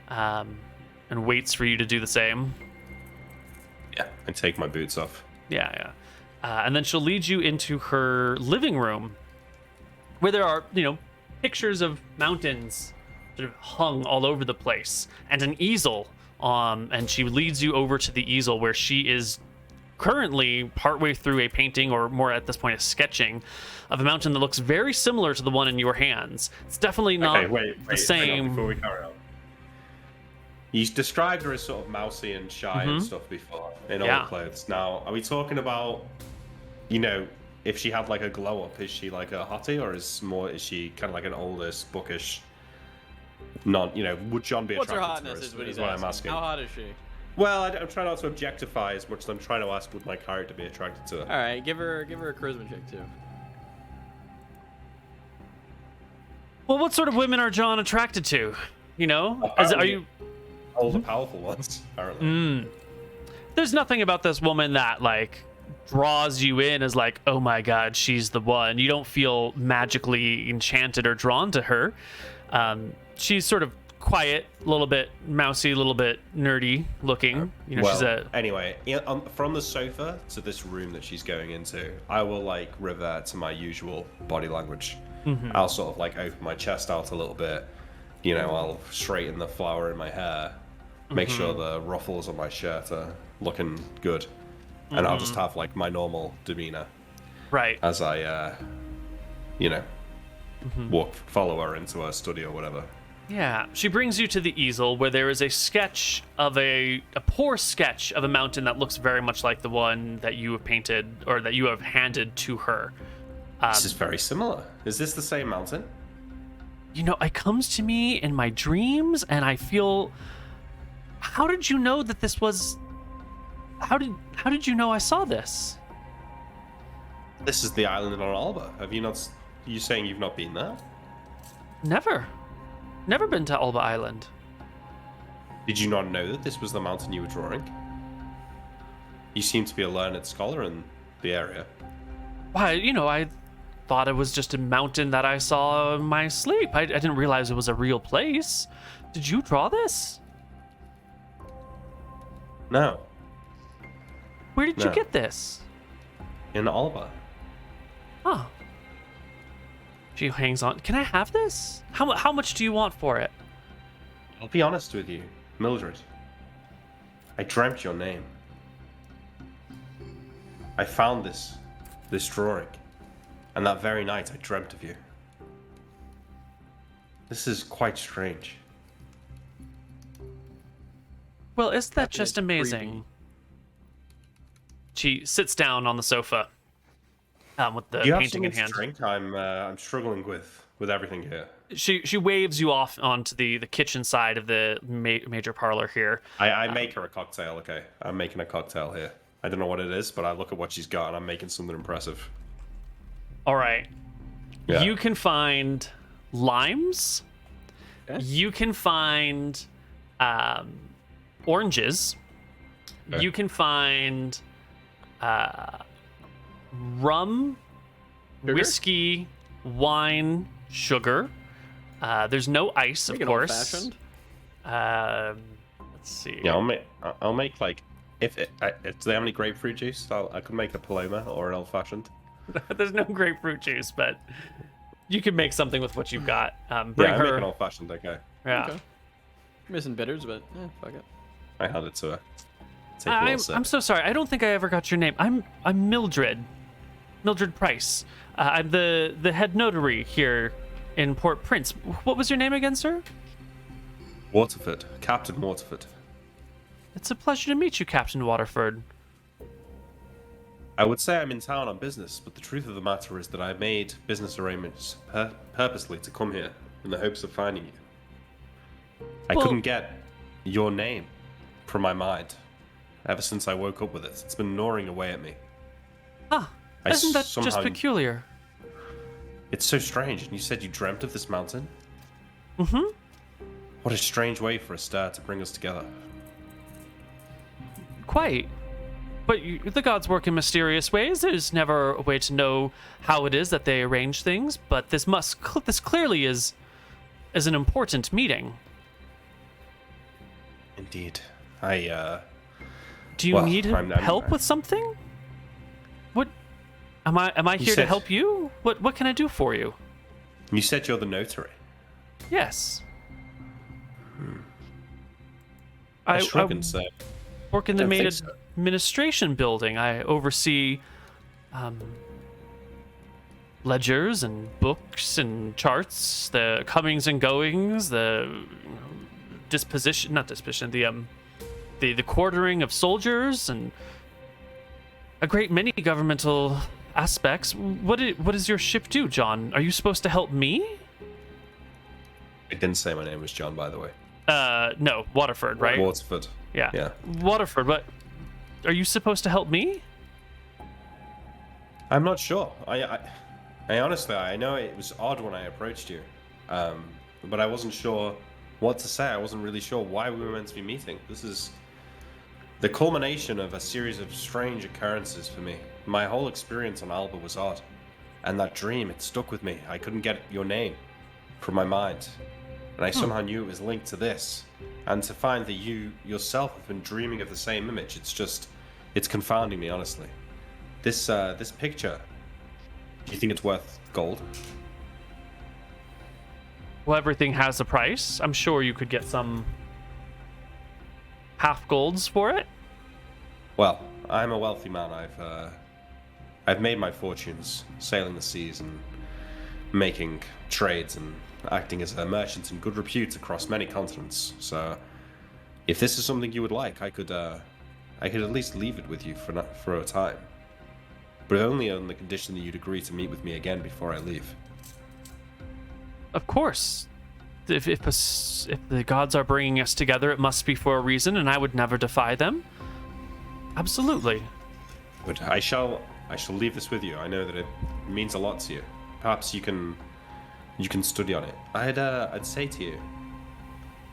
and waits for you to do the same. Yeah, and take my boots off. Yeah. And then she'll lead you into her living room, where there are, pictures of mountains sort of hung all over the place, and an easel. And she leads you over to the easel where she is currently partway through a painting, or more at this point, a sketching of a mountain that looks very similar to the one in your hands. It's definitely not the same. Hang on, before we carry on. You described her as sort of mousy and shy and stuff before in old clothes. Now, are we talking about, if she had like a glow up, is she like a hottie, or is she kind of like an oldish, bookish? Would John be What's her attracted hotness to is her? what he's What I'm asking. asking. How hot is she? Well, I'm trying not to objectify as much as I'm trying to ask, would my character be attracted to her? All right, give her a charisma check too. Well, what sort of women are John attracted to? Are you? All the powerful ones, apparently. There's nothing about this woman that like draws you in as like, oh my god, she's the one. You don't feel magically enchanted or drawn to her. She's sort of quiet, a little bit mousy, a little bit nerdy looking. She's anyway, from the sofa to this room that she's going into, I will like revert to my usual body language. I'll sort of like open my chest out a little bit. I'll straighten the flower in my hair, make sure the ruffles on my shirt are looking good, and I'll just have like my normal demeanor. Right. as I, follow her into her study or whatever. Yeah, she brings you to the easel where there is a sketch of a poor sketch of a mountain that looks very much like the one that you have painted or that you have handed to her. This is very similar. Is this the same mountain? It comes to me in my dreams and I feel. How did you know that this was? How did you know I saw this? This is the island on Alba. Have you not? You saying you've not been there? Never been to Alba Island. Did you not know that this was the mountain you were drawing? You seem to be a learned scholar in the area. Why, I thought it was just a mountain that I saw in my sleep. I didn't realize it was a real place. Did you draw this? No, Where did you No. get this? in Alba. Huh. She hangs on. Can I have this? How much do you want for it? I'll be honest with you, Mildred. I dreamt your name. I found this drawing, and that very night I dreamt of you. This is quite strange. Well, isn't that That's just creepy. amazing? She sits down on the sofa with the Do you have painting in something hand. to drink? I'm struggling with everything here. She waves you off onto the kitchen side of the major parlor here. I make her a cocktail, okay? I'm making a cocktail here. I don't know what it is, but I look at what she's got and I'm making something impressive. All right. Yeah. You can find limes. Okay. You can find oranges. Okay. You can find rum, Sugar? whiskey, wine, sugar. There's no ice, of Make it course. old-fashioned. Let's see. Yeah, I'll make like if do they have any grapefruit juice? I could make a Paloma or an old fashioned. There's no grapefruit juice, but you could make something with what you've got. Bring Yeah, I her. make an old fashioned. Okay, Yeah. Okay. Missing bitters, but fuck it. I hand it to her. Take a little sip. I'm so sorry. I don't think I ever got your name. I'm Mildred. Mildred Price. I'm the head notary here in Port Prince. What was your name again, sir? Waterford, Captain Waterford. It's a pleasure to meet you, Captain Waterford. I would say I'm in town on business, but the truth of the matter is that I made business arrangements purposely to come here in the hopes of finding you. I Well- couldn't get your name from my mind ever since I woke up with it. It's been gnawing away at me. Ah, I isn't that just somehow- peculiar? It's so strange. And you said you dreamt of this mountain? Mm-hmm. What a strange way for a star to bring us together. Quite. But the gods work in mysterious ways. There's never a way to know how it is that they arrange things. But this this clearly is an important meeting. Indeed. Do you Well, need I'm- help with something? What? Am I here to said- help you? What can I do for you? You said you're the notary. Yes. I shrug and say, work in the Don't main think so. administration building. I oversee ledgers and books and charts, the comings and goings, the the quartering of soldiers, and a great many governmental aspects. What does your ship do, John? Are you supposed to help me? I didn't say my name was John, by the way. No, Waterford, right? Waterford. Yeah. Yeah. Waterford, what? Are you supposed to help me? I'm not sure. I honestly, I know it was odd when I approached you, but I wasn't sure what to say. I wasn't really sure why we were meant to be meeting. This is the culmination of a series of strange occurrences for me. My whole experience on Alba was odd, and that dream, it stuck with me. I couldn't get your name from my mind, and I somehow knew it was linked to this. And to find that you yourself have been dreaming of the same image, it's confounding me, honestly. This picture, do you think it's worth gold? Well, everything has a price. I'm sure you could get some half golds for it. Well, I'm a wealthy man. I've made my fortunes sailing the seas and making trades and acting as a merchant in good repute across many continents. So, if this is something you would like, I could at least leave it with you for a time, but only on the condition that you'd agree to meet with me again before I leave. Of course. If the gods are bringing us together, it must be for a reason, and I would never defy them. Absolutely. But I shall leave this with you. I know that it means a lot to you. Perhaps you can study on it. I'd say to you,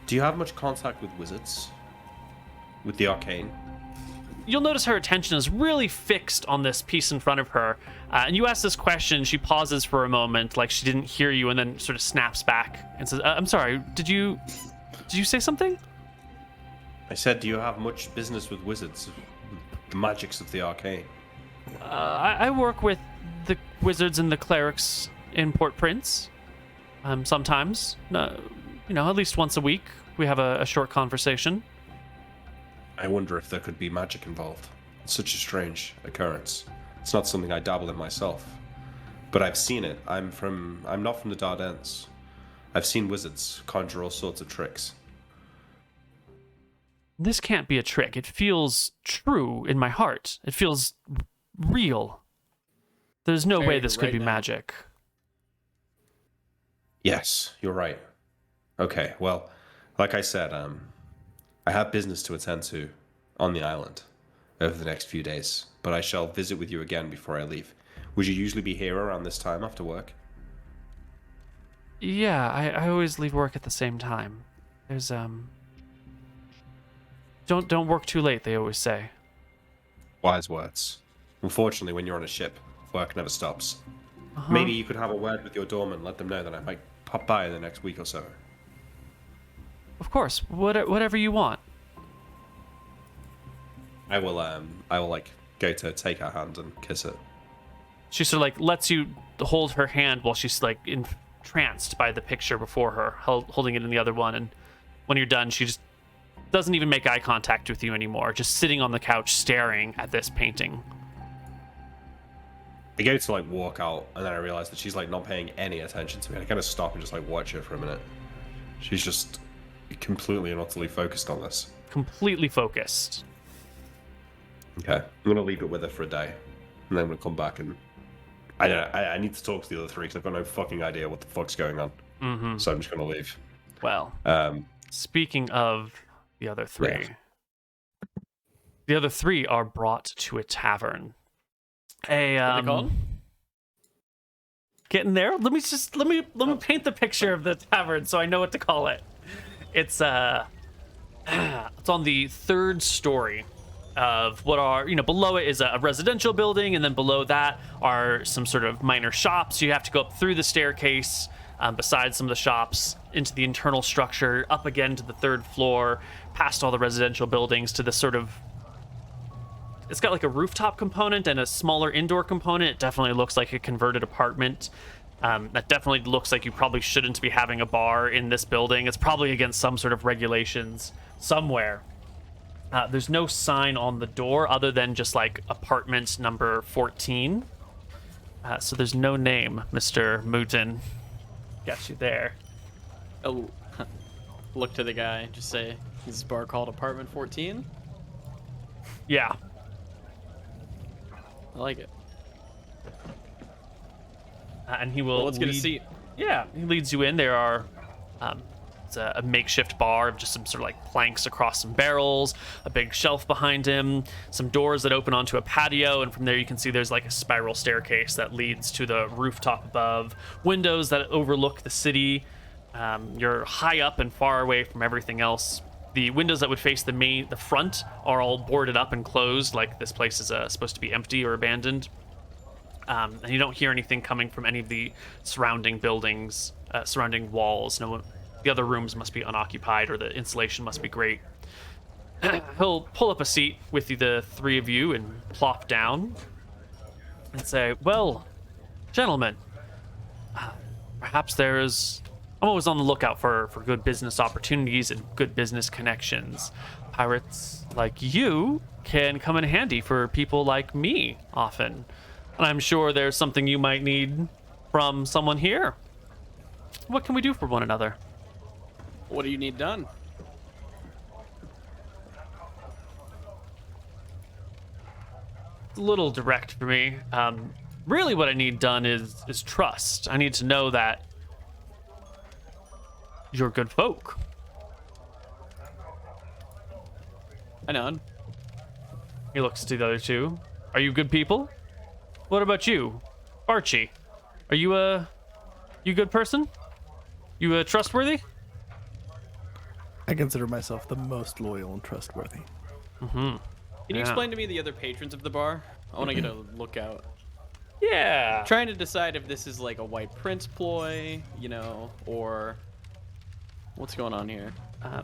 do you have much contact with wizards? With the arcane? You'll notice her attention is really fixed on this piece in front of her. And you ask this question, she pauses for a moment, like she didn't hear you, and then sort of snaps back and says, I'm sorry, did you say something? I said, do you have much business with wizards? The magics of the arcane? I work with the wizards and the clerics in Port Prince. Sometimes, at least once a week, we have a short conversation. I wonder if there could be magic involved. It's such a strange occurrence. It's not something I dabble in myself, but I've seen it. I'm not from the Dardanelles. I've seen wizards conjure all sorts of tricks. This can't be a trick. It feels true in my heart. It feels real. There's no way this could be magic. Yes, you're right. Okay, well, like I said, I have business to attend to on the island over the next few days, but I shall visit with you again before I leave. Would you usually be here around this time after work? Yeah, I always leave work at the same time. There's Don't work too late, they always say. Wise words. Unfortunately, when you're on a ship, work never stops. Maybe you could have a word with your doorman, let them know that I might pop by in the next week or so. Of course, whatever you want. I will go to take her hand and kiss it. She sort of lets you hold her hand while she's entranced by the picture before her, holding it in the other one. And when you're done, she just doesn't even make eye contact with you anymore, just sitting on the couch staring at this painting. I go to walk out, and then I realize that she's not paying any attention to me. I kind of stop and just watch her for a minute. She's just completely and utterly focused on this. Completely focused. Okay, I'm gonna leave it with her for a day, and then I'm gonna come back and I need to talk to the other three because I've got no fucking idea what the fuck's going on. Mm-hmm. So I'm just gonna leave. Well, speaking of the other three, the other three are brought to a tavern. What are they called? Getting there. Let me paint the picture of the tavern so I know what to call it. It's it's on the third story of what are, below it is a residential building, and then below that are some sort of minor shops. You have to go up through the staircase, beside some of the shops, into the internal structure, up again to the third floor, past all the residential buildings to this sort of, it's got a rooftop component and a smaller indoor component. It definitely looks like a converted apartment. That definitely looks like you probably shouldn't be having a bar in this building. It's probably against some sort of regulations somewhere. There's no sign on the door other than just apartment number 14. So there's no name, MrMouton. Got you there. Oh, look to the guy. Just say, is this bar called Apartment 14? Yeah. I like it. And he will. Well, let's get a seat. Yeah, he leads you in. There are, it's a makeshift bar, just some sort of planks across some barrels, a big shelf behind him, some doors that open onto a patio, and from there you can see there's a spiral staircase that leads to the rooftop above. Windows that overlook the city. You're high up and far away from everything else. The windows that would face the front are all boarded up and closed, like this place is supposed to be empty or abandoned. And you don't hear anything coming from any of the surrounding buildings, surrounding walls. No one, the other rooms must be unoccupied, or the insulation must be great. He'll pull up a seat with the three of you and plop down and say, "Well, gentlemen, perhaps I'm always on the lookout for good business opportunities and good business connections. Pirates like you can come in handy for people like me often. And I'm sure there's something you might need from someone here. What can we do for one another? What do you need done? It's a little direct for me. Really what I need done is trust. I need to know that you're good folk. I know. He looks to the other two. Are you good people? What about you, Archie? Are you a good person? You trustworthy? I consider myself the most loyal and trustworthy. Can you Yeah. explain to me the other patrons of the bar? I want to get a lookout. Yeah. Trying to decide if this is like a White Prince ploy, or what's going on here.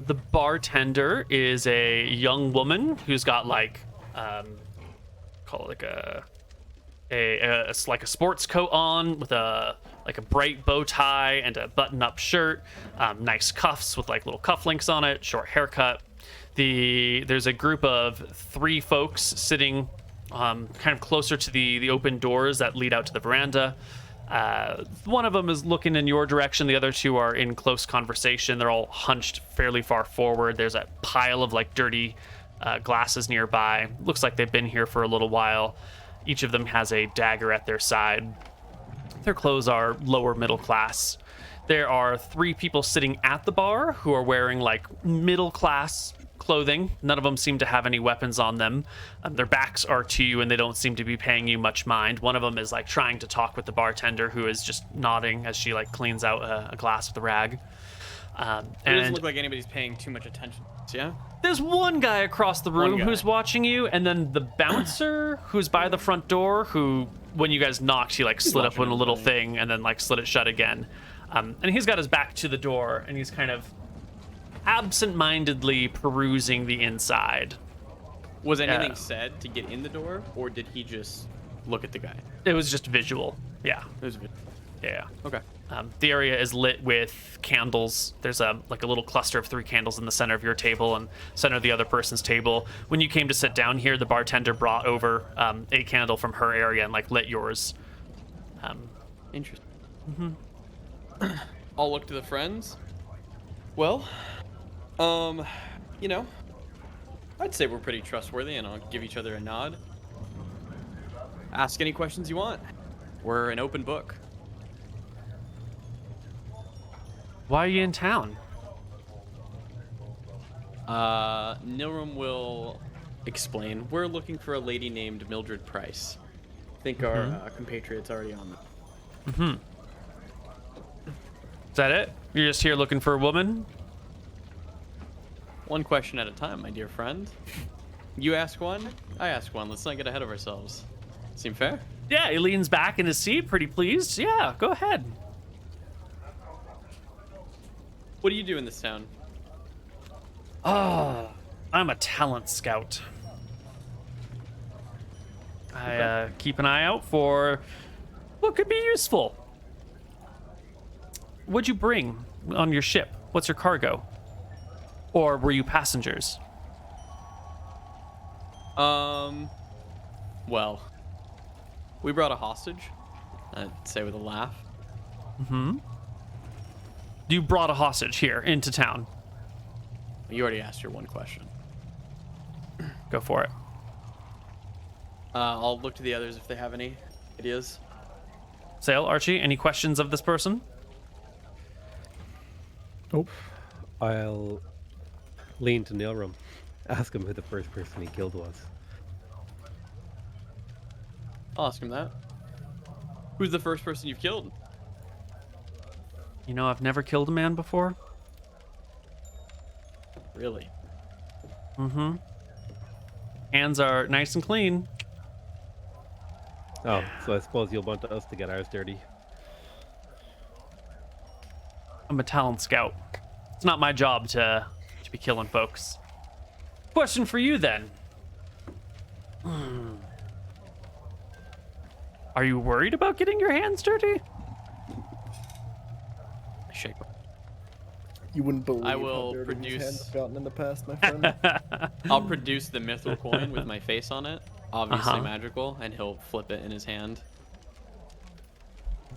The bartender is a young woman who's got like, call it like a sports coat on with a bright bow tie and a button-up shirt, nice cuffs with like little cufflinks on it, short haircut. There's a group of 3 folks sitting kind of closer to the open doors that lead out to the veranda. One of them is looking in your direction. The other 2 are in close conversation. They're all hunched fairly far forward. There's a pile of like dirty glasses nearby. Looks like they've been here for a little while. Each of them has a dagger at their side. Their clothes are lower middle class. There are 3 people sitting at the bar who are wearing like middle class clothing. None of them seem to have any weapons on them. Their backs are to you and they don't seem to be paying you much mind. One of them is like trying to talk with the bartender, who is just nodding as she like cleans out a glass with a rag. It doesn't look like anybody's paying too much attention. Yeah. There's one guy across the room who's watching you, and then the bouncer who's by the front door, who, when you guys knocked, he like slid up on a little thing and then like slid it shut again. And he's got his back to the door, and he's kind of absent-mindedly perusing the inside. Was anything said to get in the door, or did he just look at the guy? It was just visual. Yeah. It was Yeah. okay. The area is lit with candles. There's a little cluster of 3 candles in the center of your table and center of the other person's table. When you came to sit down here, the bartender brought over a candle from her area and like lit yours. Interesting. I'll look to the friends. Well, I'd say we're pretty trustworthy, and I'll give each other a nod. Ask any questions you want. We're an open book. Why are you in town? Nilram will explain. We're looking for a lady named Mildred Price. I think our compatriot's already on them. Is that it? You're just here looking for a woman? One question at a time, my dear friend. You ask one, I ask one. Let's not get ahead of ourselves. Seem fair? Yeah, he leans back in his seat, pretty pleased. Yeah, go ahead. What do you do in this town? I'm a talent scout. I keep an eye out for what could be useful. What'd you bring on your ship? What's your cargo? Or were you passengers? Well, we brought a hostage. I'd say with a laugh. You brought a hostage here into town. You already asked your one question. Go for it. I'll look to the others if they have any ideas. Sale, Archie, any questions of this person? Nope. I'll lean to Nilram, ask him who the first person he killed was. I'll ask him that. Who's the first person you've killed? You know, I've never killed a man before. Really? Hands are nice and clean. Oh, so I suppose you'll want us to get ours dirty. I'm a talent scout. It's not my job to be killing folks. Question for you then. Are you worried about getting your hands dirty? Shake. You wouldn't believe I will how dirty these produce- hands have gotten in the past, my friend. I'll produce the mithril coin with my face on it, obviously magical, and he'll flip it in his hand.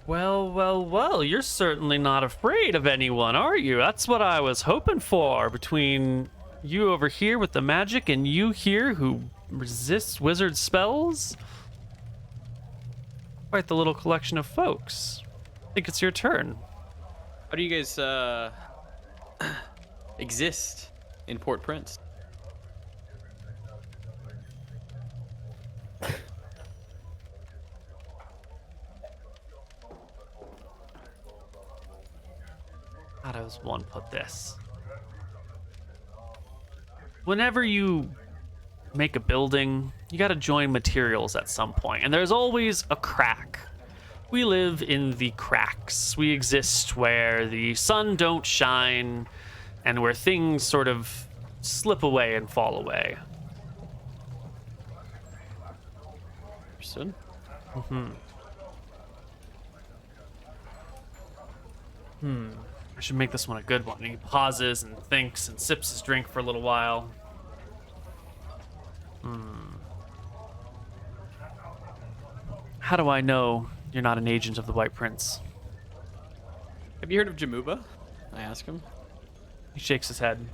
Well, well, well, you're certainly not afraid of anyone, are you? That's what I was hoping for, between you over here with the magic and you here who resists wizard spells. Quite the little collection of folks. I think it's your turn. How do you guys exist in Port Prince? How does one put this? Whenever you make a building, you gotta join materials at some point, and there's always a crack. We live in the cracks. We exist where the sun don't shine and where things sort of slip away and fall away. Understood. I should make this one a good one. He pauses and thinks and sips his drink for a little while. How do I know you're not an agent of the White Prince? Have you heard of Jamuba? I ask him. He shakes his head.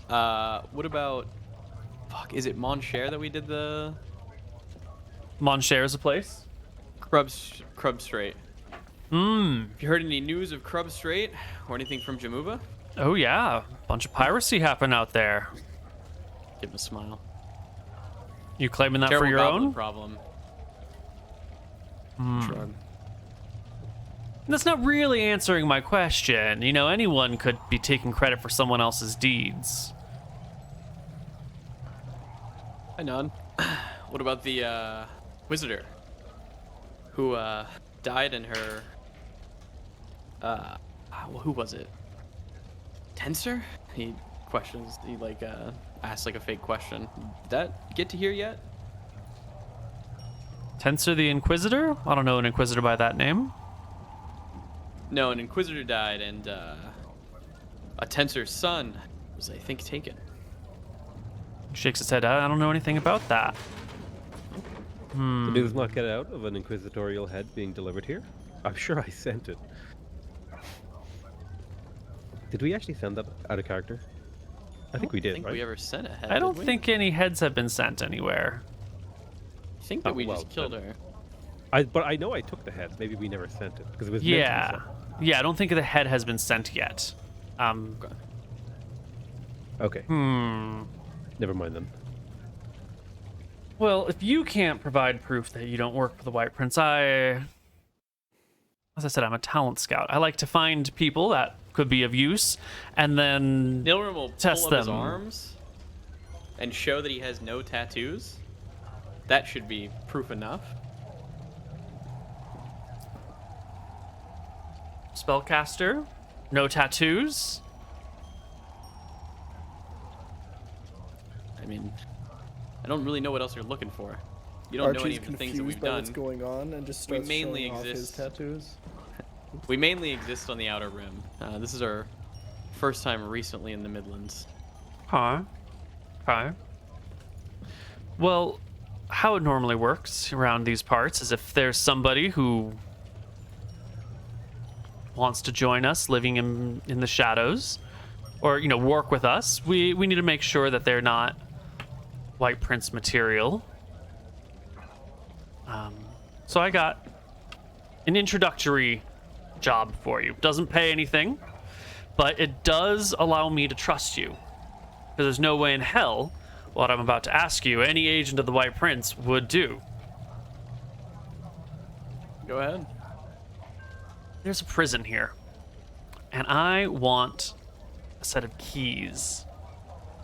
What about... Fuck, is it Moncher that we did the... Moncher is a place? Crub Strait. Have you heard any news of Crub Strait or anything from Jamuba? Oh yeah, bunch of piracy happened out there. Give him a smile. You claiming that Terrible for your goblin own? problem. Shrug. That's not really answering my question. You know, anyone could be taking credit for someone else's deeds. I nod. What about the Wizarder who died in her who was it? Tensor? He questions. He asks like a fake question. Did that get to here yet? Tensor the Inquisitor? I don't know an Inquisitor by that name. No, an Inquisitor died, and a Tensor's son was, I think, taken. He shakes his head. I don't know anything about that. The news not get out of an inquisitorial head being delivered here? I'm sure I sent it. Did we actually send that out of character? I think we did, I think right? we ever sent a head. I don't did we? think any heads have been sent anywhere. I think that Oh, we well, just killed then. her. But I know I took the heads. Maybe we never sent it because it was meant to be Yeah. sent. Yeah, I don't think the head has been sent yet. Okay. Never mind then. Well, if you can't provide proof that you don't work for the White Prince, as I said, I'm a talent scout. I like to find people that could be of use, and then Nilrim will test pull up his them. arms and show that he has no tattoos. That should be proof enough. Spellcaster, no tattoos. I mean, I don't really know what else you're looking for. You don't know any Archie's of the things confused that we've by what's done. going on and just starts mainly showing off his exist- tattoos. We mainly exist on the Outer Rim. This is our first time recently in the Midlands. Huh. Okay. Well, how it normally works around these parts is if there's somebody who wants to join us living in the shadows or, you know, work with us, we need to make sure that they're not White Prince material. So I got an introductory job for you. Doesn't pay anything, but it does allow me to trust you. Because there's no way in hell what I'm about to ask you any agent of the White Prince would do. Go ahead. There's a prison here, and I want a set of keys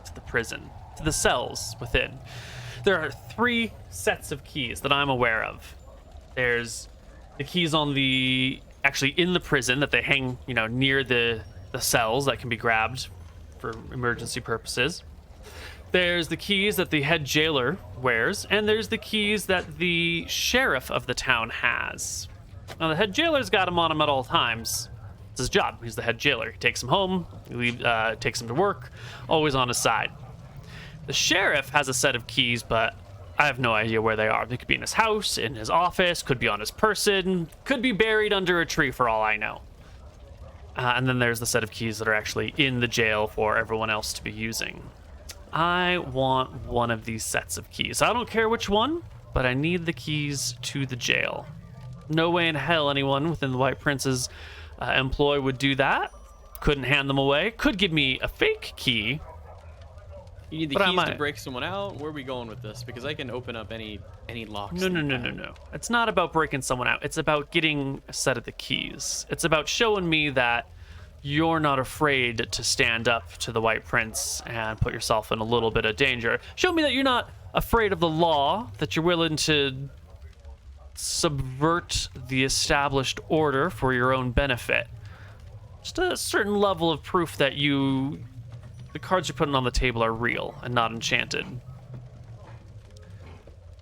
to the prison, to the cells within. There are 3 sets of keys that I'm aware of. There's the keys on the, actually in the prison that they hang, you know, near the cells that can be grabbed for emergency purposes. There's the keys that the head jailer wears, and there's the keys that the sheriff of the town has. Now, the head jailer's got him on him at all times. It's his job. He's the head jailer. He takes him home, takes him to work, always on his side. The sheriff has a set of keys, but I have no idea where they are. They could be in his house, in his office, could be on his person, could be buried under a tree for all I know. And then there's the set of keys that are actually in the jail for everyone else to be using. I want one of these sets of keys. I don't care which one, but I need the keys to the jail. No way in hell anyone within the White Prince's employ would do that. Couldn't hand them away. Could give me a fake key. You need the But I keys to might. break someone out? Where are we going with this? Because I can open up any locks. No. It's not about breaking someone out. It's about getting a set of the keys. It's about showing me that you're not afraid to stand up to the White Prince and put yourself in a little bit of danger. Show me that you're not afraid of the law, that you're willing to subvert the established order for your own benefit. Just a certain level of proof that the cards you're putting on the table are real and not enchanted.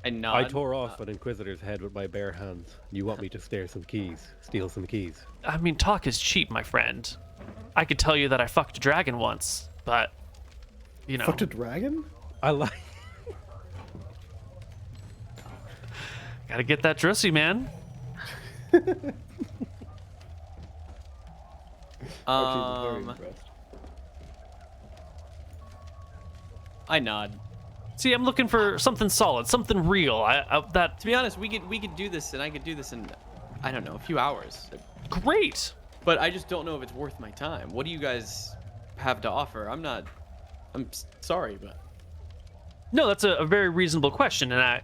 I nod. I tore off an Inquisitor's head with my bare hands. You want me to steal some keys? I mean, talk is cheap, my friend. I could tell you that I fucked a dragon once, but, you know. Fucked a dragon? I like. Gotta get that drussy, man. Archie's very impressed. I nod. See, I'm looking for something solid, something real. That To be honest, we could do this, and I could do this in, I don't know, a few hours. great. But I just don't know if it's worth my time. What do you guys have to offer? I'm sorry, but No, that's a very reasonable question, and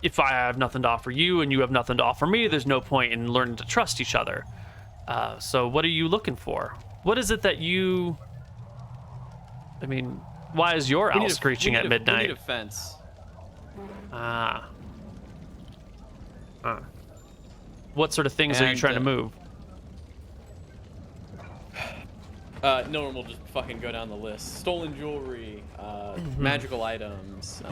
if I have nothing to offer you and you have nothing to offer me, there's no point in learning to trust each other. So what are you looking for? What is it that you... I mean, why is your owl screeching at midnight? We need a fence. What sort of things are you And, trying to move? No one will just fucking go down the list. Stolen jewelry, magical items.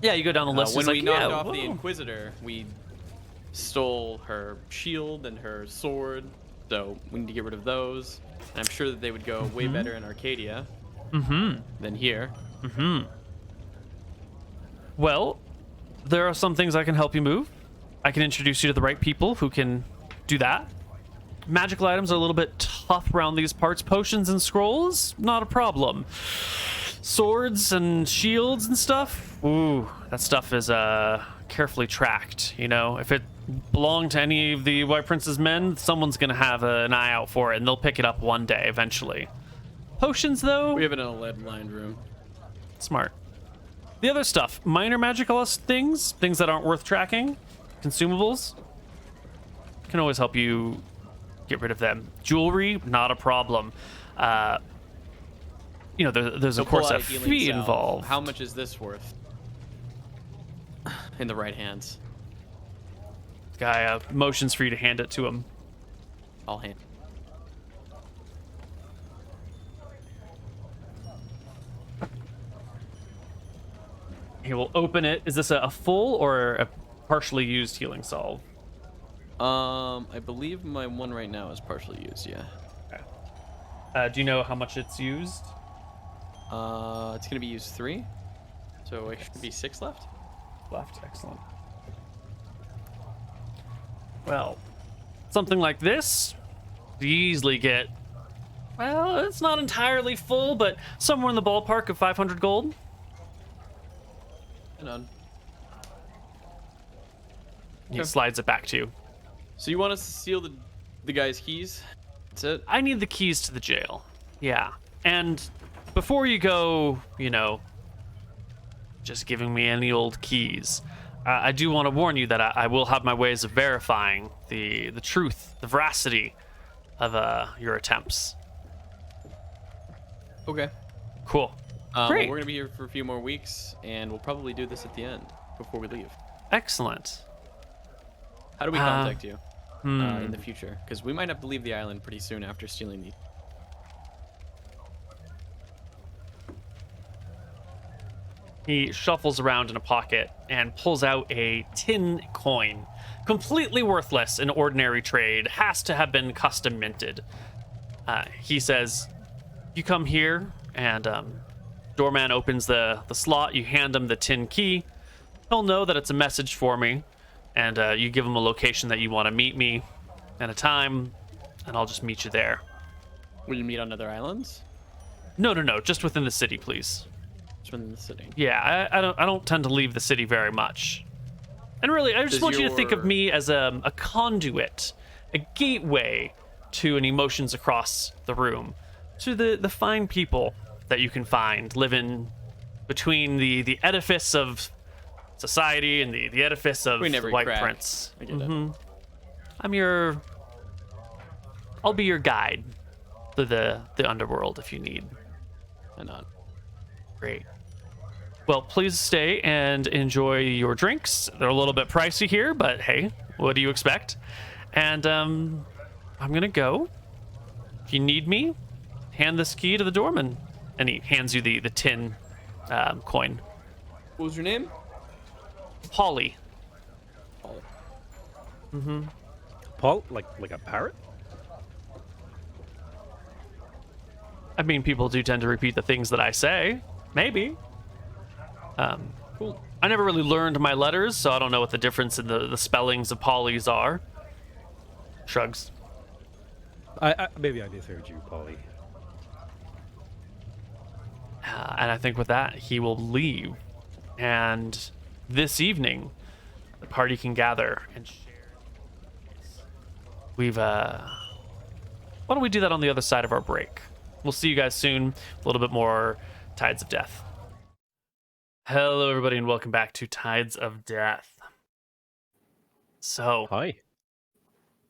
Yeah, you go down the list. When it's we like, knocked yeah, off the whoa. Inquisitor, we stole her shield and her sword. So we need to get rid of those. And I'm sure that they would go way better in Arcadia than here. Well, there are some things I can help you move. I can introduce you to the right people who can do that. Magical items are a little bit tough around these parts. Potions and scrolls, not a problem. Swords and shields and stuff, ooh, that stuff is carefully tracked. If it belonged to any of the White Prince's men, someone's gonna have an eye out for it, and they'll pick it up one day eventually. Potions, though, We have it in a lead-lined room. smart. The other stuff, minor magical things that aren't worth tracking, consumables, can always help you get rid of them. Jewelry, not a problem. There's of course Pull a out healing fee salve. involved. How much is this worth? In the right hands. Guy motions for you to hand it to him. I'll hand. He will open it. Is this a full or a partially used healing salve? I believe my one right now is partially used, yeah. Okay. Do you know how much it's used? It's gonna be used 3. So it should be 6 left. Left. Excellent. Well, something like this, you easily get, well, it's not entirely full, but somewhere in the ballpark of 500 gold. And on. He Okay. slides it back to you. So you want us to steal the guy's keys? That's it? I need the keys to the jail. Yeah. And before you go, just giving me any old keys, I do want to warn you that I will have my ways of verifying the truth, the veracity of your attempts. Okay. Cool. Well, Great. we're gonna be here for a few more weeks, and we'll probably do this at the end before we leave. Excellent. How do we contact you in the future? Because we might have to leave the island pretty soon after stealing these. He shuffles around in a pocket and pulls out a tin coin. Completely worthless in ordinary trade. Has to have been custom minted. He says, you come here, and doorman opens the slot. You hand him the tin key. He'll know that it's a message for me, and you give him a location that you want to meet me and a time, and I'll just meet you there. Will you meet on other islands? No, just within the city, please. Just within the city. Yeah, I don't tend to leave the city very much. And really, I just Does want you to think of your- me as a conduit, a gateway to an emotions across the room, to the fine people that you can find living between the edifice of society and the edifice of We the never White crack. Prince. I get it. I'll be your guide to the underworld if you need. Why not? Great. Well, please stay and enjoy your drinks. They're a little bit pricey here, but hey, what do you expect? And I'm gonna go. If you need me, hand this key to the doorman, and he hands you the tin coin. What was your name? Polly. Paul, like a parrot? I mean, people do tend to repeat the things that I say. Maybe. Cool. I never really learned my letters, so I don't know what the difference in the spellings of Polly's are. Shrugs. I maybe I misheard you, Polly. And I think with that, he will leave. And this evening, the party can gather and share. Why don't we do that on the other side of our break? We'll see you guys soon. A little bit more Tides of Death. Hello, everybody, and welcome back to Tides of Death. So, Hi.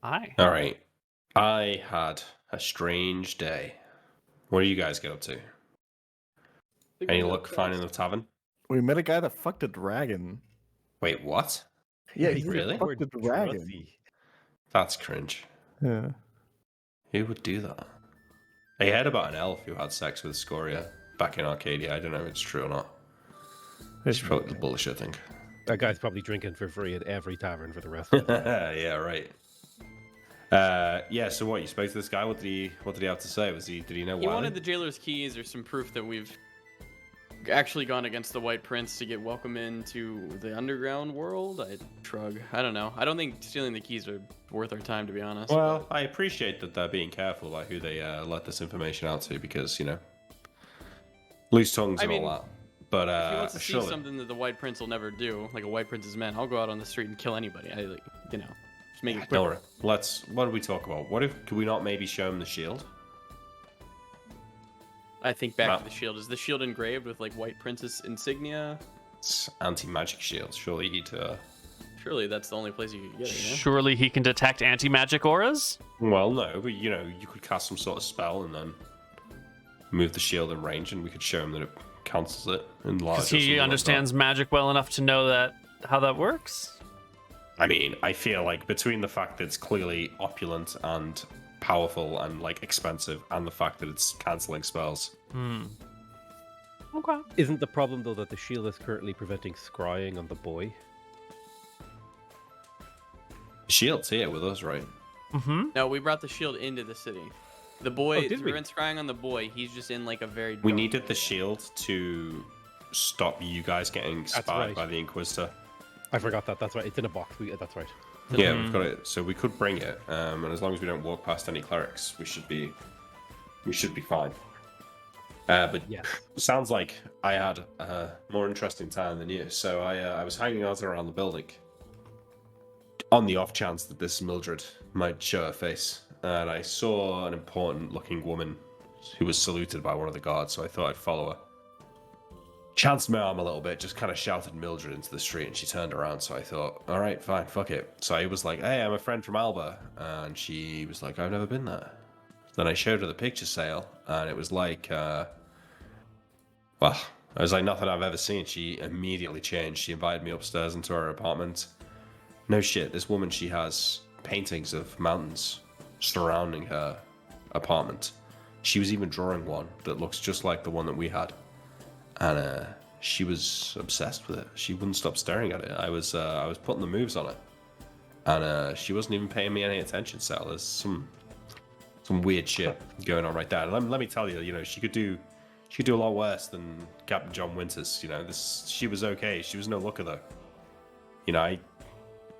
hi. All right. I had a strange day. What do you guys get up to? Any luck finding the tavern? We met a guy that fucked a dragon. Wait, what? Yeah, He he really? fucked a dragon. Trusty. That's cringe. Yeah. Who would do that? I heard about an elf who had sex with Scoria back in Arcadia. I don't know if it's true or not. It's probably the bullshit thing. That guy's probably drinking for free at every tavern for the rest of it. Yeah, right. Yeah. So what? You spoke to this guy. What did he have to say? Did he know He why? wanted the jailer's keys or some proof that we've actually gone against the White Prince to get welcome into the underground world. I shrug. I don't know. I don't think stealing the keys are worth our time, to be honest. Well, I appreciate that they're being careful about who they let this information out to, because loose tongues and all that. But if he wants to see surely- something that the White Prince will never do, like a White Prince's men, I'll go out on the street and kill anybody. Just make it quick. Don't worry. What did we talk about? Could we not maybe show him the shield? I think back Wow. to the shield. Is the shield engraved with like White Prince's insignia? It's anti-magic shield. Surely he'd. Surely that's the only place you could get it. Surely he can detect anti-magic auras? Well, no, but you could cast some sort of spell and then move the shield in range, and we could show him that it cancels it in large. Because he understands magic well enough to know how that works? I mean, I feel like between the fact that it's clearly opulent and powerful and expensive, and the fact that it's canceling spells. Okay. Isn't the problem though that the shield is currently preventing scrying on the boy? The shield's here with us, right? No, we brought the shield into the city. The boy, did to we? prevent scrying on the boy, he's just in like a very. We dark needed the room. shield to stop you guys getting spied right. by the Inquisitor. I forgot that. That's right. It's in a box. That's right. Yeah, we've got it. So we could bring it, and as long as we don't walk past any clerics, we should be fine. But Yes. sounds like I had a more interesting time than you. So I was hanging out around the building on the off chance that this Mildred might show her face, and I saw an important-looking woman who was saluted by one of the guards. So I thought I'd follow her. Chanced my arm a little bit, just kind of shouted Mildred into the street, and she turned around. So I thought, all right, fine, fuck it. So I was like, hey, I'm a friend from Alba, and she was like, I've never been there. Then I showed her the picture sale, and it was like, well, it was like nothing I've ever seen. She immediately changed. She invited me upstairs into her apartment. No shit, this woman, she has paintings of mountains surrounding her apartment. She was even drawing one that looks just like the one that we had. And she was obsessed with it. She wouldn't stop staring at it. I was putting the moves on it, and she wasn't even paying me any attention. So there's Some weird shit going on right there. And let me tell you, you know, she could do a lot worse than Captain John Winters. You know, she was okay. She was no looker though. You know,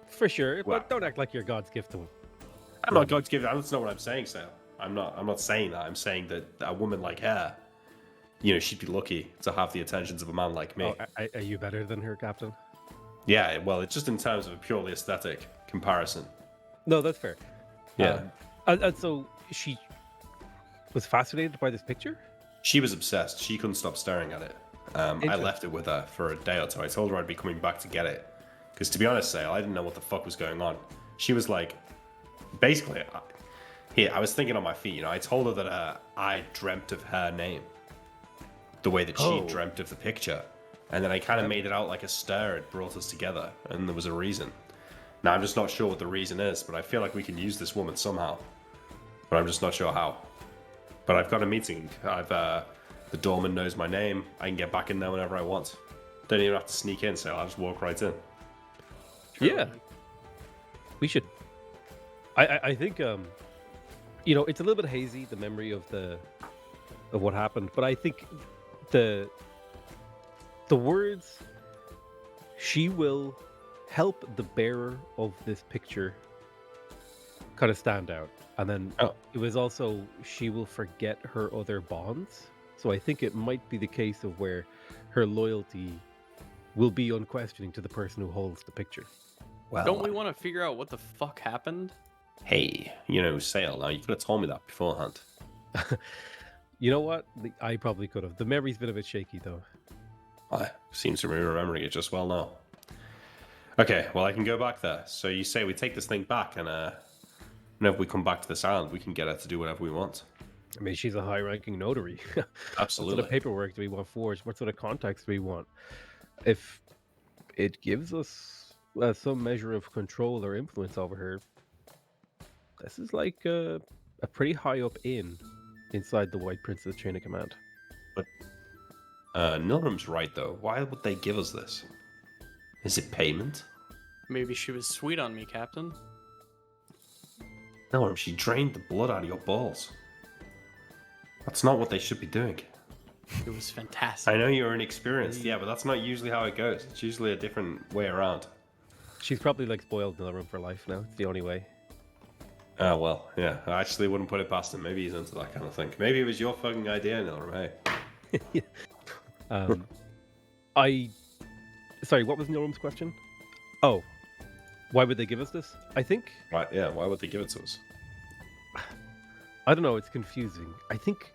For sure, Well- but don't act like you're God's gift to him. I'm not going to give. That's not what I'm saying, Sale. I'm not saying that. I'm saying that a woman like her, you know, she'd be lucky to have the attentions of a man like me. Oh, are you better than her, Captain? Yeah, well, it's just in terms of a purely aesthetic comparison. No, that's fair. Yeah. And so she was fascinated by this picture? She was obsessed. She couldn't stop staring at it. I left it with her for a day or two. I told her I'd be coming back to get it. Because to be honest, Sale, I didn't know what the fuck was going on. She was like, basically, I was thinking on my feet. You know, I told her that I dreamt of her name, the way that she dreamt of the picture, and then I kind of made it out like a stir. It brought us together, and there was a reason. Now I'm just not sure what the reason is, but I feel like we can use this woman somehow. But I'm just not sure how. But I've got a meeting. The doorman knows my name. I can get back in there whenever I want. Don't even have to sneak in, so I'll just walk right in. Yeah. We should. I think you know, it's a little bit hazy, the memory of what happened, but I think the words, "She will help the bearer of this picture," kind of stand out. And then it was also, "She will forget her other bonds." So I think it might be the case of where her loyalty will be unquestioning to the person who holds the picture. Well, Don't we want to figure out what the fuck happened? hey, you know, Sale, now you could have told me that beforehand. You know what? I probably could have. The memory's been a bit shaky, though. I seem to be remembering it just well now. Okay, well, I can go back there. So you say we take this thing back, and whenever we come back to this island, we can get her to do whatever we want. I mean, she's a high-ranking notary. What Absolutely. sort of paperwork do we want forged? What sort of contacts do we want? If it gives us some measure of control or influence over her, this is like a pretty high up inside the White Prince's chain of command. Nilrum's right, though. Why would they give us this? Is it payment? Maybe she was sweet on me, Captain. Nilrum, she drained the blood out of your balls. That's not what they should be doing. It was fantastic. I know you're inexperienced, yeah, but that's not usually how it goes. It's usually a different way around. She's probably like spoiled Nilrum for life now. It's the only way. Well, yeah. I actually wouldn't put it past him. Maybe he's into that kind of thing. Maybe it was your fucking idea, Nilrum, hey? Sorry, what was Nilrum's question? Oh, why would they give us this? I think, Right, yeah, why would they give it to us? I don't know, it's confusing. I think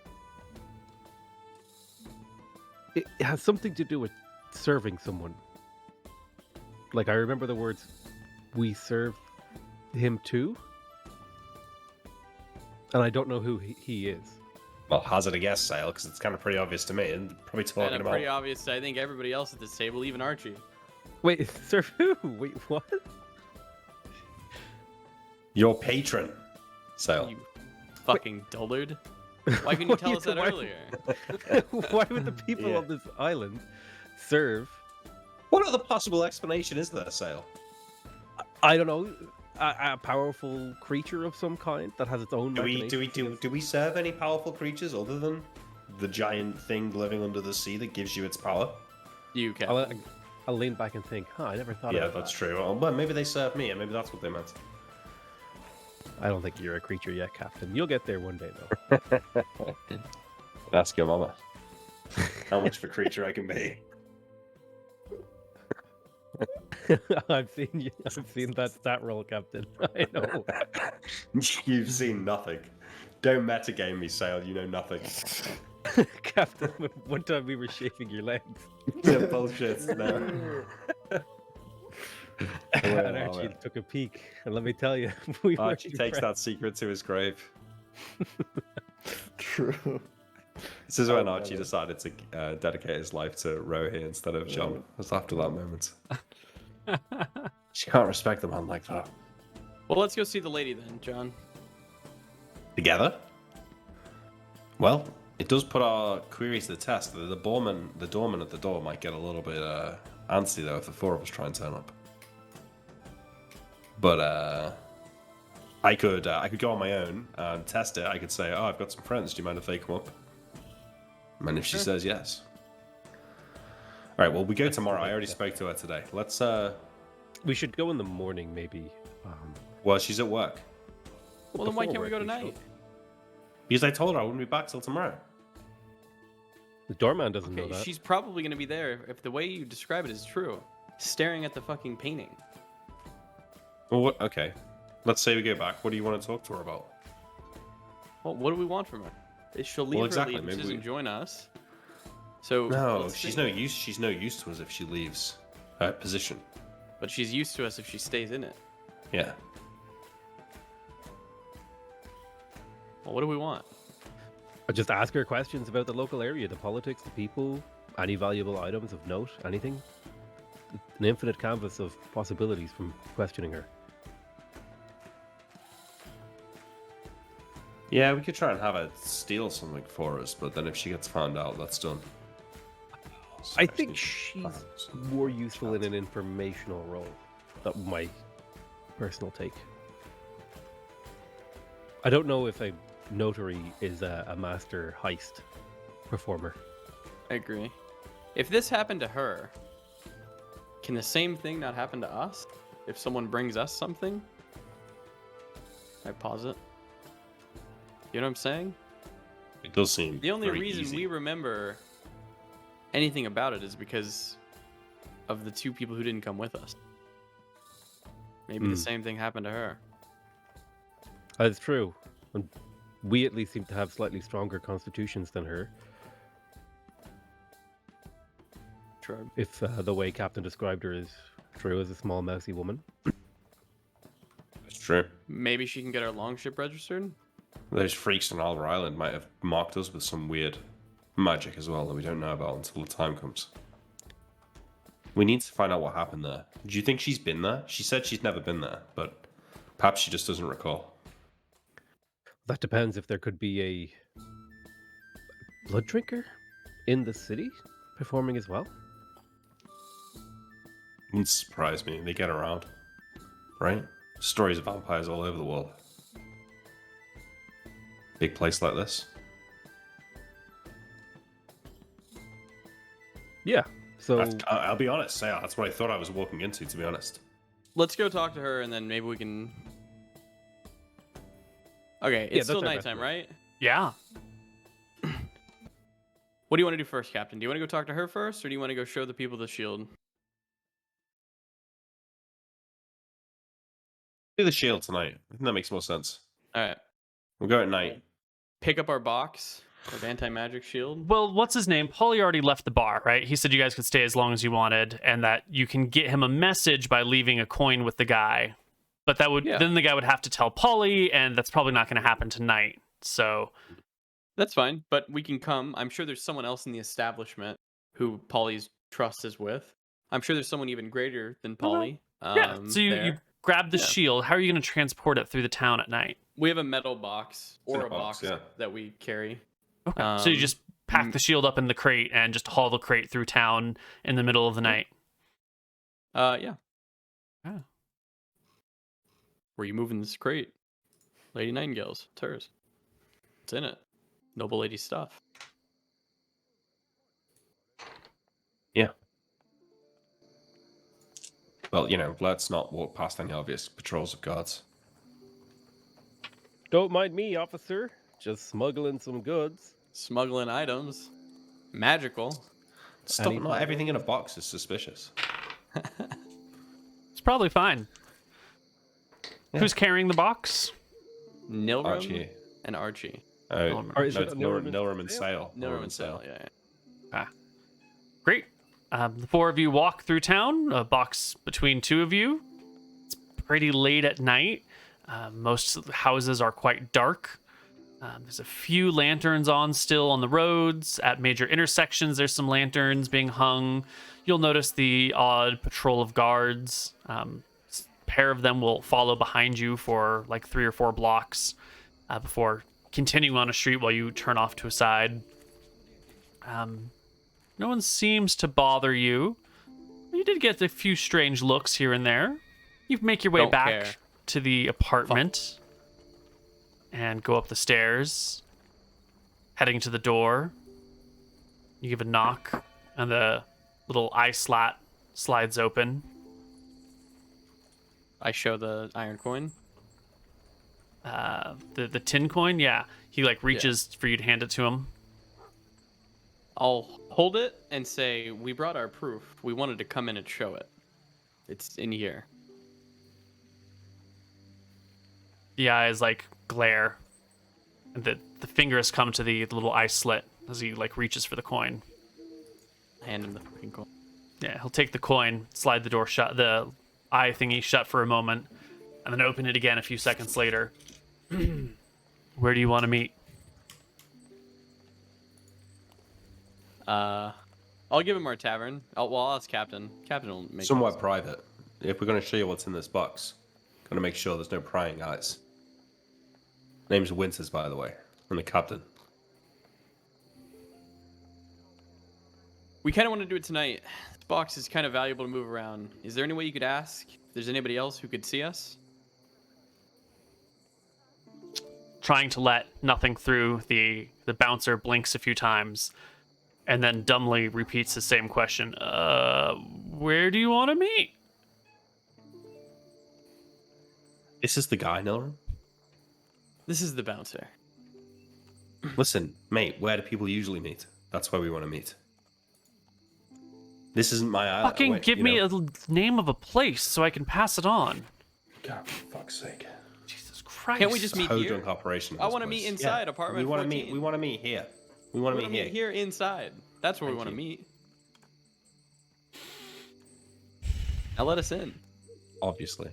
it has something to do with serving someone. Like, I remember the words, "we serve him too," and I don't know who he is. Well, hazard a guess, Sale, because it's kind of pretty obvious to me, and probably talking And about... pretty obvious to, I think, everybody else at this table, even Archie. Wait, serve who? Wait, what? Your patron, Sale. You fucking dullard. Why couldn't you tell us that Why- earlier? Why would the people Yeah. on this island serve? What other possible explanation is there, Sale? I don't know, a powerful creature of some kind that has its own. Do machinations? we serve any powerful creatures other than the giant thing living under the sea that gives you its power? You, Captain. I'll lean back and think. Huh, I never thought. Yeah, about that's that. true. Well, maybe they serve me, and maybe that's what they meant. I don't think you're a creature yet, Captain. You'll get there one day, though. Ask your mama how much of a creature I can be. I've seen that stat roll, Captain. I know. You've seen nothing. Don't metagame me, Sale. You know nothing. Captain, one time we were shaving your legs, Yeah, bullshit. No. and Archie took a peek, and let me tell you, we were Archie takes that secret to his grave. True. This is when Archie decided to dedicate his life to Rohi instead of John. It was after that moment. She can't respect a man like that. Well, let's go see the lady then, John. Together? Well, it does put our queries to the test. The doorman at the door might get a little bit antsy though if the four of us try and turn up. But I could go on my own and test it. I could say, "Oh, I've got some friends. Do you mind if they come up?" And if she says yes, all right. Well, we go tomorrow. I already spoke to her today. Let's. We should go in the morning, maybe. Well, she's at work Well, then why before can't we go work, tonight? because I told her I wouldn't be back till tomorrow. The doorman doesn't know Okay, that. she's probably gonna be there if the way you describe it is true. Staring at the fucking painting. Well, what? Okay. Let's say we go back. What do you want to talk to her about? Well, what do we want from her? Is she'll leave exactly, her allegiances maybe and join us? So No, let's she's see. no use. She's no use to us if she leaves her position. But she's used to us if she stays in it. Yeah. Well, what do we want? Just ask her questions about the local area, the politics, the people, any valuable items of note, anything. An infinite canvas of possibilities from questioning her. Yeah, we could try and have her steal something for us, but then if she gets found out, that's done. I think she's more useful in an informational role. That's my personal take. I don't know if a notary is a master heist performer. I agree. If this happened to her, can the same thing not happen to us? If someone brings us something? I pause it. You know what I'm saying? It does seem The only very reason easy. we remember anything about it is because of the two people who didn't come with us. Maybe the same thing happened to her. That's true. And we at least seem to have slightly stronger constitutions than her. True. If the way Captain described her is true as a small mousy woman. It's true. Maybe she can get our longship registered? Those freaks on Alva Island might have marked us with some weird magic as well that we don't know about until the time comes. We need to find out what happened there. Do you think she's been there? She said she's never been there, but perhaps she just doesn't recall. That depends if there could be a blood drinker in the city performing as well. Wouldn't surprise me. They get around, right? Stories of vampires all over the world. Big place like this. Yeah. So I'll be honest, say that's what I thought I was walking into, to be honest. Let's go talk to her and then maybe we can. Okay, it's that's still our best nighttime, bet. right? Yeah. What do you want to do first, Captain? Do you want to go talk to her first, or do you want to go show the people the shield? Do the shield tonight. I think that makes more sense. All right. We'll go at night. Pick up our box of anti-magic shield. Well, what's his name? Paulie already left the bar, right? He said you guys could stay as long as you wanted, and that you can get him a message by leaving a coin with the guy. But that would then the guy would have to tell Paulie, and that's probably not going to happen tonight. So That's fine, but we can come. I'm sure there's someone else in the establishment who Paulie's trust is with. I'm sure there's someone even greater than Paulie. yeah. So you there. grab the Yeah. shield. How are you going to transport it through the town at night? We have a metal box in or a a box, box yeah. that we carry. Okay. So you just pack the shield up in the crate and just haul the crate through town in the middle of the night. Yeah. Yeah. Where you moving this crate? Lady Nightingale's. It's hers. It's in it. Noble lady stuff. Yeah. Well, let's not walk past any obvious patrols of guards. don't mind me, officer. Just smuggling some goods. Smuggling items. Magical. Stop! Any Not problem? everything in a box is suspicious. It's probably fine. Who's carrying the box? Nilram Archie. and Archie. Oh, Or is no, it it's Nilram and Nilram and Sale? Sale. Nilram and Sale, yeah. Great. The four of you walk through town, a box between two of you. It's pretty late at night. Most houses are quite dark. There's a few lanterns on still on the roads. At major intersections, there's some lanterns being hung. You'll notice the odd patrol of guards. A pair of them will follow behind you for like 3 or 4 blocks before continuing on a street while you turn off to a side. No one seems to bother you. You did get a few strange looks here and there. You make your way Don't back care. to the apartment. and go up the stairs, heading to the door. You give a knock, and the little eye slat slides open. I show the iron coin. The tin coin, yeah. He like reaches for you to hand it to him. I'll hold it and say, "We brought our proof. We wanted to come in and show it. It's in here." The eyes like glare, and the fingers come to the little eye slit as he like reaches for the coin. Hand him the fucking coin. Yeah, he'll take the coin, slide the door shut, the eye thingy shut for a moment, and then open it again a few seconds later. Where do you want to meet? I'll give him our tavern. I'll ask Captain. Captain will make Somewhat private. If we're going to show you what's in this box, going to make sure there's no prying eyes. Name's Winters, by the way. I'm the captain. We kind of want to do it tonight. This box is kind of valuable to move around. Is there any way you could ask if there's anybody else who could see us? Trying to let nothing through, the bouncer blinks a few times and then dumbly repeats the same question. Where do you want to meet? This is the guy, Nilram? This is the bouncer. Listen, mate, where do people usually meet? That's where we want to meet. This isn't my island. Fucking give me a name of a place so I can pass it on. God, for fuck's sake. Jesus Christ. Can't we just meet here? Hodunk operation. I want to meet inside apartment 14. We want to meet here. We want to meet here. Inside. That's where we want to you. meet. Now let us in. Obviously.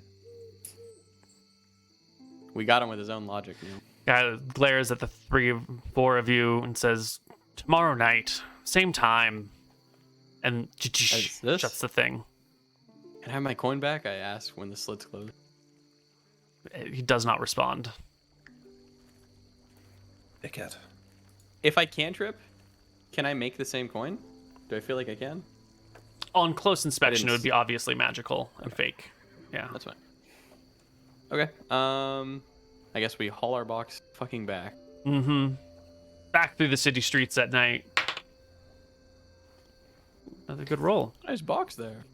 We got him with his own logic. Guy glares at the four of you and says, "Tomorrow night, same time," and Is this? shuts the thing. Can I have my coin back? I asked when the slits closed. He does not respond. Dickhead. If I cantrip, can I make the same coin? Do I feel like I can? On close inspection, it didn't would be obviously magical and fake. Yeah. That's fine. Okay. I guess we haul our box fucking back. Mm-hmm. Back through the city streets at night. Another good roll. Nice box there.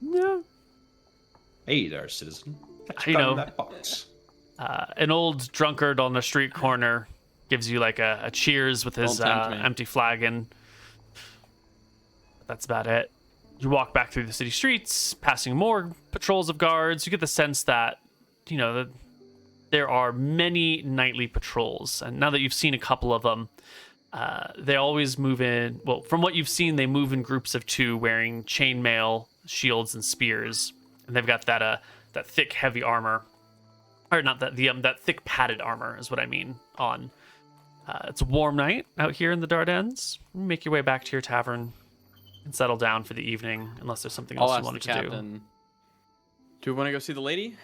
Yeah. Hey there, citizen. Let's You grab know, that box. An old drunkard on the street corner gives you like a cheers with his Don't tempt me. empty flagon. That's about it. You walk back through the city streets, passing more patrols of guards. You get the sense that, that there are many nightly patrols. And now that you've seen a couple of them, they always move in. Well, from what you've seen, they move in groups of two wearing chainmail, shields, and spears. And they've got that thick, heavy armor. Or not that, that thick padded armor is what I mean on. It's a warm night out here in the Dardanelles. Make your way back to your tavern and settle down for the evening, unless there's something else I'll you ask the wanted to do. captain. Do we want to go see the lady?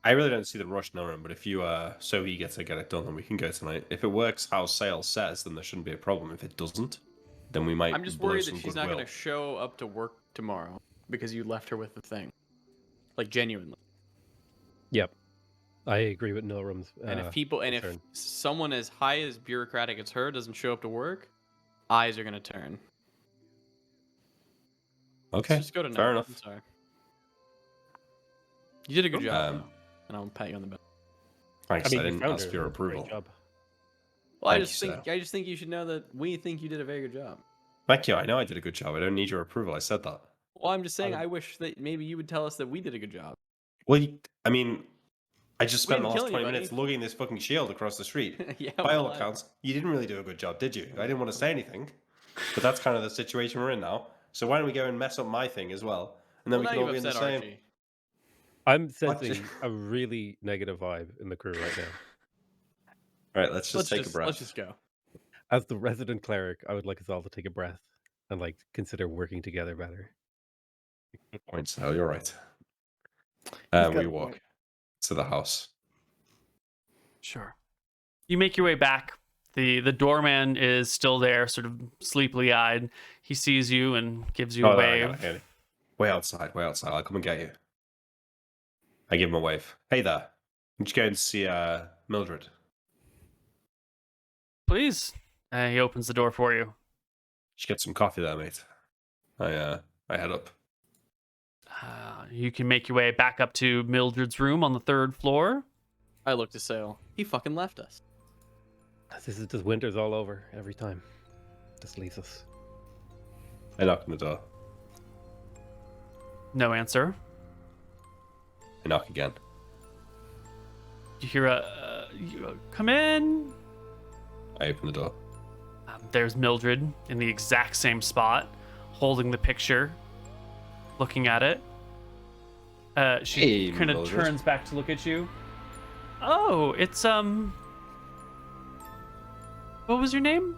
I really don't see the rush, Nilram, but if you so eager to get it done, then we can go tonight. If it works how Sale says, then there shouldn't be a problem. If it doesn't, then we might. I'm just blow worried some that she's not goodwill. going to show up to work tomorrow because you left her with the thing. Like, genuinely. Yep. I agree with Nilram's. And if concern. someone as high as bureaucratic as her doesn't show up to work, eyes are going to turn. Okay, Just go to fair night. enough. I'm sorry. You did a good job, Um, and I'll pat you on the back. Thanks, I, you didn't found ask her. for your Great approval. job. Well, I Thank just you, think sir. I just think you should know that we think you did a very good job. Thank you. I know I did a good job. I don't need your approval. I said that. Well, I'm just saying I wish that maybe you would tell us that we did a good job. Well, I mean, I just spent the didn't last kill 20 anybody. minutes lugging this fucking shield across the street. Yeah. By all well, accounts, you didn't really do a good job, did you? I didn't want to say anything, but that's kind of the situation we're in now. So why don't we go and mess up my thing as well, and then well, we now can all you've be in the upset same. Archie. I'm What? sensing a really negative vibe in the crew right now. All right, let's just take a breath. Let's just go. As the resident cleric, I would like us all to take a breath and consider working together better. Good point, Sal. You're right. got We a walk point. to the house. Sure. You make your way back. The doorman is still there, sort of sleepily eyed. He sees you and gives you a there, I got wave. it, Haley. Way outside. I'll come and get you. I give him a wave. Hey there. Just go and see Mildred. Please. He opens the door for you. Just get some coffee there, mate. I head up. You can make your way back up to Mildred's room on the 3rd floor. I look to Sale. He fucking left us. This is just winter's all over every time. Just leaves us. I knock on the door. No answer. I knock again. You hear come in. I open the door. There's Mildred in the exact same spot, holding the picture, looking at it. She Hey, kind of Mildred. turns back to look at you. Oh, it's what was your name?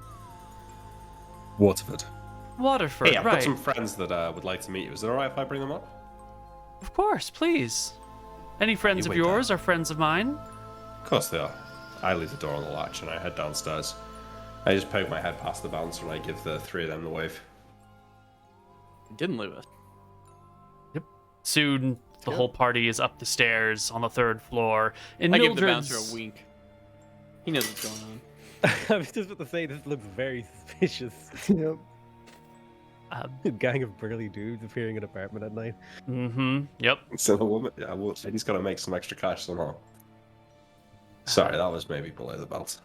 Waterford. Waterford, Hey, I've right? got some friends that would like to meet you. Is it alright if I bring them up? Of course, please. Any friends You of wait yours are friends of mine. Of course they are. I leave the door on the latch and I head downstairs. I just poke my head past the bouncer and I give the 3 of them the wave. He didn't leave us. Soon, the whole party is up the stairs on the 3rd floor. In I give the Mildred's... bouncer a wink. He knows what's going on. I was just about to say, this looks very suspicious. Yep. A gang of burly dudes appearing in an apartment at night. Yep. So the woman, yeah, well, he's got to make some extra cash somehow. Sorry, that was maybe below the belt.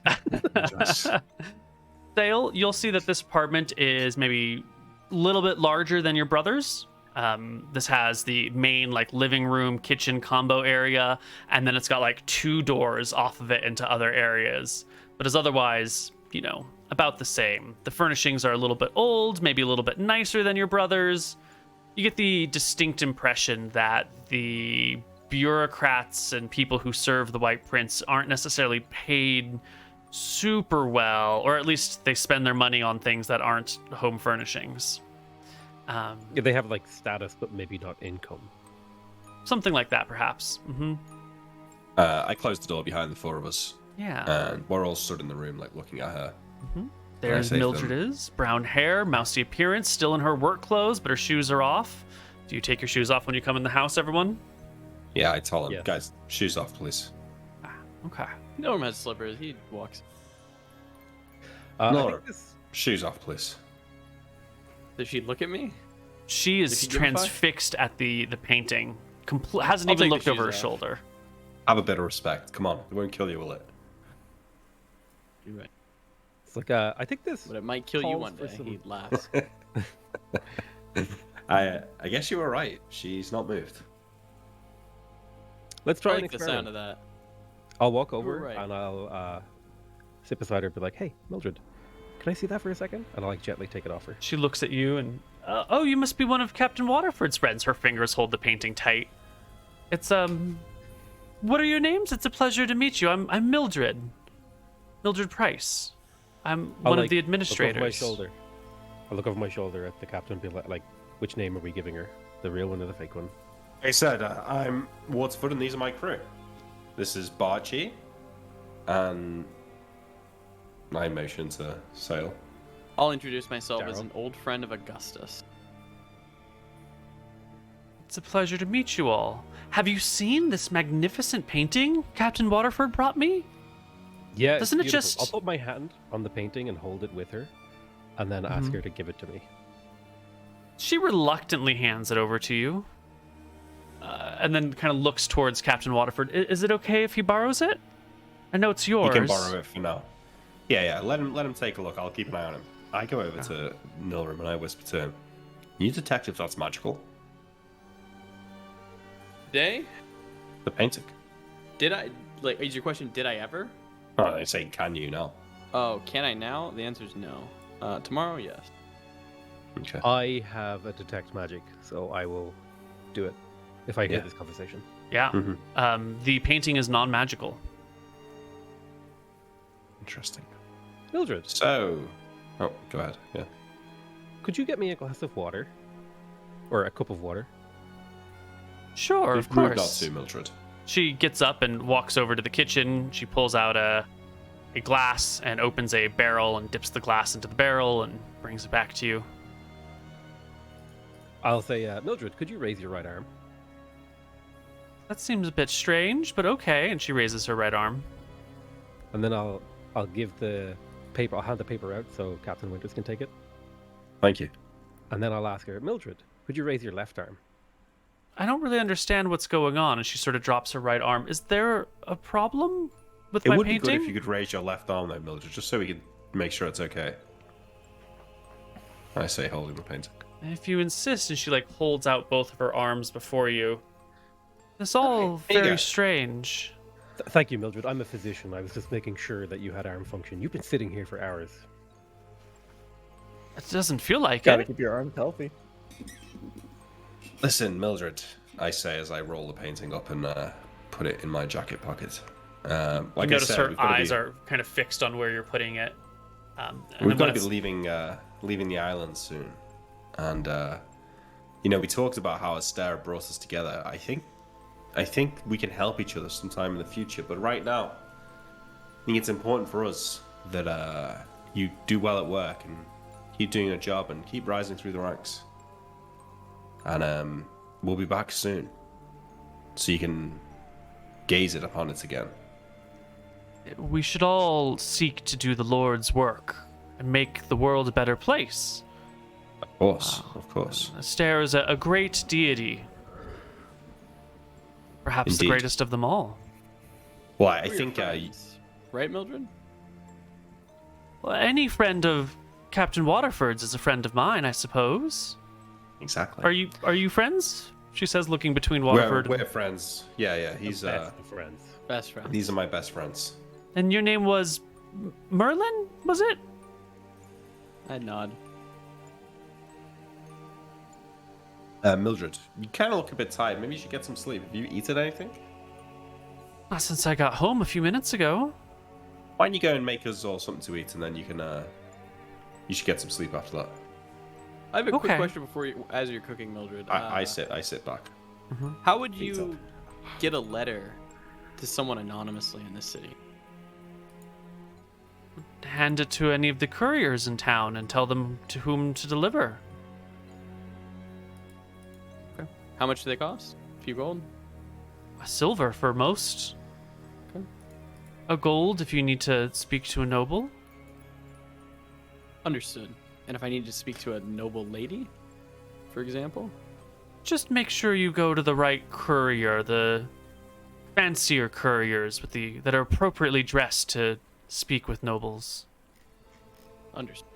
Dale, you'll see that this apartment is maybe a little bit larger than your brother's. This has the main like living room, kitchen combo area, and then it's got like 2 doors off of it into other areas. But is otherwise, you know, about the same. The furnishings are a little bit old, maybe a little bit nicer than your brother's. You get the distinct impression that the bureaucrats and people who serve the White Prince aren't necessarily paid super well, or at least they spend their money on things that aren't home furnishings. Yeah, they have like status, but maybe not income. Something like that, perhaps. I close the door behind the 4 of us. Yeah. And we're all stood in the room, like, looking at her. There's say to Mildred is. Brown hair, mousy appearance, still in her work clothes, but her shoes are off. Do you take your shoes off when you come in the house, everyone? Yeah, I tell him, Yes. guys, shoes off, please. Okay. Norm has slippers. He walks. I No. think this... Shoes off, please. Does she look at me? She is Does she give a fuck? transfixed at the painting. Hasn't I'll even take the looked over her shoes off. shoulder. Have a bit of respect. Come on, it won't kill you, will it? You're right. It's like, I think this... But it might kill you calls one for day. some- He laughs. I guess you were right. She's not moved. Let's I try an like the experiment. sound of that. I'll walk over right. and I'll sit beside her and be like, hey, Mildred, can I see that for a second? And I'll like gently take it off her. She looks at you and, oh, you must be one of Captain Waterford's friends. Her fingers hold the painting tight. It's, what are your names? It's a pleasure to meet you. I'm Mildred. Mildred Price. I'm I'll, one of like, the Look over my administrators. shoulder. I'll look over my shoulder at the captain and be like, which name are we giving her? The real one or the fake one? I said, I'm Waterford and these are my crew. This is Barchi. And I motion to Sail. I'll introduce myself as Daryl. an old friend of Augustus. It's a pleasure to meet you all. Have you seen this magnificent painting Captain Waterford brought me? Yeah, it's Doesn't it beautiful. just- I'll put my hand on the painting and hold it with her, and then ask her to give it to me. She reluctantly hands it over to you, and then kind of looks towards Captain Waterford. Is it okay if he borrows it? I know it's yours. You can borrow it for now. Yeah, let him take a look. I'll keep an eye on him. I go over to Nilrim and I whisper to him, "Can you detect if that's magical?" Today? The painting. Did I? Like, is your question, did I ever? Oh, I say, can you now? Oh, can I now? The answer is no. Tomorrow, yes. Okay. I have a detect magic, so I will do it if I hear Yeah. this conversation. Yeah. Mhm. The painting is non-magical. Interesting. Mildred, So, oh, go ahead. Yeah. could you get me a glass of water? Or a cup of water? Sure, We've of moved course. out to Mildred. She gets up and walks over to the kitchen. She pulls out a glass and opens a barrel and dips the glass into the barrel and brings it back to you. I'll say, Mildred, could you raise your right arm? That seems a bit strange, but okay. And she raises her right arm. And then I'll give the paper. I'll hand the paper out so Captain Winters can take it. Thank you. And then I'll ask her, Mildred, could you raise your left arm? I don't really understand what's going on. And she sort of drops her right arm. Is there a problem with It my would be painting? good if you could raise your left arm, though, Mildred, just so we can make sure it's okay. I say, holding the painting. If you insist. And she like holds out both of her arms before you. It's all Here you very go. strange. Thank you, Mildred. I'm a physician. I was just making sure that you had arm function. You've been sitting here for hours. It doesn't feel like Gotta it. keep your arms healthy. Listen, Mildred, I say as I roll the painting up and put it in my jacket pocket. You Like I notice said, her we've got eyes to are kind of fixed on where you're putting it. And we've then got when to be it's- leaving the island soon. And, you know, we talked about how Astera brought us together. I think we can help each other sometime in the future, but right now, I think it's important for us that you do well at work and keep doing your job and keep rising through the ranks. And we'll be back soon, so you can gaze it upon it again. We should all seek to do the Lord's work and make the world a better place. Of course, of course. Astaire is a great deity. Perhaps the Indeed. greatest of them all. Well, I We're your think friends. Right, Mildred? Well, any friend of Captain Waterford's is a friend of mine, I suppose. exactly. Are you friends? She says, looking between We're, Waterford. we're friends. Yeah. He's Best of friends. Best friend. these are my best friends. And your name was Merlin, was it? I nod. Mildred, you kind of look a bit tired. Maybe you should get some sleep. Have you eaten anything? Not since I got home a few minutes ago. Why don't you go and make us all something to eat, and then you can you should get some sleep after that. I have a quick Okay. question before you, as you're cooking, Mildred. I sit back. How would Feet you get a letter to someone anonymously in this city? Hand it to any of the couriers in town and tell them to whom to deliver. How much do they cost? A few gold? A silver for most. Okay. A gold if you need to speak to a noble. Understood. And if I need to speak to a noble lady, for example? Just make sure you go to the right courier, the fancier couriers with that are appropriately dressed to speak with nobles. Understood.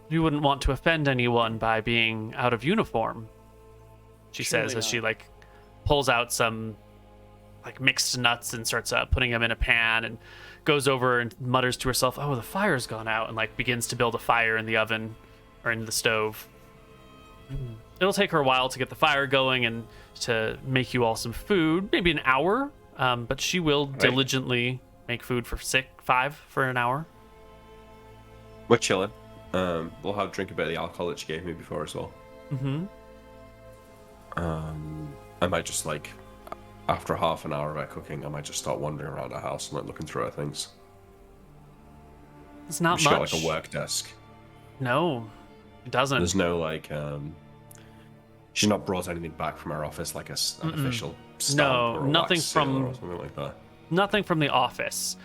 You wouldn't want to offend anyone by being out of uniform, she Surely says as not. she like pulls out some like mixed nuts and starts putting them in a pan and goes over and mutters to herself, "Oh, the fire's gone out," and like begins to build a fire in the oven or in the stove. It'll take her a while to get the fire going and to make you all some food, maybe an hour, but she will diligently make food for 5 for an hour. We're chilling. We'll have a drink a bit of the alcohol that she gave me before as well. Mm-hmm. I might just like, after half an hour of her cooking, I might just start wandering around her house and like looking through her things. It's not She's much. got like a work desk. No, it doesn't. There's no like, she's not brought anything back from her office like an official stamp No, or a nothing wax seal from- or something like that. Nothing from the office.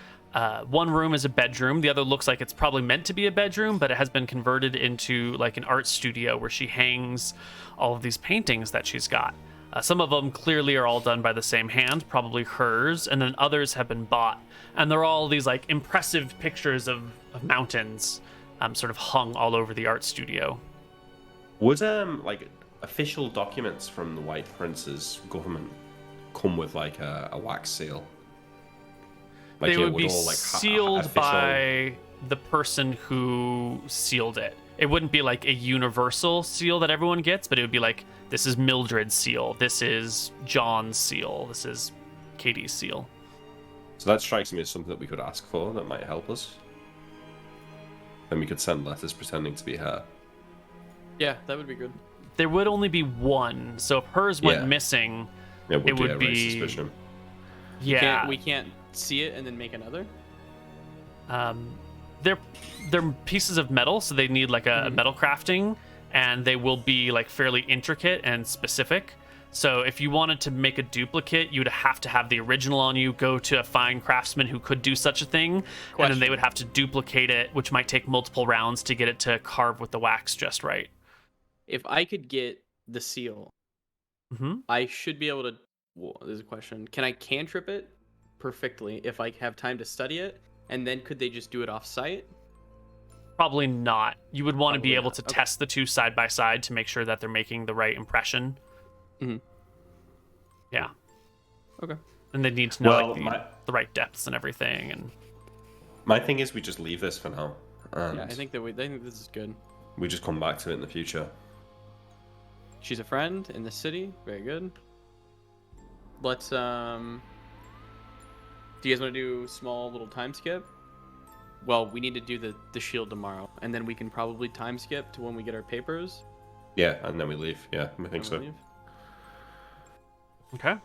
One room is a bedroom. The other looks like it's probably meant to be a bedroom, but it has been converted into like an art studio where she hangs all of these paintings that she's got. Some of them clearly are all done by the same hand, probably hers, and then others have been bought. And they're all these like impressive pictures of mountains sort of hung all over the art studio. Would like official documents from the White Prince's government come with like a wax seal? Like, They yeah, would be all, like, sealed official- by the person who sealed it. It wouldn't be like a universal seal that everyone gets, but it would be like, this is Mildred's seal, this is John's seal, this is Katie's seal. So that strikes me as something that we could ask for that might help us. Then we could send letters pretending to be her. Yeah, that would be good. There would only be one, so if hers went Yeah. missing, It It would raise be- suspicion. yeah. We can't see it and then make another? They're pieces of metal, so they need like a metal crafting, and they will be like fairly intricate and specific. So if you wanted to make a duplicate, you'd have to have the original on you, go to a fine craftsman who could do such a thing, and then they would have to duplicate it, which might take multiple rounds to get it to carve with the wax just right. If I could get the seal, I should be able to. Well, there's a question. Can I cantrip it perfectly if I have time to study it? And then could they just do it off site? Probably not. You would want to be Probably able not. to Okay. test the two side by side to make sure that they're making the right impression. Yeah. Okay. And they need to know Well, like the right depths and everything. And My thing is, we just leave this for now, and Yeah, I think this is good. we just come back to it in the future. She's a friend in the city. Very good. Let's do you guys want to do a small little time skip? Well, we need to do the shield tomorrow, and then we can probably time skip to when we get our papers. Yeah, and then we leave. Yeah, I think and so. we leave. okay.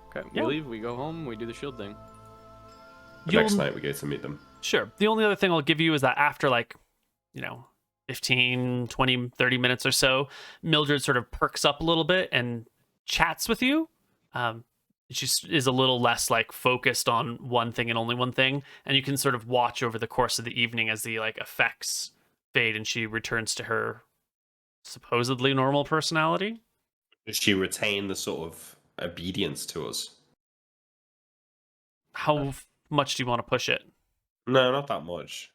Okay, Yeah. we leave, we go home, we do the shield thing. The You'll- next night we go to meet them. Sure. The only other thing I'll give you is that after 15, 20, 30 minutes or so, Mildred sort of perks up a little bit and chats with you. She is a little less focused on one thing and only one thing, and you can sort of watch over the course of the evening as the effects fade and she returns to her supposedly normal personality. Does she retain the sort of obedience to us? How much do you want to push it? No, not that much.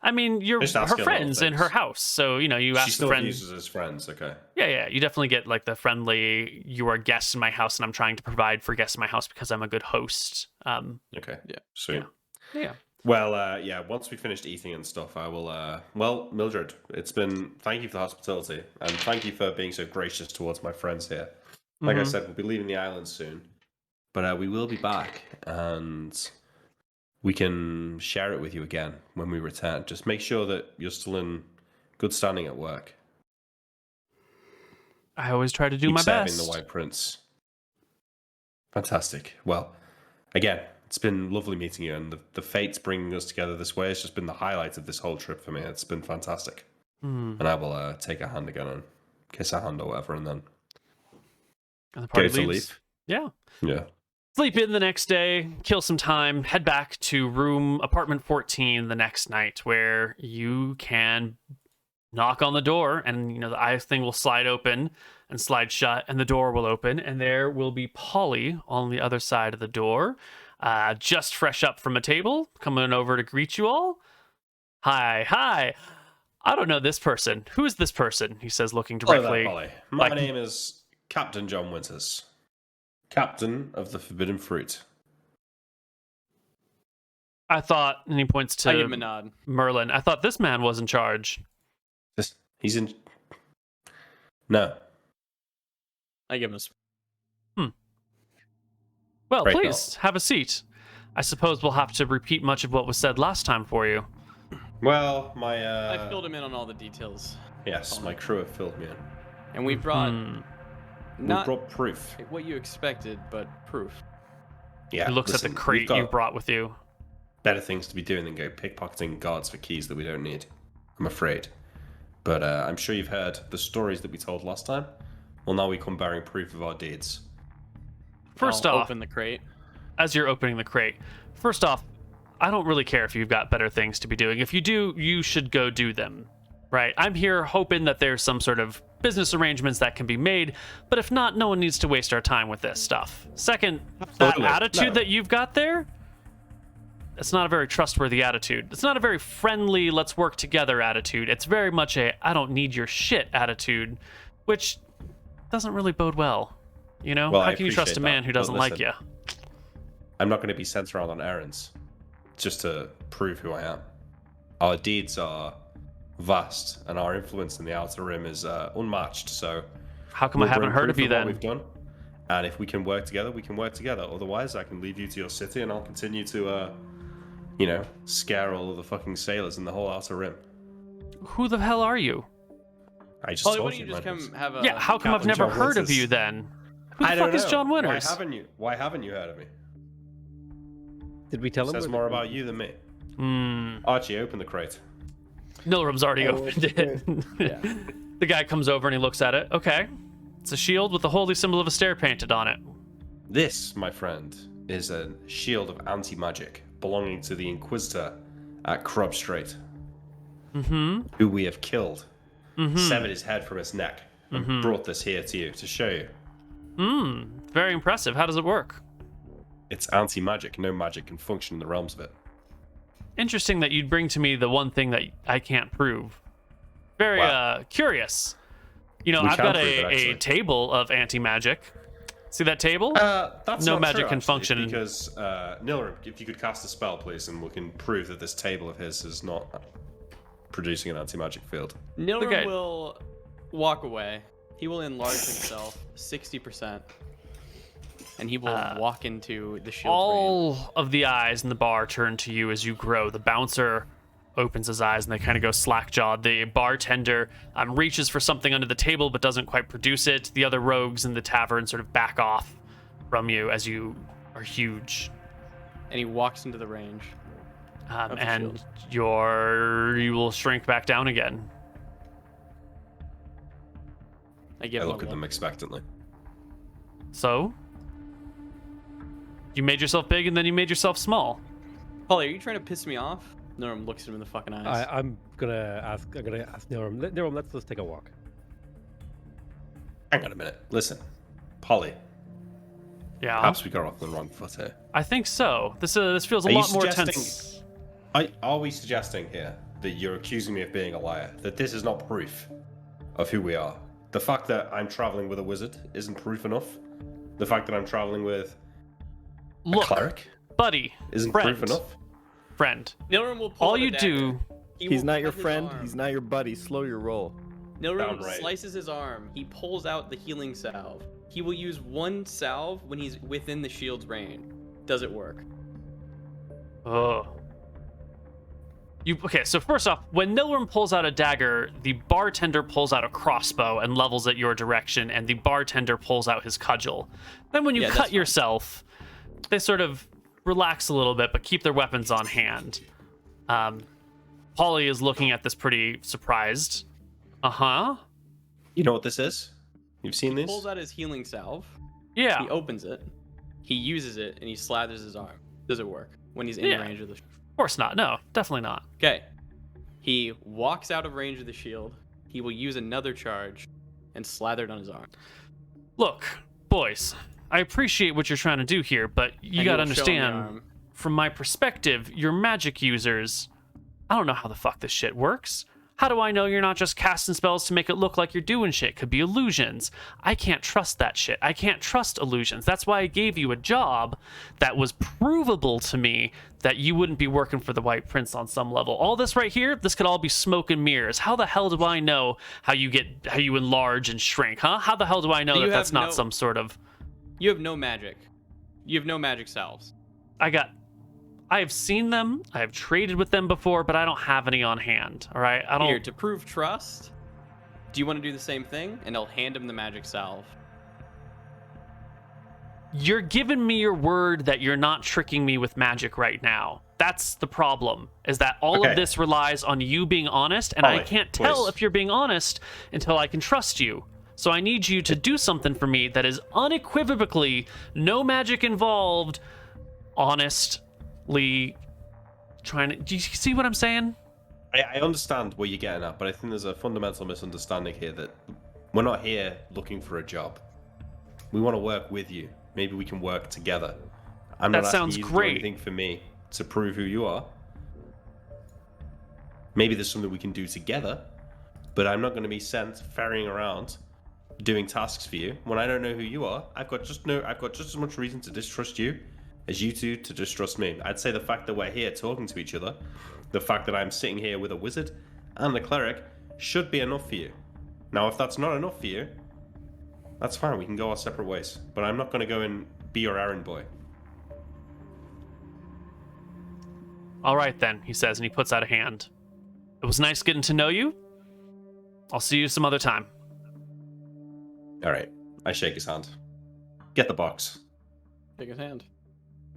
I mean, you're Just her asking a lot of friends in her things. house, so you She ask still friends. views us as friends, okay. Yeah, you definitely get the friendly. You are guests in my house, and I'm trying to provide for guests in my house because I'm a good host. Okay. Yeah. Sweet. Yeah. Well, yeah, once we finished eating and stuff, I will, well, Mildred, thank you for the hospitality, and thank you for being so gracious towards my friends here. Like I said, we'll be leaving the island soon, but we will be back, and we can share it with you again when we return. Just make sure that you're still in good standing at work. I always try to do Keep my serving best. the White Prince. Fantastic. Well, again, it's been lovely meeting you, and the fates bringing us together this way has just been the highlight of this whole trip for me. It's been fantastic. And I will take a hand again and kiss a hand or whatever, and then And the party go to leaves. leave. Yeah. Yeah. Sleep in the next day, kill some time, head back to apartment 14 the next night, where you can knock on the door, and the eye thing will slide open and slide shut, and the door will open, and there will be Polly on the other side of the door, just fresh up from a table, coming over to greet you all. Hi. I don't know this person. Who is this person? He says, looking Hello directly. there, Polly. My name is Captain John Winters, Captain of the Forbidden Fruit. I thought, and he points I give him a to nod. Merlin. I thought this man was in charge. He's in. No. I give him a Well, Right please have a seat. I suppose we'll have to repeat much of what was said last time for you. Well, I filled him in on all the details. Yes, my crew have filled me in. And we brought We not brought proof. what you expected, but proof. Yeah. He looks at listen, the we've crate got you brought with you. better things to be doing than go pickpocketing guards for keys that we don't need. I'm afraid. But I'm sure you've heard the stories that we told last time. Well, now we come bearing proof of our deeds. First I'll off, open the crate. as you're opening the crate, first off, I don't really care if you've got better things to be doing. If you do, you should go do them, right? I'm here hoping that there's some sort of business arrangements that can be made, but if not, no one needs to waste our time with this stuff. Second, that Absolutely. attitude No. that you've got there, it's not a very trustworthy attitude. It's not a very friendly, let's work together attitude. It's very much a, I don't need your shit attitude, which doesn't really bode well. Well, How I can you trust a appreciate man that, who but doesn't like listen. you? I'm not going to be sent around on errands just to prove who I am. Our deeds are vast, and our influence in the Outer Rim is unmatched. So, How come I we'll haven't bring heard of proof you what then? we've done, and if we can work together, we can work together. Otherwise, I can leave you to your city, and I'll continue to, scare all of the fucking sailors in the whole Outer Rim. Who the hell are you? I just Polly, why told don't you my just name's- come have a... Yeah, how come I've Captain never John heard of Winters. you then? Who the I fuck don't is know. John Winters? Why haven't you heard of me? Did we tell him? Says where- more about you than me. Archie, open the crate. Nilrum's already Oh, opened it. Yeah. The guy comes over and he looks at it. Okay. It's a shield with the holy symbol of a stair painted on it. This, my friend, is a shield of anti-magic belonging to the Inquisitor at Crub Strait, who we have killed, severed his head from his neck, and brought this here to you to show you. Very impressive. How does it work? It's anti-magic. No magic can function in the realms of it. Interesting that you'd bring to me the one thing that I can't prove. Very curious. You know, We I've can got prove it, a actually. table of anti-magic. See that table? That's No not magic true, can actually, function. because Nilrim, if you could cast a spell, please, and we can prove that this table of his is not producing an anti-magic field. Nilrim Okay. will walk away. He will enlarge himself 60%. And he will walk into the shield's range. All of the eyes in the bar turn to you as you grow. The bouncer opens his eyes and they kind of go slack-jawed. The bartender reaches for something under the table but doesn't quite produce it. The other rogues in the tavern sort of back off from you as you are huge. And he walks into the range. the And shield. you will shrink back down again. I give I him look a at them expectantly. So, you made yourself big and then you made yourself small. Polly, are you trying to piss me off? Norm looks at him in the fucking eyes. I'm gonna ask Niram. Niram, let's just take a walk. Hang on a minute. Listen, Polly. Yeah, Perhaps we got off on the wrong foot here. I think so. This feels a Are you lot more suggesting- tense. Are we suggesting here that you're accusing me of being a liar? That this is not proof of who we are? The fact that I'm traveling with a wizard isn't proof enough? The fact that I'm traveling with a Look, cleric buddy, isn't friend, proof enough? friend. Nilrim will pull All out a you dagger. do, He He's will not your cut his friend. arm. He's not your buddy. Slow your roll. Nilrim Downright. slices his arm. He pulls out the healing salve. He will use one salve when he's within the shield's range. Does it work? oh. Okay, so first off, when Nilrim pulls out a dagger, the bartender pulls out a crossbow and levels it your direction, and the bartender pulls out his cudgel. Then when you Yeah, that's cut fine. yourself, they sort of relax a little bit, but keep their weapons on hand. Polly is looking at this pretty surprised. Uh-huh. You know what this is? You've seen He this? pulls out his healing salve. Yeah. He opens it. He uses it and he slathers his arm. Does it work when he's in Yeah. range of the? Of course not. No, definitely not. Okay. He walks out of range of the shield. He will use another charge and slather it on his arm. Look, boys, I appreciate what you're trying to do here, but you And gotta he'll show him the understand, arm. from my perspective, you're magic users. I don't know how the fuck this shit works. How do I know you're not just casting spells to make it look like you're doing shit? Could be illusions. I can't trust that shit. I can't trust illusions. That's why I gave you a job that was provable to me that you wouldn't be working for the White Prince on some level. All this right here, this could all be smoke and mirrors. How the hell do I know how you enlarge and shrink, huh? How the hell do I know So that you that's have not no- some sort of... You have no magic. You have no magic salves. I have seen them, I have traded with them before, but I don't have any on hand, all right? I don't... Here, to prove trust, do you want to do the same thing? And I'll hand him the magic salve. You're giving me your word that you're not tricking me with magic right now. That's the problem, is that all Okay. of this relies on you being honest, and I Ollie, can't tell please. if you're being honest until I can trust you. So I need you to do something for me that is unequivocally, no magic involved, honestly trying to... Do you see what I'm saying? I understand where you're getting at, but I think there's a fundamental misunderstanding here that we're not here looking for a job. We want to work with you. Maybe we can work together. I'm That not asking sounds you to great. do anything for me to prove who you are. Maybe there's something we can do together, but I'm not going to be sent ferrying around doing tasks for you when I don't know who you are. I've got just as much reason to distrust you as you two to distrust me. I'd say the fact that we're here talking to each other, the fact that I'm sitting here with a wizard and a cleric should be enough for you. Now, if that's not enough for you, that's fine. We can go our separate ways. But I'm not going to go and be your errand boy. All right then, he says, and he puts out a hand. It was nice getting to know you. I'll see you some other time. All right. I shake his hand. Get the box. Take his hand.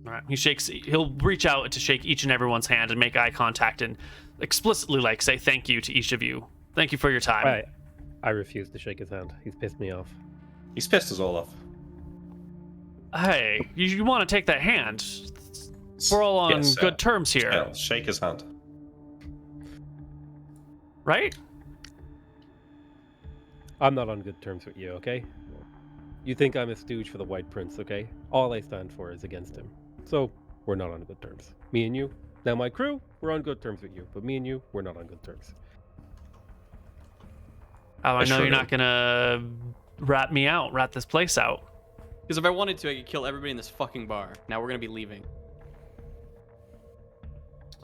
All right. He'll reach out to shake each and everyone's hand and make eye contact and explicitly say thank you to each of you. Thank you for your time. I refuse to shake his hand. He's pissed me off. He's pissed us all off. Hey, you want to take that hand? We're all on Yes, good terms here, Tails, shake his hand. right? I'm not on good terms with you, okay? You think I'm a stooge for the White Prince, okay? All I stand for is against him. So, we're not on good terms. Me and you. Now, my crew, we're on good terms with you. But me and you, we're not on good terms. Oh, I know sure you're do. not gonna rat this place out. Because if I wanted to, I could kill everybody in this fucking bar. Now we're gonna be leaving.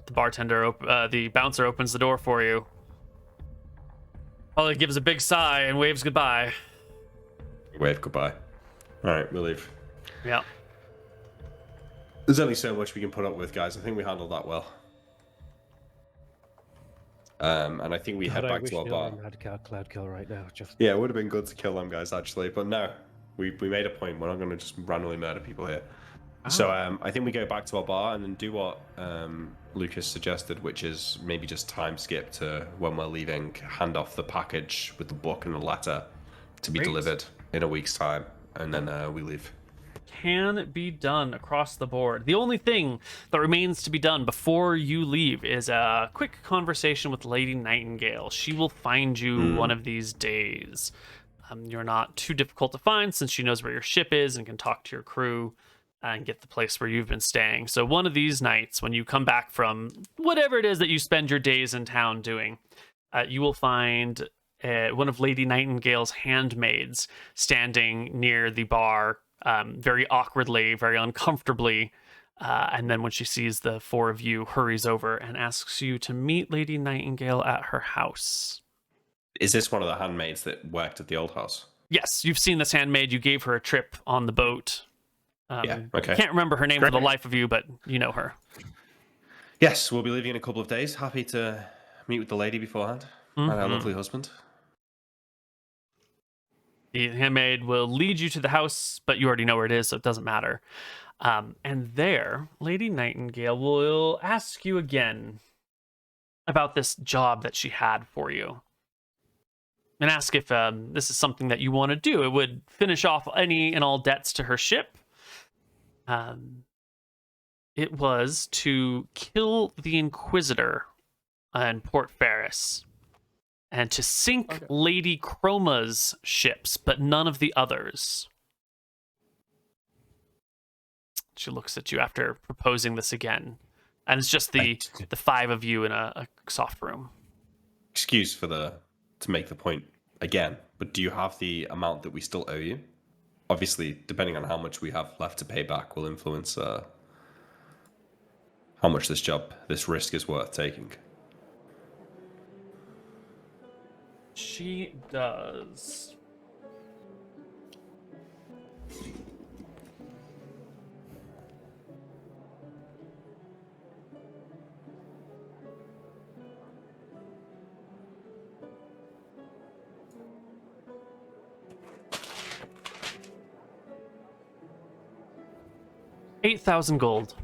The bouncer opens the door for you. Holly gives a big sigh and waves goodbye. Wave goodbye. Alright, we'll leave. Yeah. There's only so much we can put up with, guys. I think we handled that well. And I think we head God, I back wish to our the bar. arm had Cloud Kill right now. Just Yeah, it would have been good to kill them guys, actually. But no, we made a point. We're not going to just randomly murder people here. So I think we go back to our bar and then do what Lucas suggested, which is maybe just time skip to when we're leaving, hand off the package with the book and the letter to be Great. delivered in a week's time, and then we leave. Can be done across the board. The only thing that remains to be done before you leave is a quick conversation with Lady Nightingale. She will find you one of these days. You're not too difficult to find since she knows where your ship is and can talk to your crew and get the place where you've been staying. So one of these nights, when you come back from whatever it is that you spend your days in town doing, you will find one of Lady Nightingale's handmaids standing near the bar, very awkwardly, very uncomfortably. And then when she sees the four of you, hurries over and asks you to meet Lady Nightingale at her house. Is this one of the handmaids that worked at the old house? Yes, you've seen this handmaid. You gave her a trip on the boat. Yeah, okay. Can't remember her name for the life of you, but you know her. Yes, we'll be leaving in a couple of days. Happy to meet with the lady beforehand and her lovely husband. The handmaid will lead you to the house, but you already know where it is, so it doesn't matter. And there, Lady Nightingale will ask you again about this job that she had for you. And ask if this is something that you want to do. It would finish off any and all debts to her ship. It was to kill the Inquisitor in Port Ferris and to sink Lady Chroma's ships, but none of the others. She looks at you after proposing this again, and it's just the five of you in a soft room. Excuse to make the point again, but do you have the amount that we still owe you? Obviously, depending on how much we have left to pay back will influence how much this risk is worth taking. She does. $8,000 gold.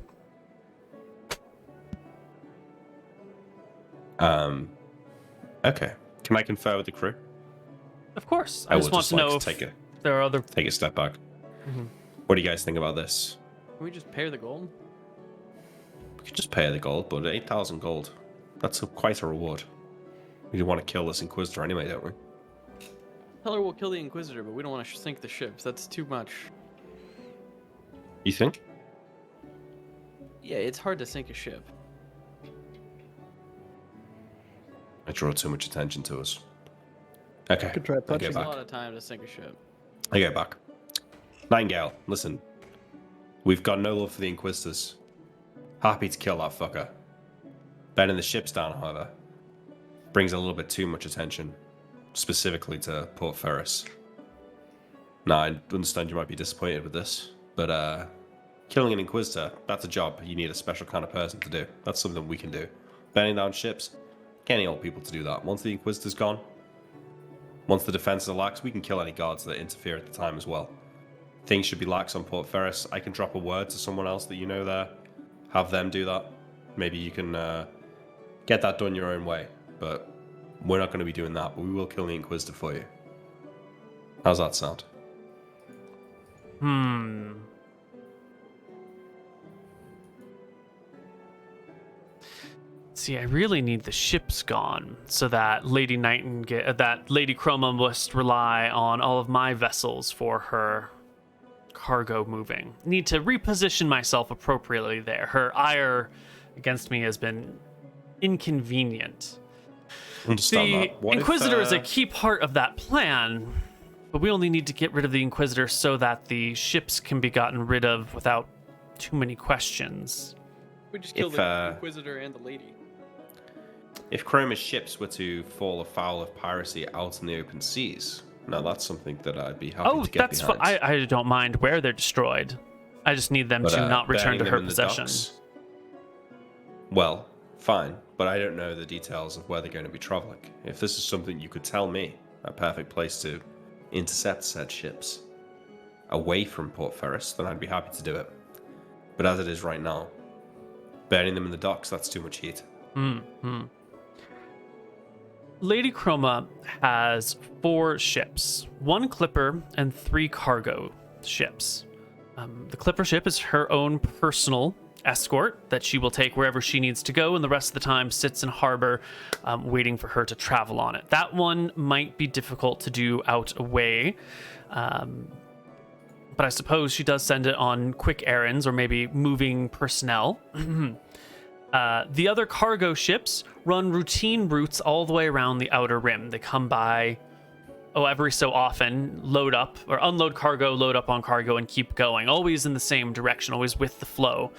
Okay. Can I confer with the crew? Of course. I I will just want to know if take there are other. a step back. What do you guys think about this? Can we just pay her the gold? We could just pay her the gold, but 8,000 gold. That's quite a reward. We do want to kill this Inquisitor anyway, don't we? Tell her we'll kill the Inquisitor, but we don't want to sink the ships. That's too much. You think? Yeah, it's hard to sink a ship. I draw too much attention to us. Okay. Could try I go punching. Takes a back. lot of time to sink a ship. I go back. Nightingale, listen. We've got no love for the Inquisitors. Happy to kill that fucker. Bending the ships down, however, brings a little bit too much attention, specifically to Port Ferris. Now, I understand you might be disappointed with this, but killing an Inquisitor, that's a job you need a special kind of person to do. That's something we can do. Bending down ships, get any old people to do that. Once the Inquisitor's gone, once the defenses are lax, we can kill any guards that interfere at the time as well. Things should be lax on Port Ferris. I can drop a word to someone else that you know there, have them do that. Maybe you can get that done your own way, but we're not going to be doing that, but we will kill the Inquisitor for you. How's that sound? See, I really need the ships gone so that Lady Chroma must rely on all of my vessels for her cargo moving. Need to reposition myself appropriately there. Her ire against me has been inconvenient. Understand The that. What Inquisitor if, is a key part of that plan, but we only need to get rid of the Inquisitor so that the ships can be gotten rid of without too many questions. We just killed If, the Inquisitor and the lady. If Chroma's ships were to fall afoul of piracy out in the open seas, now that's something that I'd be happy to get That's behind. I don't mind where they're destroyed. I just need them But, to not return burning to them her in the possession. docks? Well, fine, but I don't know the details of where they're going to be traveling. If this is something you could tell me, a perfect place to intercept said ships away from Port Ferris, then I'd be happy to do it. But as it is right now, burning them in the docks, that's too much heat. Lady Chroma has 4 ships, 1 clipper and 3 cargo ships. The clipper ship is her own personal escort that she will take wherever she needs to go, and the rest of the time sits in harbor waiting for her to travel on it. That one might be difficult to do out away, but I suppose she does send it on quick errands or maybe moving personnel. The other cargo ships run routine routes all the way around the outer rim. They come by, every so often, load up or unload cargo, load up on cargo, and keep going. Always in the same direction, always with the flow.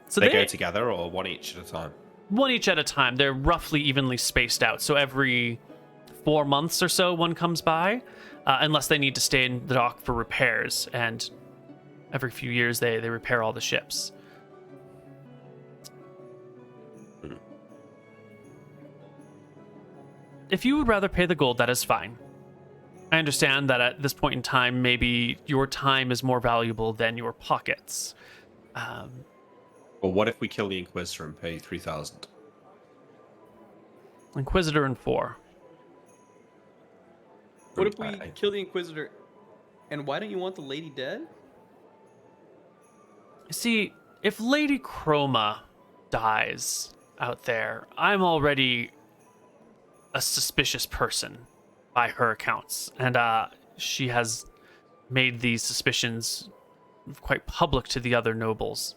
So They go together or one each at a time? One each at a time. They're roughly evenly spaced out. So every 4 months or so, one comes by, unless they need to stay in the dock for repairs. And every few years, they repair all the ships. If you would rather pay the gold, that is fine. I understand that at this point in time, maybe your time is more valuable than your pockets. Well, what if we kill the Inquisitor and pay 3,000? Inquisitor and 4. What if we kill the Inquisitor? And why don't you want the lady dead? See, if Lady Chroma dies out there, I'm already a suspicious person by her accounts, and she has made these suspicions quite public to the other nobles.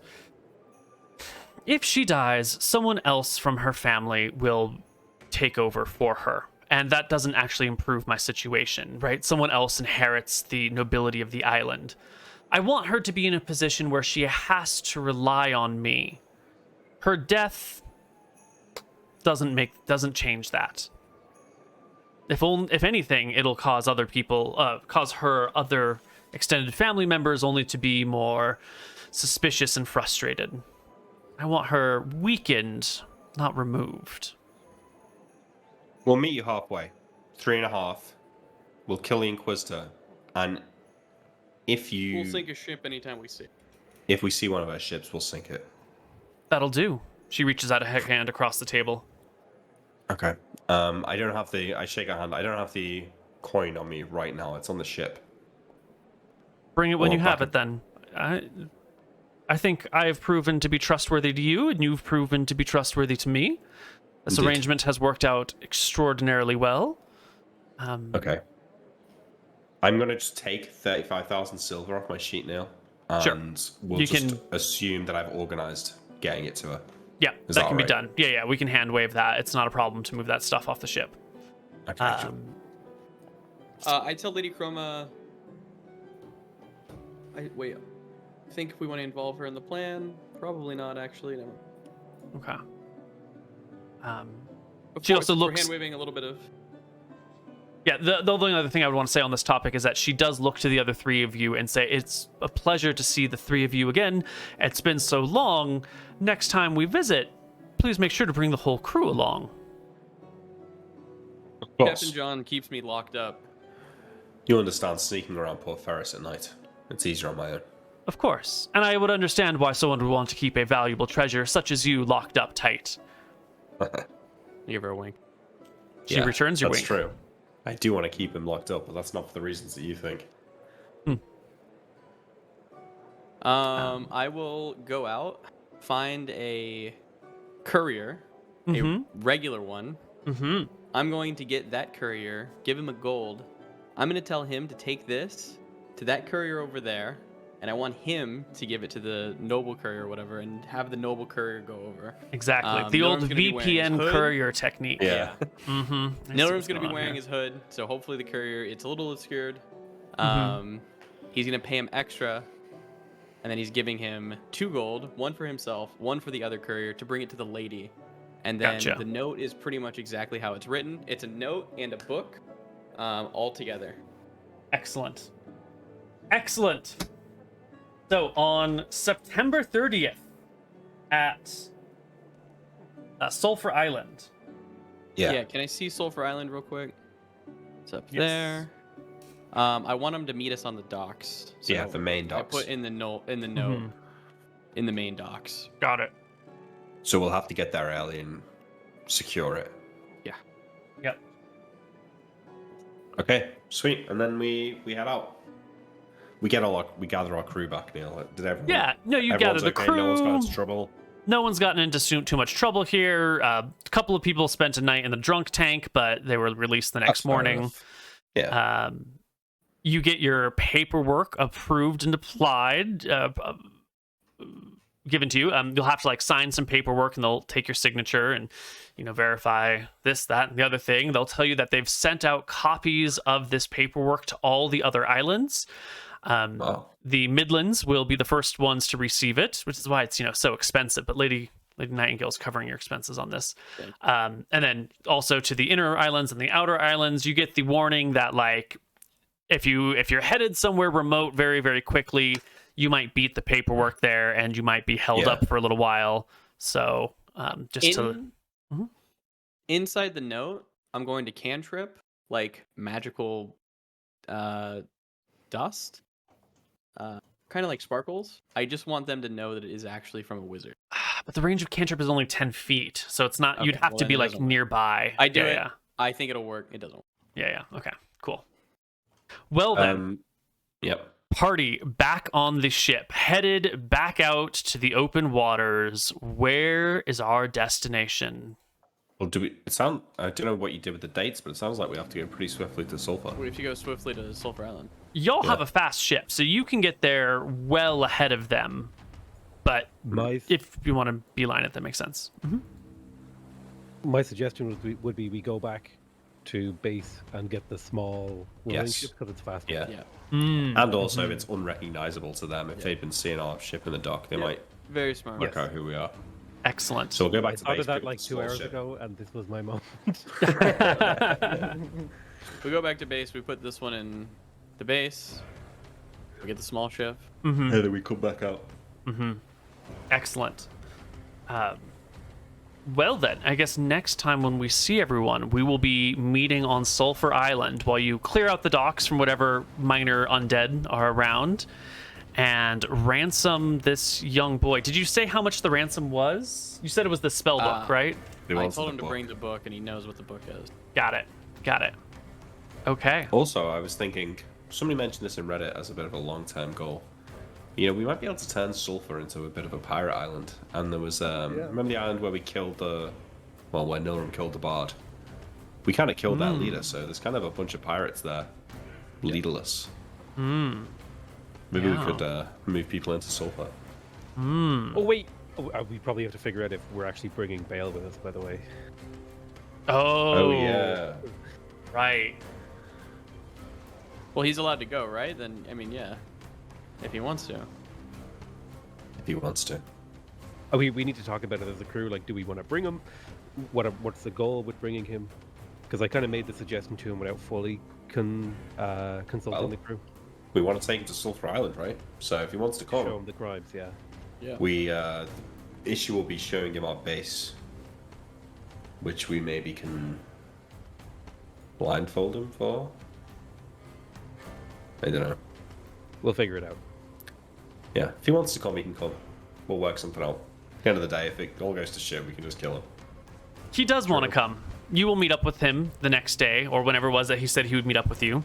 If she dies, someone else from her family will take over for her, and that doesn't actually improve my situation, right? Someone else inherits the nobility of the island. I want her to be in a position where she has to rely on me. Her death doesn't change that. If anything, it'll cause cause her other extended family members only to be more suspicious and frustrated. I want her weakened, not removed. We'll meet you halfway. 3.5. We'll kill the Inquisitor, and We'll sink a ship anytime we see it. if we see one of our ships, we'll sink it. That'll do. She reaches out a hand across the table. Okay. I shake her hand. I don't have the coin on me right now. It's on the ship. Bring it when Well, you have back it, then. I think I have proven to be trustworthy to you, and you've proven to be trustworthy to me. This Indeed. arrangement has worked out extraordinarily well. Okay. I'm going to just take 35,000 silver off my sheet now, and Sure. we'll You just can- assume that I've organized getting it to her. Yeah, Is that that can be alright? done. Yeah, we can hand wave that. It's not a problem to move that stuff off the ship. Okay. sure. I tell Lady Chroma. I think if we want to involve her in the plan, probably not. Actually, no. Okay. Of She course, also if we're looks- hand waving a little bit of. Yeah, the only other thing I would want to say on this topic is that she does look to the other 3 of you and say, it's a pleasure to see the 3 of you again. It's been so long. Next time we visit, please make sure to bring the whole crew along. Of course. Captain John keeps me locked up. You understand sneaking around Port Ferris at night. It's easier on my own. Of course. And I would understand why someone would want to keep a valuable treasure such as you locked up tight. You give her a wink. She returns your that's wink. true. I do want to keep him locked up, but that's not for the reasons that you think. I will go out, find a courier, a regular one. Mm-hmm. I'm going to get that courier, give him a gold. I'm going to tell him to take this to that courier over there, and I want him to give it to the noble courier or whatever, and have the noble courier go over. Exactly. The old Nilrim's gonna be wearing his VPN hood. courier technique. Yeah. Mm-hmm. Nilrim's going to be wearing his hood, so hopefully the courier, it's a little obscured. He's going to pay him extra, and then he's giving him 2 gold, 1 for himself, 1 for the other courier, to bring it to the lady. And then Gotcha. the note is pretty much exactly how it's written. It's a note and a book all together. Excellent. Excellent. So on September 30th at Sulphur Island. Yeah. Can I see Sulphur Island real quick? It's up Yes. there. I want him to meet us on the docks. So Yeah, the main I docks. put in the note in the main docks. Got it. So we'll have to get there early and secure it. Yep. Okay, sweet. And then we head out. We gather our crew back, Neil. Did everyone? Yeah. No, you gather everyone's the okay? crew. No one's got into trouble. No one's gotten into too much trouble here. A couple of people spent a night in the drunk tank, but they were released the next That's fair morning. enough. Yeah. You get your paperwork approved and applied, given to you. You'll have to sign some paperwork, and they'll take your signature and verify this, that, and the other thing. They'll tell you that they've sent out copies of this paperwork to all the other islands. Wow. The Midlands will be the first ones to receive it, which is why it's so expensive. But Lady Nightingale's covering your expenses on this. And then also to the inner islands and the outer islands, you get the warning that if you're headed somewhere remote very, very quickly, you might beat the paperwork there and you might be held up for a little while. So Inside the note, I'm going to cantrip magical dust, kind of like sparkles. I just want them to know that it is actually from a wizard. But the range of cantrip is only 10 feet, so it's not. You'd Okay, have well, to then be it doesn't work. nearby. I do yeah, it. Yeah. I think it'll work. It doesn't work. Yeah. Okay. Cool. Well then. Yep. Party back on the ship, headed back out to the open waters. Where is our destination? Well, I don't know what you did with the dates, but it sounds like we have to go pretty swiftly to Sulphur. What if you go swiftly to Sulphur Island? Y'all Yeah. have a fast ship, so you can get there well ahead of them. But if you want to beeline it, that makes sense. My suggestion would be we go back to base and get the small rowing Yes. ship because it's faster. Yeah. Mm. And also, it's unrecognizable to them. If they've been seeing our ship in the dock, they might Very smart. work out who we are. Excellent. So we'll go back I to thought base. of that pick up like the 2 small hours ship. ago, and this was my moment. We go back to base. We put this one in the base. We get the small ship. And then we come back out. Excellent. Well then, I guess next time when we see everyone, we will be meeting on Sulphur Island while you clear out the docks from whatever minor undead are around and ransom this young boy. Did you say how much the ransom was? You said it was the spell book, right? He I wants told the him to book. bring the book, and he knows what the book is. Got it. Okay. Also, I was thinking, somebody mentioned this in Reddit as a bit of a long-term goal. We might be able to turn Sulphur into a bit of a pirate island. And there was, remember the island where we killed where Nilrim killed the bard? We kind of killed that leader, so there's kind of a bunch of pirates there, leaderless. Maybe we could move people into Sulphur. Oh wait, we probably have to figure out if we're actually bringing Bale with us. By the way, Oh, yeah. Right. Well, he's allowed to go, right? Then, yeah. If he wants to. If he wants to. we need to talk about it as a crew. Do we want to bring him? What's the goal with bringing him? Because I kind of made the suggestion to him without fully consulting the crew. We want to take him to Sulphur Island, right? So if he wants to come, Show him the crimes, yeah. we issue will be showing him our base, which we maybe can blindfold him for. I don't know. We'll figure it out. Yeah, if he wants to come, he can come. We'll work something out. At the end of the day, if it all goes to shit, we can just kill him. He does want to come. You will meet up with him the next day, or whenever it was that he said he would meet up with you.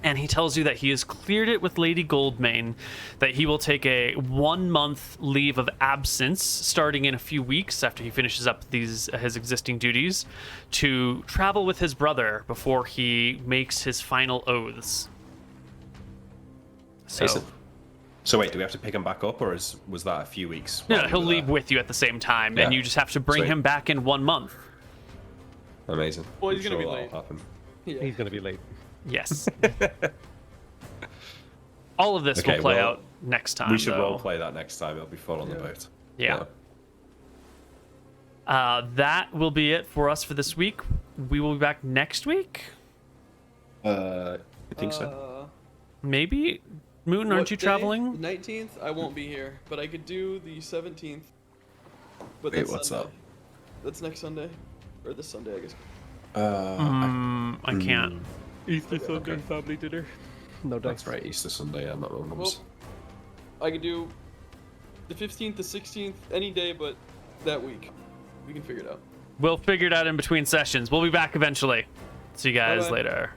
and he tells you that he has cleared it with Lady Goldmane, that he will take a 1-month leave of absence starting in a few weeks after he finishes up his existing duties to travel with his brother before he makes his final oaths. So, Amazing. So wait, do we have to pick him back up, or was that a few weeks? no, while we he'll were leave there? with you at the same time, and Yeah. you just have to bring Sweet. him back in 1 month. Amazing. Well, he's I'm gonna be that'll late. happen. Yeah. He's gonna be late. Yes. All of this Okay, will play well, out next time. We should though. role play that next time. It'll be fun on the boat. Yeah. That will be it for us for this week. We will be back next week. I think so. Maybe. Moon, aren't you traveling? The 19th, I won't be here, but I could do the 17th. But Wait, that's what's Sunday. up? That's next Sunday, or this Sunday, I guess. I can't. Easter Sunday okay. family dinner. No That's dice. right, Easter Sunday. I'm not wrong. Well, I could do the 15th, the 16th, any day, but that week. We can figure it out. We'll figure it out in between sessions. We'll be back eventually. See you guys Bye-bye. later.